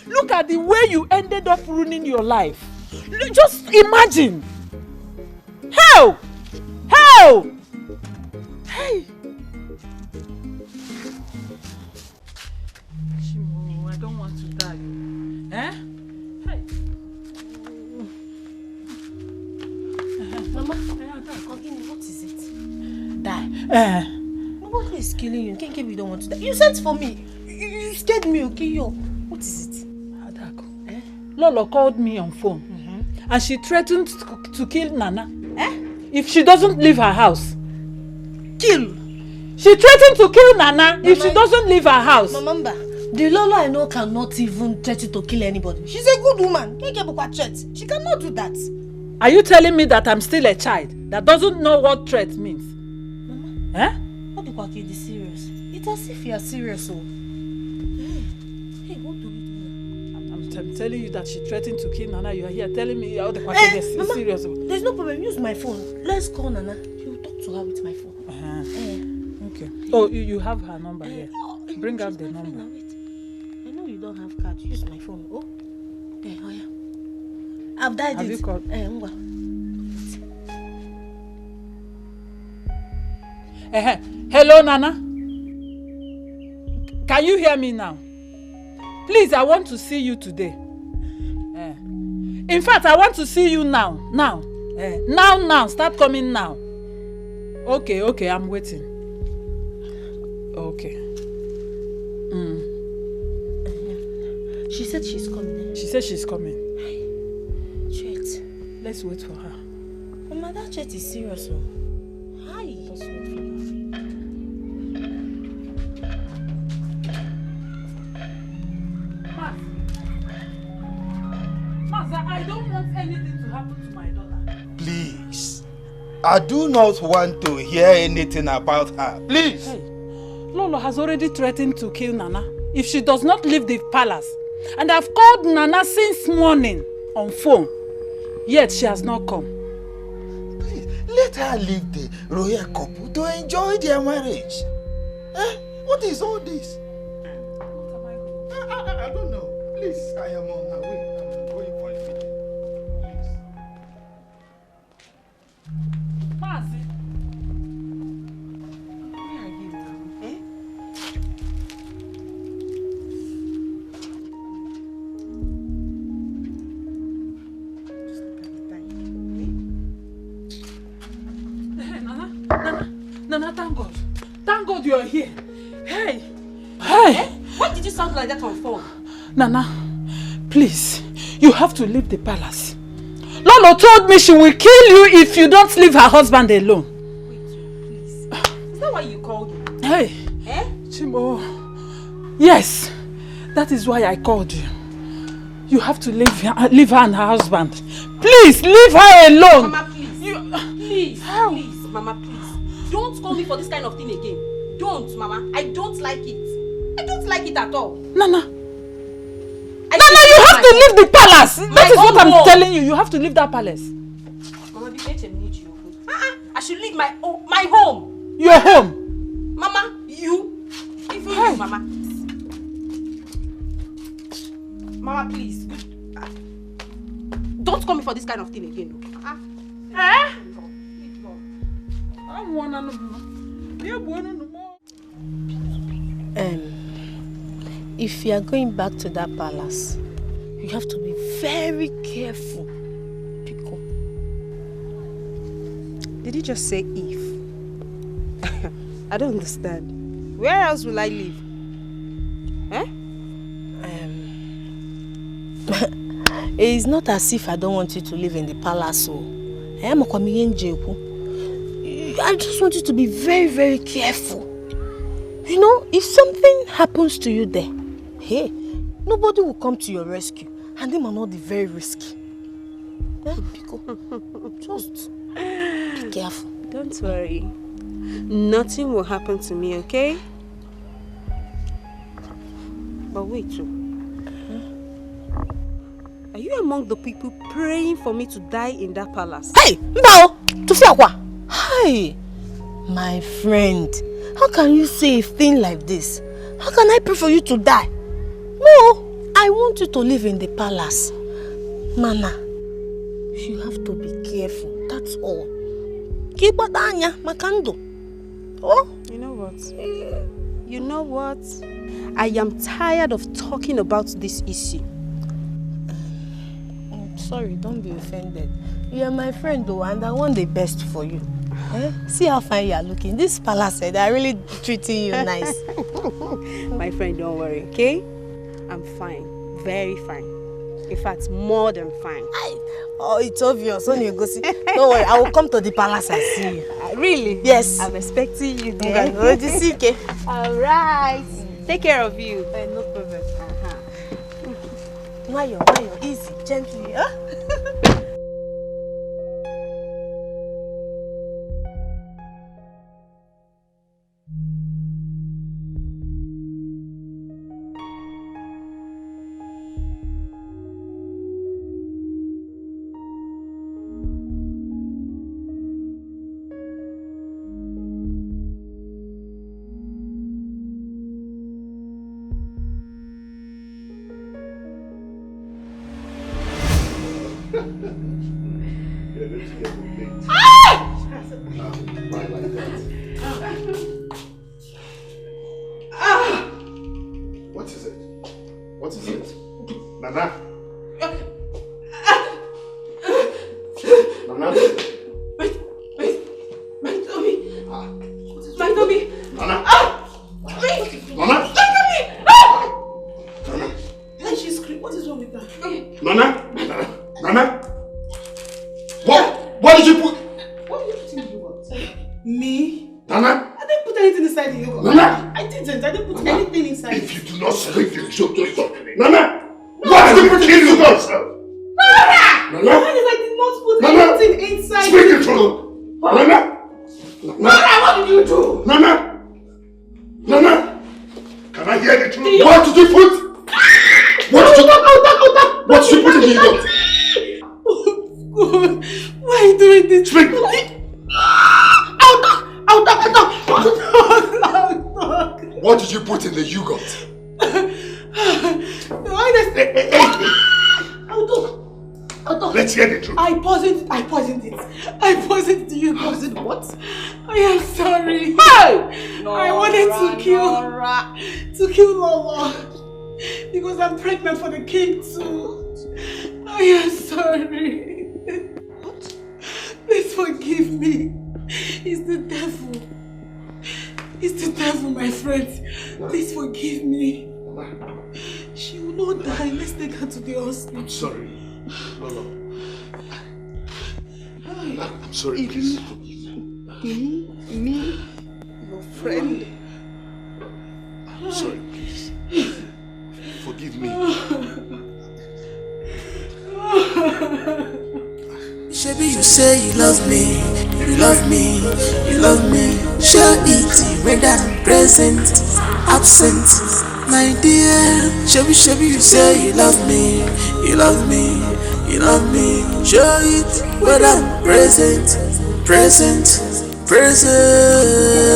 Look at the way you ended up ruining your life. Just imagine. How? Hey! Chimo, I don't want to die. Hey! Mama, what is it? Die. Nobody is killing you. Kenke, we don't want to die. You sent for me. You scared me, okay? Yo. What is it? Adako. Lolo called me on phone. And she threatened to kill Nana. If she doesn't leave her house. Kill? She threatened to kill Nana if she doesn't leave her house. Mama, the Lolo I know cannot even threaten to kill anybody. She's a good woman. She cannot do that. Are you telling me that I'm still a child that doesn't know what threat means? Mama, what do you call it serious? It's as if you are serious. Oh. Hey, what do we do now? I'm telling you that she threatened to kill Nana. You are here telling me all the questions is serious. There's no problem. Use my phone. Let's call Nana. You talk to her with my phone. Okay. Oh, you have her number here. Bring out the number. I know you don't have card. Use my phone. Oh. Oh yeah. I've died. Have you called? Hello, Nana. Can you hear me now? Please, I want to see you today. In fact, I want to see you now. Now. Now. Start coming now. Okay, I'm waiting. Okay. She said she's coming. She said she's coming. Chet. Let's wait for her. Mama, that Chet is serious. Hi. Let's wait for her. I don't want anything to happen to my daughter. Please. I do not want to hear anything about her. Please. Hey, Lolo has already threatened to kill Nana if she does not leave the palace. And I've called Nana since morning on phone. Yet she has not come. Please, let her leave the royal couple to enjoy their marriage. What is all this? I don't know. Please, I am on her way. I'm going for a meeting. Mazi. Where are you now? Nana, thank God. Thank God you are here. Hey. Why did you sound like that on phone? Nana, please, you have to leave the palace. Lolo told me she will kill you if you don't leave her husband alone. Is that why you called me? Hey. Chimo. Yes, that is why I called you. You have to leave her and her husband. Please, leave her alone. Mama, please. Please, Mama, please. Don't call me for this kind of thing again. Don't, Mama. I don't like it. I don't like it at all. Nana, you have to leave the palace. That is what I'm telling you. You have to leave that palace. Mama, need you. I should leave my home. Your home? Mama, you. Even you, Mama. Mama, please. Don't call me for this kind of thing again. If you are going back to that palace, you have to be very careful. Pico. Did you just say if? I don't understand. Where else will I live? It's not as if I don't want you to live in the palace. I just want you to be very, very careful. You know, if something happens to you there, hey, nobody will come to your rescue, and they might not be very risky. Just be careful. Don't worry. Nothing will happen to me, okay? But wait, are you among the people praying for me to die in that palace? Hey, no, Tufiakwa. Hi, my friend. How can you say a thing like this? How can I pray for you to die? No, I want you to live in the palace. Mana, you have to be careful. That's all. Keep Makando. Oh, you know what? You know what? I am tired of talking about this issue. Sorry, don't be offended. You are my friend though, and I want the best for you. See how fine you are looking. This palace, they are really treating you nice. My friend, don't worry, okay? I'm fine. Very fine. In fact, more than fine. Oh, it's obvious. Don't worry, I will come to the palace and see you. Really? Yes. I'm expecting you. Alright. Take care of you. No problem. Mayo, easy, gently, huh? What is it? What is it? Nana? Nana? My tummy! My tummy! Nana? Wait! Nana? My tummy! Nana? And she screamed. What is wrong with her? Nana? Nana? What did you put? What did you put in the yogurt? Me? Nana? I didn't put anything inside the yogurt. Nana? I didn't put anything inside. If you do not speak the truth, don't talk to me. Nana? What did you put in the yogurt? Nana! Nana? I did not put Nana? anything inside. Speak the truth. Nana? Nana, what did you do? Nana? Nana? Can I hear the truth? What did you put? What did you put in the yogurt? Why are you doing this? Speak. I'll talk. What did you put in the yogurt? I'll talk. Let's hear the truth. I poisoned it. I poisoned the yogurt. Poisoned what? I am sorry. Hey! I wanted to kill Lola because I'm pregnant for the kid too. I am sorry. What? Please forgive me. It's the devil. It's the devil, my friend. Please forgive me. She will not die. Let's take her to the hospital. I'm sorry. Lola. I'm sorry, please. Me, your friend. I'm sorry, please. Forgive me. Baby, you say you love me, you love me, you love me. Show it when I'm present, absent, my dear. Shabby, you say you love me, you love me, you love me. Show it when I'm present, present, present,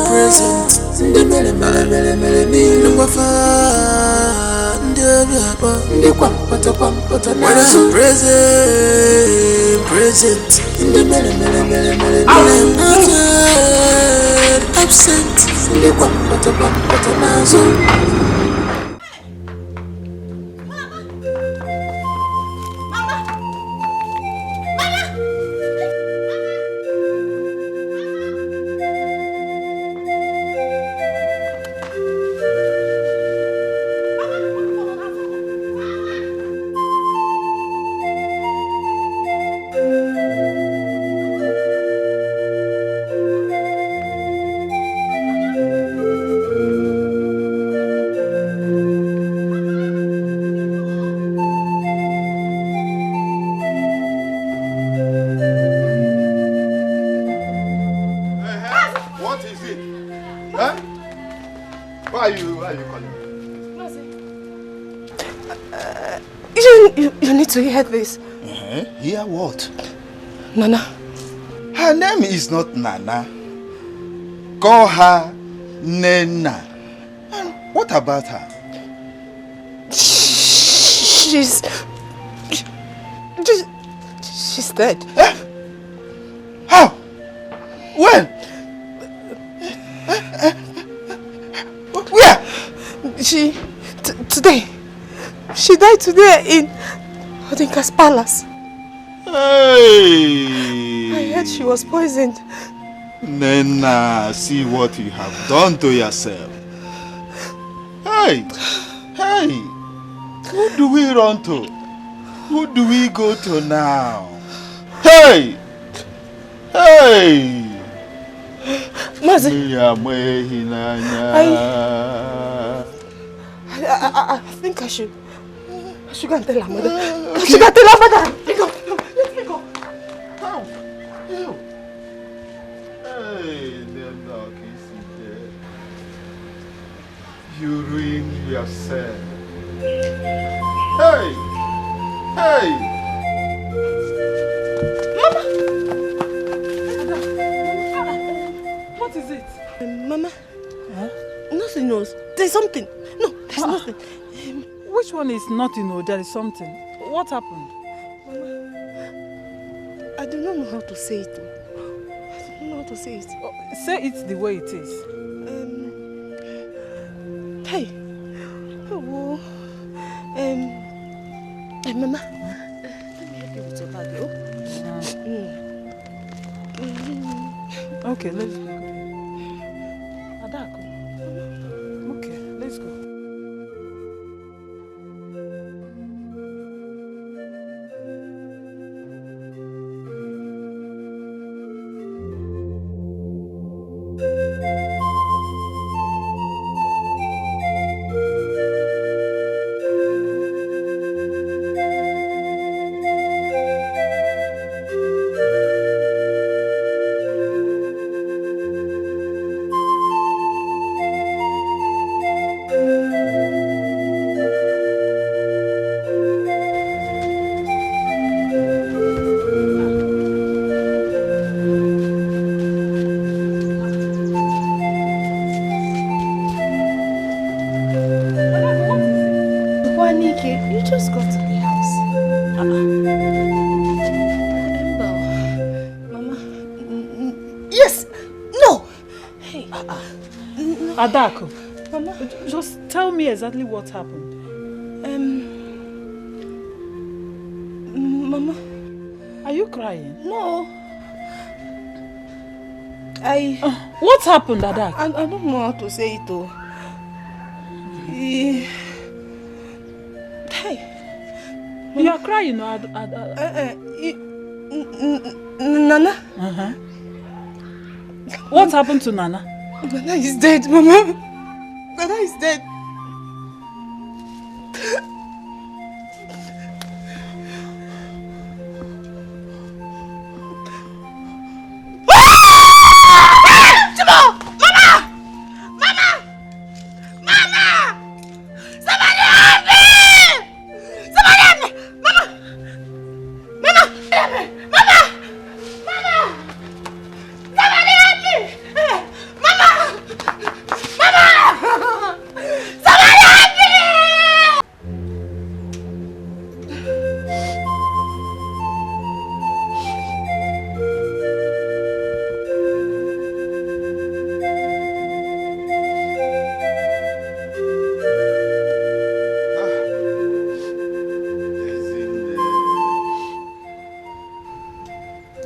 present. When I'm present, absent. Why are you calling me? You need to hear this. Hear what? Nana. Her name is not Nana. Call her Nena. And what about her? She's dead. How? When? Where? Today. She died today in Odinka's palace. Hey! I heard she was poisoned. Nena, see what you have done to yourself. Hey! Hey! Who do we run to? Who do we go to now? Hey! Hey! Mazi! I think I should go and tell her mother. I should go and tell her mother. Let go. Let me go. How? Hey, Leonard, you ruined yourself. Hey! Hey! Mama! What is it? Mama? Huh? Nothing else. There's something. No, there's nothing. Which one is nothing or there is something? What happened? Mama, I do not know how to say it. I do not know how to say it? Say it the way it is. Hey. Oh. Mama. Let me help you with your bag, Okay, let's go. Adako. Okay, let's go. You just got to the house. Mama. Yes! No! Hey. Adako. Mama. Just tell me exactly what happened. Mama. Are you crying? No. What happened, Adako? I don't know how to say it though. Hey. You are crying, no? Nana? What happened to Nana? Nana is dead, Mama. Nana is dead.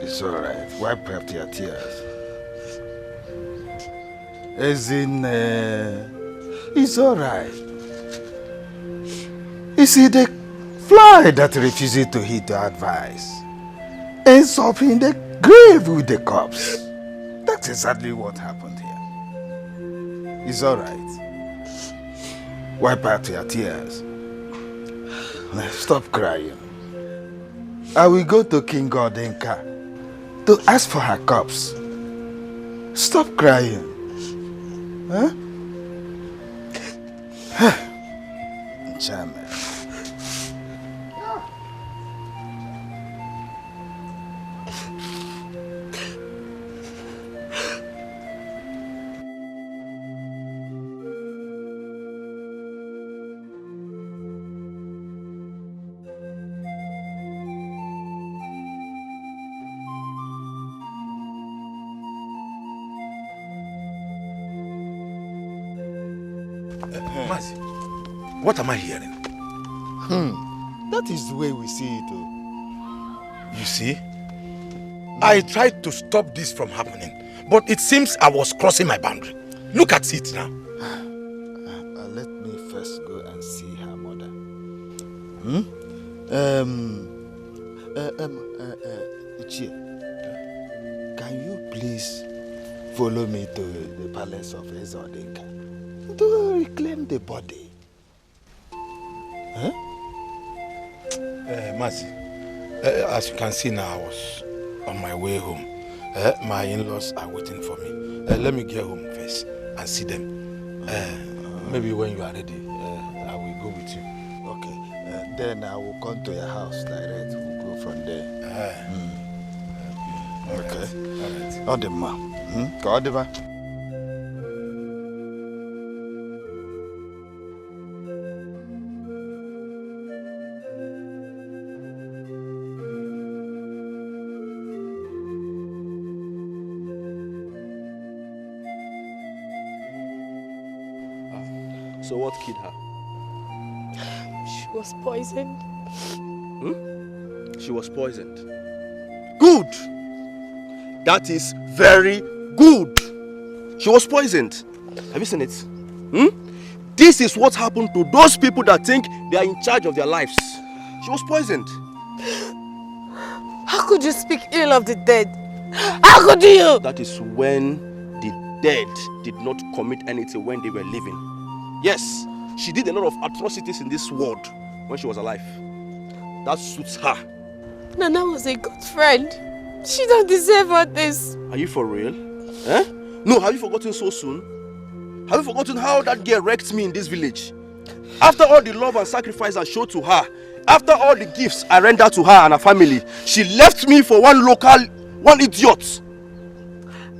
It's alright. Wipe up your tears. As in, it's alright. You see, the fly that refuses to heed the advice ends up in the grave with the corpse. That's exactly what happened here. It's alright. Wipe out your tears. Stop crying. I will go to King Gordenka to ask for her corpse. Stop crying. Huh? Charming. Mazi, what am I hearing? That is the way we see it. Oh. You see? I tried to stop this from happening, but it seems I was crossing my boundary. Look at it now. Let me first go and see her mother. Ichie, can you please follow me to the palace of Ezodinka to reclaim the body? Huh? Mazi, as you can see now, I was on my way home. My in-laws are waiting for me. Let me get home first and see them. Maybe when you are ready, I will go with you. Okay. Then I will come to your house direct. We'll go from there. Okay. All right. Odema. Odema. So what killed her? She was poisoned. She was poisoned. Good! That is very good. She was poisoned. Have you seen it? This is what happened to those people that think they are in charge of their lives. She was poisoned. How could you speak ill of the dead? How could you? That is when the dead did not commit anything when they were living. Yes, she did a lot of atrocities in this world when she was alive. That suits her. Nana was a good friend. She don't deserve all this. Are you for real? Eh? No, have you forgotten so soon? Have you forgotten how that girl wrecked me in this village? After all the love and sacrifice I showed to her, after all the gifts I rendered to her and her family, she left me for one idiot.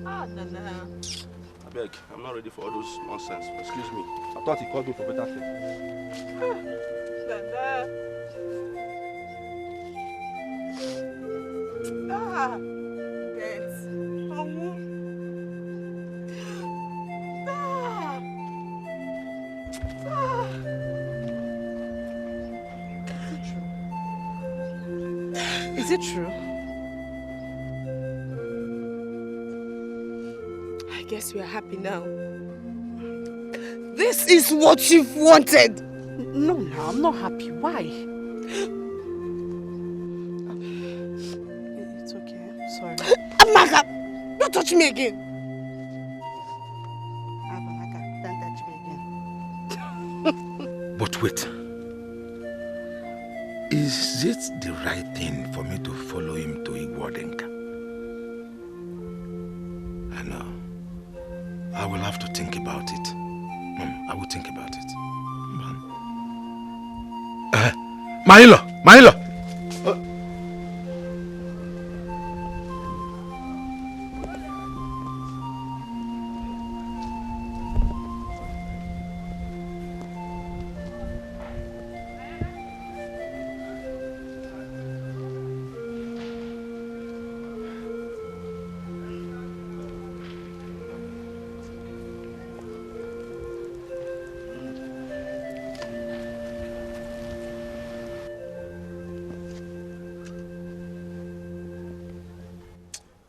Nana. I beg, I'm not ready for all those nonsense. Excuse me. I thought he called me for better things. Nana. Death. Is it true? I guess we are happy now. This is what you've wanted. No, I'm not happy. Why? It's okay. I'm sorry. Amaka, don't touch me again. Amaka, don't touch me again. But wait. Is it the right thing for me to follow him to Igwodenka? I know. I will have to think about it. I will think about it. Mailo!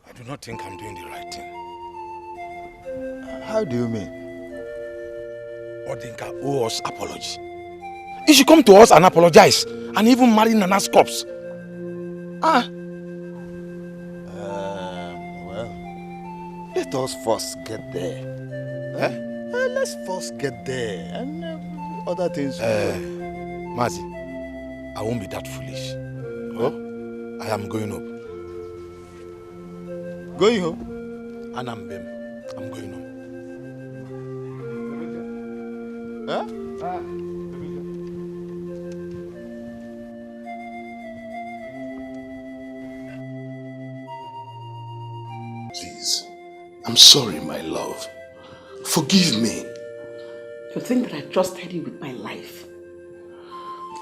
I do not think I'm doing the right thing. How do you mean? Odinka owes us apology. He should come to us and apologize and even marry Nana's corpse. Well, let us first get there. Let's first get there and other things. Mazi, I won't be that foolish. I am going up. Going home? Anambem, I'm going home. Please, I'm sorry, my love. Forgive me. To think that I trusted you with my life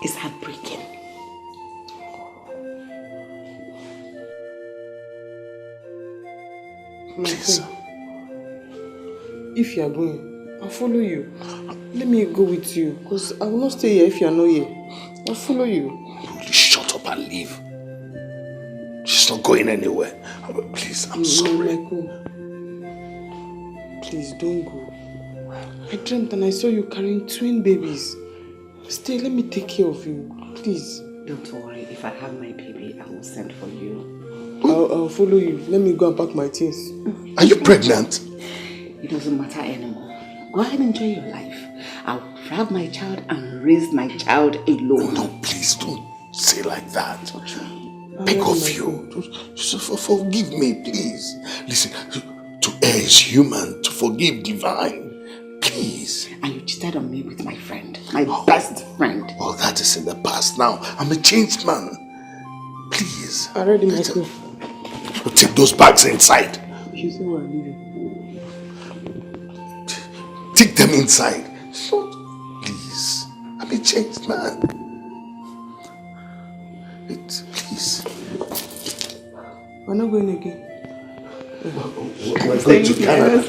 is heartbreaking. Please. If you are going, I'll follow you. Let me go with you, because I will not stay here if you are not here. I'll follow you. Will you shut up and leave? She's not going anywhere. Please, I'm sorry. Michael. Please, don't go. I dreamt and I saw you carrying twin babies. Stay, let me take care of you. Please. Don't worry. If I have my baby, I will send for you. I'll follow you. Let me go and pack my things. Are you pregnant? It doesn't matter anymore. Go ahead and enjoy your life. I'll have my child and raise my child alone. No, please don't say like that. Beg of you. Just forgive me, please. Listen, to err is human, to forgive divine. Please. And you cheated on me with my friend, my best friend. Well, that is in the past now. I'm a changed man. Please. Already, Michael. Take those bags inside. You say we're leaving. Take them inside. Please. I'm a changed man. Please. We're not going again. We're going to Canada.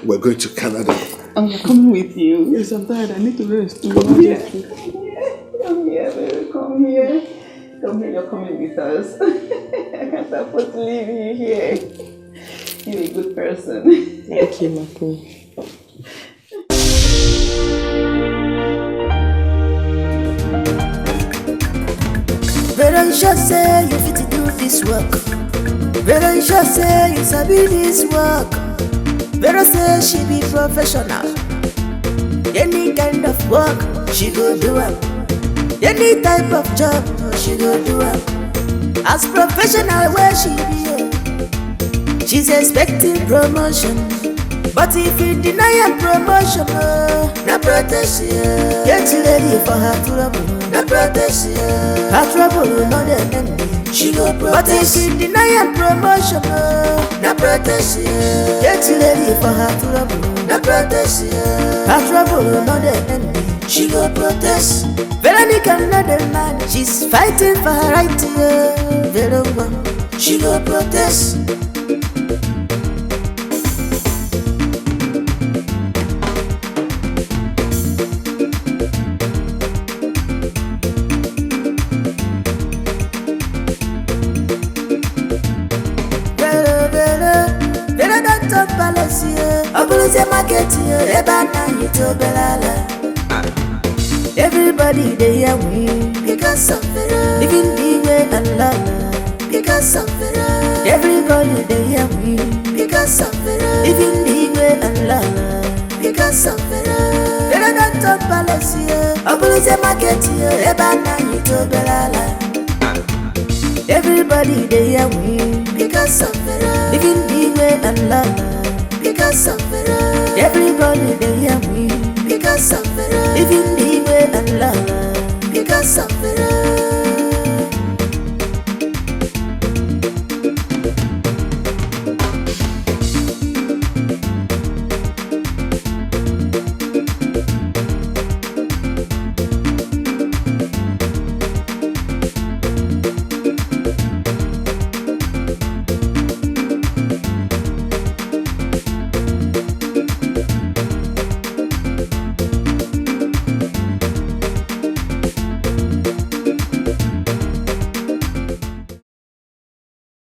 We're going to Canada. I'm coming with you. Yes, I'm tired. I need to rest. Come here, baby. Come here. Come here. You're coming with us. I can't afford to leave you here. You're a good person. Thank you, Mako. Veronica say you fit to do this work. Veronica say you sabi this work. Vera say she be professional. Any kind of work, she go do it. Any type of job, she go do it. As professional where she be, she's expecting promotion. But if you deny her promotion, na protection. Get ready for her trouble, na protection. Her trouble will not end. She go protest. But if you deny her promotion, na protection. Get ready for her trouble, na protection. Her trouble will not end. She go protest. Veronica not the man, she's fighting for her right to Veronica. She go protest. Everybody they hear me because of Vera. Living the way and love because of Vera. Everybody they hear me because of Vera. Living the way and love because of Vera. Vera don't talk palace here. Obulise market here. Ebana yito belala. Everybody they hear me because of Vera. Living the way and love because of Vera. Everybody they hear me because of Vera. Living the way and love because of Vera.